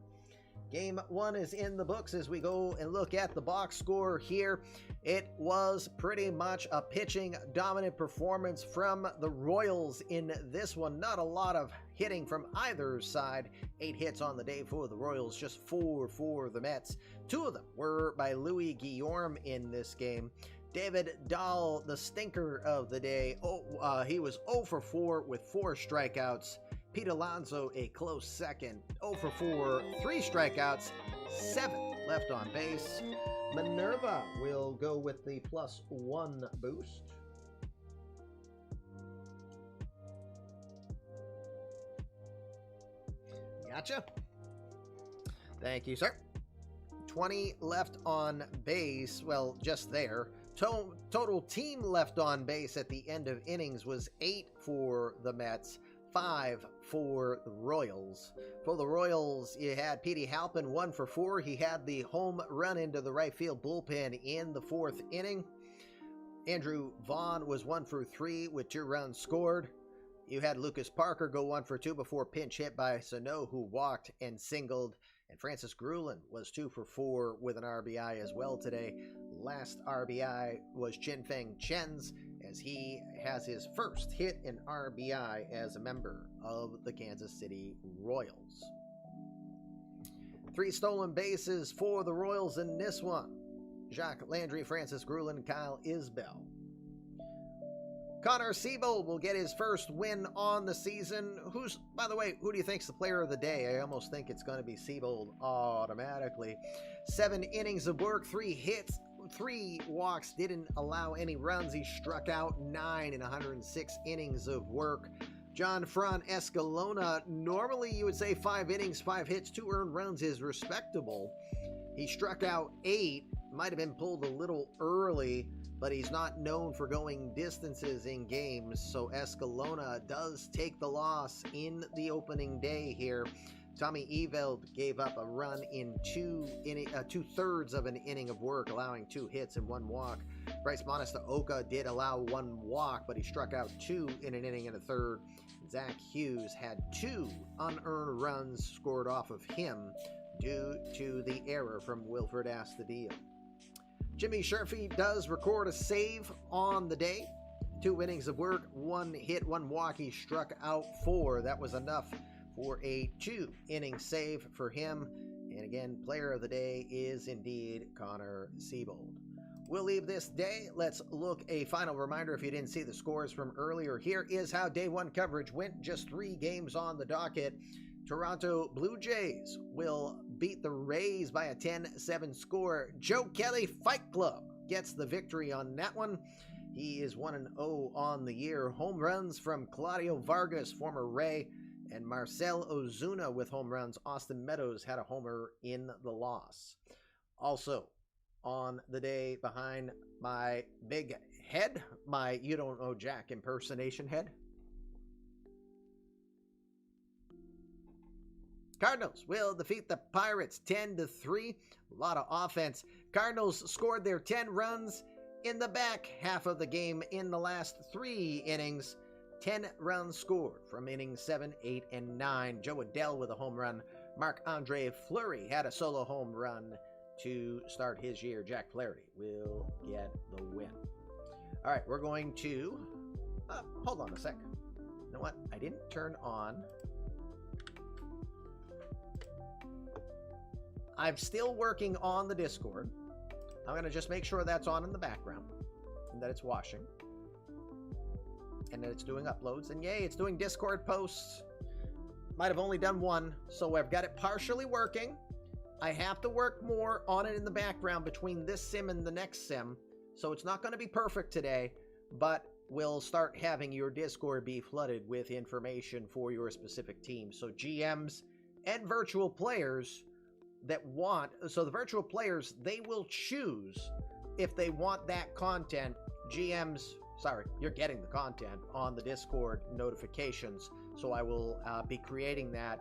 Game 1 is in the books as we go and look at the box score here. It was pretty much a pitching dominant performance from the Royals in this one. Not a lot of hitting from either side. 8 hits on the day for the Royals, just 4 for the Mets. 2 of them were by Louis Guillorm in this game. David Dahl, the stinker of the day, he was 0 for 4 with 4 strikeouts. Pete Alonso, a close second, 0 for 4, 3 strikeouts, 7 left on base. Minerva will go with the +1 boost. Gotcha. Thank you, sir. 20 left on base. Well, just there. Total team left on base at the end of innings was 8 for the Mets, 5 for the Royals. For the Royals, you had Petey Halpin 1 for 4. He had the home run into the right field bullpen in the 4th inning. Andrew Vaughn was 1 for 3 with 2 runs scored. You had Lucas Parker go 1 for 2 before pinch hit by Sano, who walked and singled. And Francis Grulin was 2 for 4 with an RBI as well today. Last RBI was Chin-Feng Chen's, as he has his first hit in RBI as a member of the Kansas City Royals. 3 stolen bases for the Royals in this one. Jacques Landry, Francis Grulin, Kyle Isbell. Connor Siebel will get his first win on the season. By the way, who do you think's the player of the day? I almost think it's going to be Siebel automatically. 7 innings of work, 3 hits, 3 walks, didn't allow any runs. He struck out 9 in 106 innings of work. John Fran Escalona, normally you would say 5 innings, 5 hits, 2 earned runs is respectable. He struck out 8, might have been pulled a little early, but he's not known for going distances in games, so Escalona does take the loss in the opening day here. Tommy Eveld gave up a run in 2/3 of an inning of work, allowing 2 hits and 1 walk. Bryce Monastaoka did allow 1 walk, but he struck out 2 in an inning and a third. Zach Hughes had 2 unearned runs scored off of him due to the error from Wilfred Astudillo. Jimmy Sherfy does record a save on the day. 2 innings of work, 1 hit, 1 walk. He struck out 4. That was enough for a 2-inning save for him. And again, player of the day is indeed Connor Siebel. We'll leave this day. Let's look a final reminder if you didn't see the scores from earlier. Here is how day 1 coverage went. Just 3 games on the docket. Toronto Blue Jays will beat the Rays by a 10-7 score. Joe Kelly Fight Club gets the victory on that one. He is 1-0 on the year. Home runs from Claudio Vargas, former Ray, and Marcel Ozuna with home runs. Austin Meadows had a homer in the loss. Also, on the day behind my big head, my You Don't Know Jack impersonation head, Cardinals will defeat the Pirates 10-3. A lot of offense. Cardinals scored their 10 runs in the back half of the game in the last 3 innings. 10 runs scored from innings 7, 8, and 9. Joe Adell with a home run. Marc-Andre Fleury had a solo home run to start his year. Jack Flaherty will get the win. All right, we're going to... hold on a sec. You know what? I didn't turn on... I'm still working on the Discord. I'm going to just make sure that's on in the background and that it's washing and that it's doing uploads. And yay, it's doing Discord posts. Might have only done 1, so I've got it partially working. I have to work more on it in the background between this sim and the next sim, so it's not going to be perfect today, but we'll start having your Discord be flooded with information for your specific team. So GMs and virtual players that want, so the virtual players, they will choose if they want that content. GMs, sorry, you're getting the content on the Discord notifications, so I will be creating that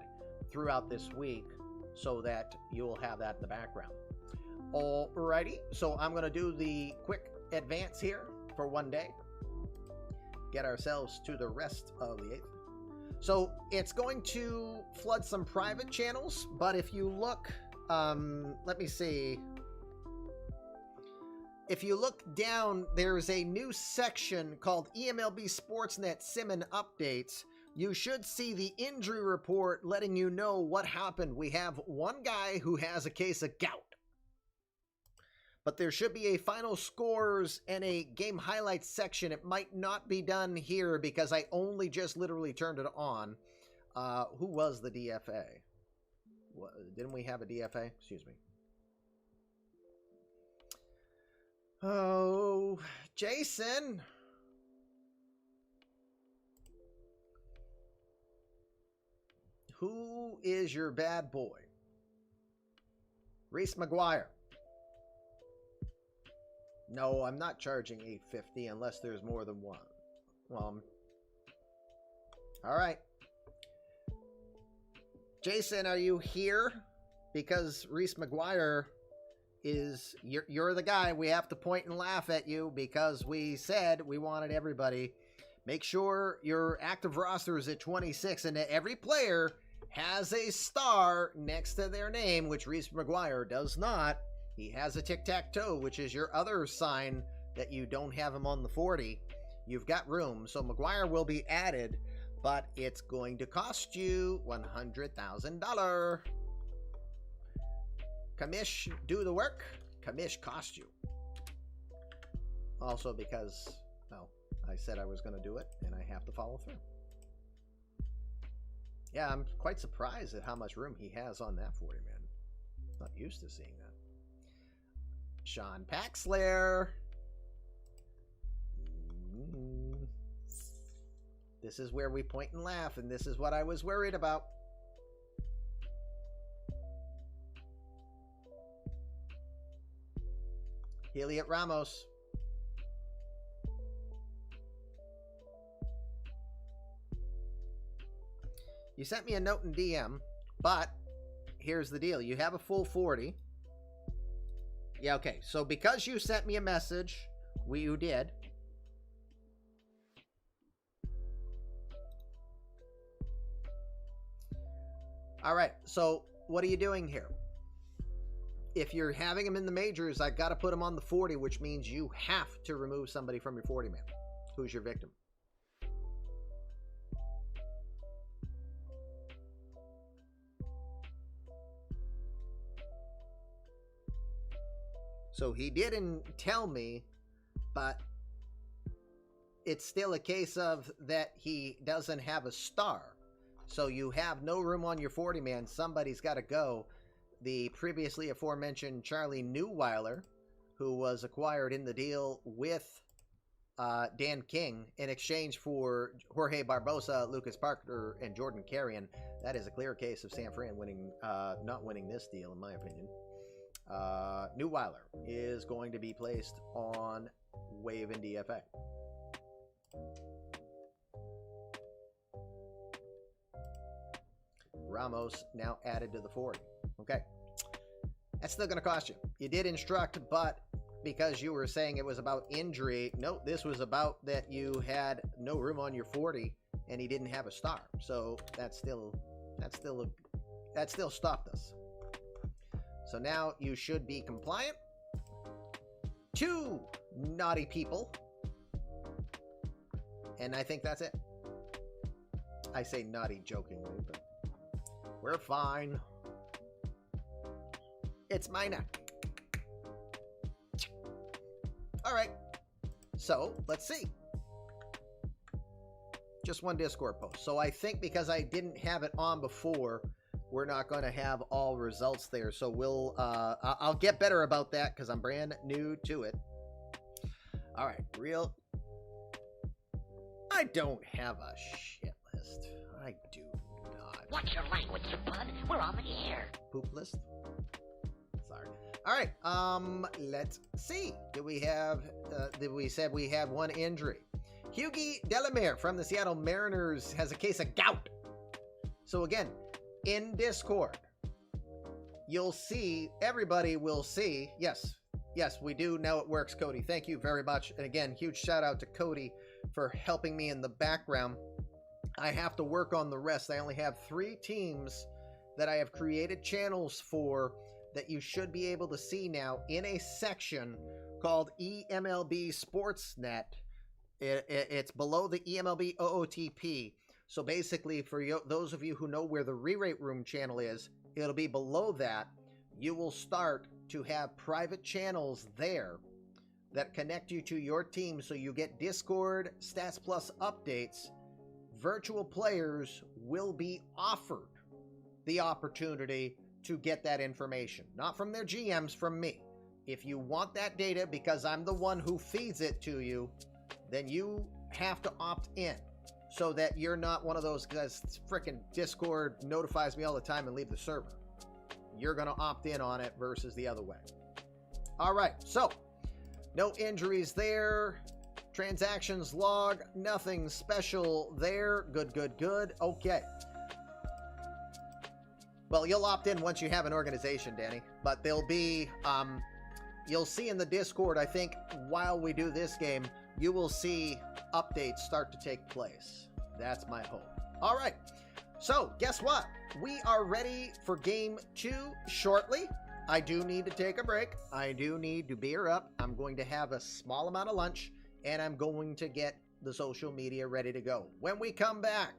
throughout this week so that you'll have that in the background. Alrighty, so I'm going to do the quick advance here for one day, get ourselves to the rest of the 8th. So it's going to flood some private channels, but if you look let me see. If you look down, there's a new section called eMLB Sportsnet Simmon Updates. You should see the injury report letting you know what happened. We have one guy who has a case of gout. But there should be a final scores and a game highlights section. It might not be done here because I only just literally turned it on. Who was the DFA? Didn't we have a DFA? Excuse me. Oh, Jason. Who is your bad boy? Reese McGuire. No, I'm not charging $8.50 unless there's more than one. Well, all right. Jason, are you here? Because Reese McGuire is, you're the guy. We have to point and laugh at you because we said we wanted everybody. Make sure your active roster is at 26 and that every player has a star next to their name, which Reese McGuire does not. He has a tic-tac-toe, which is your other sign that you don't have him on the 40. You've got room, so McGuire will be added, but it's going to cost you $100,000. Commish, do the work. Commish cost you. Also because, well, I said I was going to do it, and I have to follow through. Yeah, I'm quite surprised at how much room he has on that 40, man. Not used to seeing that. Sean Paxler. This is where we point and laugh, and this is what I was worried about. Heliot Ramos. You sent me a note in DM, but here's the deal. You have a full 40. Yeah, okay. So because you sent me a message, you did. All right. So what are you doing here? If you're having him in the majors, I got to put him on the 40, which means you have to remove somebody from your 40 man. Who's your victim? So he didn't tell me, but it's still a case of that he doesn't have a star. So you have no room on your 40 man. Somebody's got to go. The previously aforementioned Charlie Neuweiler, who was acquired in the deal with Dan King in exchange for Jorge Barbosa, Lucas Parker, and Jordan Carrion. That is a clear case of San Fran winning, not winning this deal, in my opinion. Neuweiler is going to be placed on waive in DFA. Ramos now added to the 40. Okay. That's still going to cost you. You did instruct, but because you were saying it was about injury, no, this was about that you had no room on your 40 and he didn't have a star. So that still stopped us. So now you should be compliant. 2 naughty people. And I think that's it. I say naughty jokingly, but we're fine. It's minor. All right. So let's see. Just one Discord post. So I think because I didn't have it on before, we're not going to have all results there. So we'll, I'll get better about that because I'm brand new to it. All right. I don't have a shit list. I do not. Watch your language, you bud. We're on the air. Poop list? Sorry. All right. Let's see. Did we said we had one injury? Hughie Delamere from the Seattle Mariners has a case of gout. So again, in Discord, you'll see, everybody will see. Yes, we do know it works, Cody. Thank you very much. And again, huge shout out to Cody for helping me in the background. I have to work on the rest. I only have 3 teams that I have created channels for that you should be able to see now in a section called eMLB Sportsnet. It's below the eMLB OOTP. So basically, for those of you who know where the Re-Rate Room channel is, it'll be below that. You will start to have private channels there that connect you to your team, so you get Discord, Stats Plus updates. Virtual players will be offered the opportunity to get that information. Not from their GMs, from me. If you want that data because I'm the one who feeds it to you, then you have to opt in so that you're not one of those guys. Frickin' Discord notifies me all the time and leave the server. You're going to opt in on it versus the other way. All right, so no injuries there. Transactions log, nothing special there. Good, good, good. Okay. Well, you'll opt in once you have an organization, Danny. But there'll be, you'll see in the Discord, I think, while we do this game, you will see updates start to take place. That's my hope. All right. So, guess what? We are ready for Game 2 shortly. I do need to take a break. I do need to beer up. I'm going to have a small amount of lunch, and I'm going to get the social media ready to go. When we come back,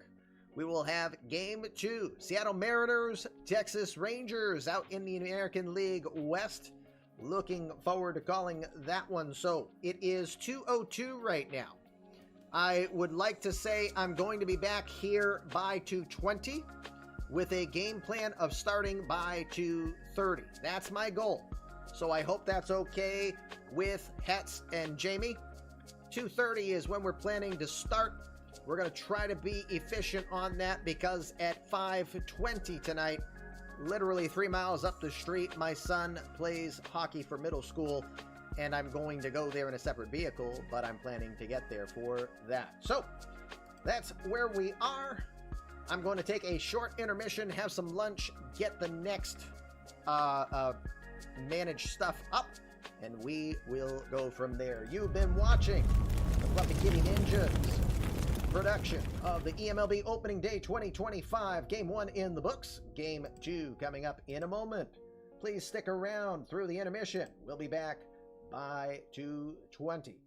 we will have Game 2. Seattle Mariners, Texas Rangers out in the American League West. Looking forward to calling that one. So it is 2:02 right now. I would like to say I'm going to be back here by 2:20 with a game plan of starting by 2:30. That's my goal. So I hope that's okay with Hetz and Jamie. 2:30 is when we're planning to start. We're going to try to be efficient on that because at 5:20 tonight, literally 3 miles up the street, my son plays hockey for middle school, and I'm going to go there in a separate vehicle, but I'm planning to get there for that. So that's where we are. I'm going to take a short intermission, have some lunch, get the next managed stuff up, and we will go from there. You've been watching the Fluffy Kitty Ninjas production of the eMLB Opening Day 2025. Game 1 in the books. Game 2 coming up in a moment. Please stick around through the intermission. We'll be back by 2:20.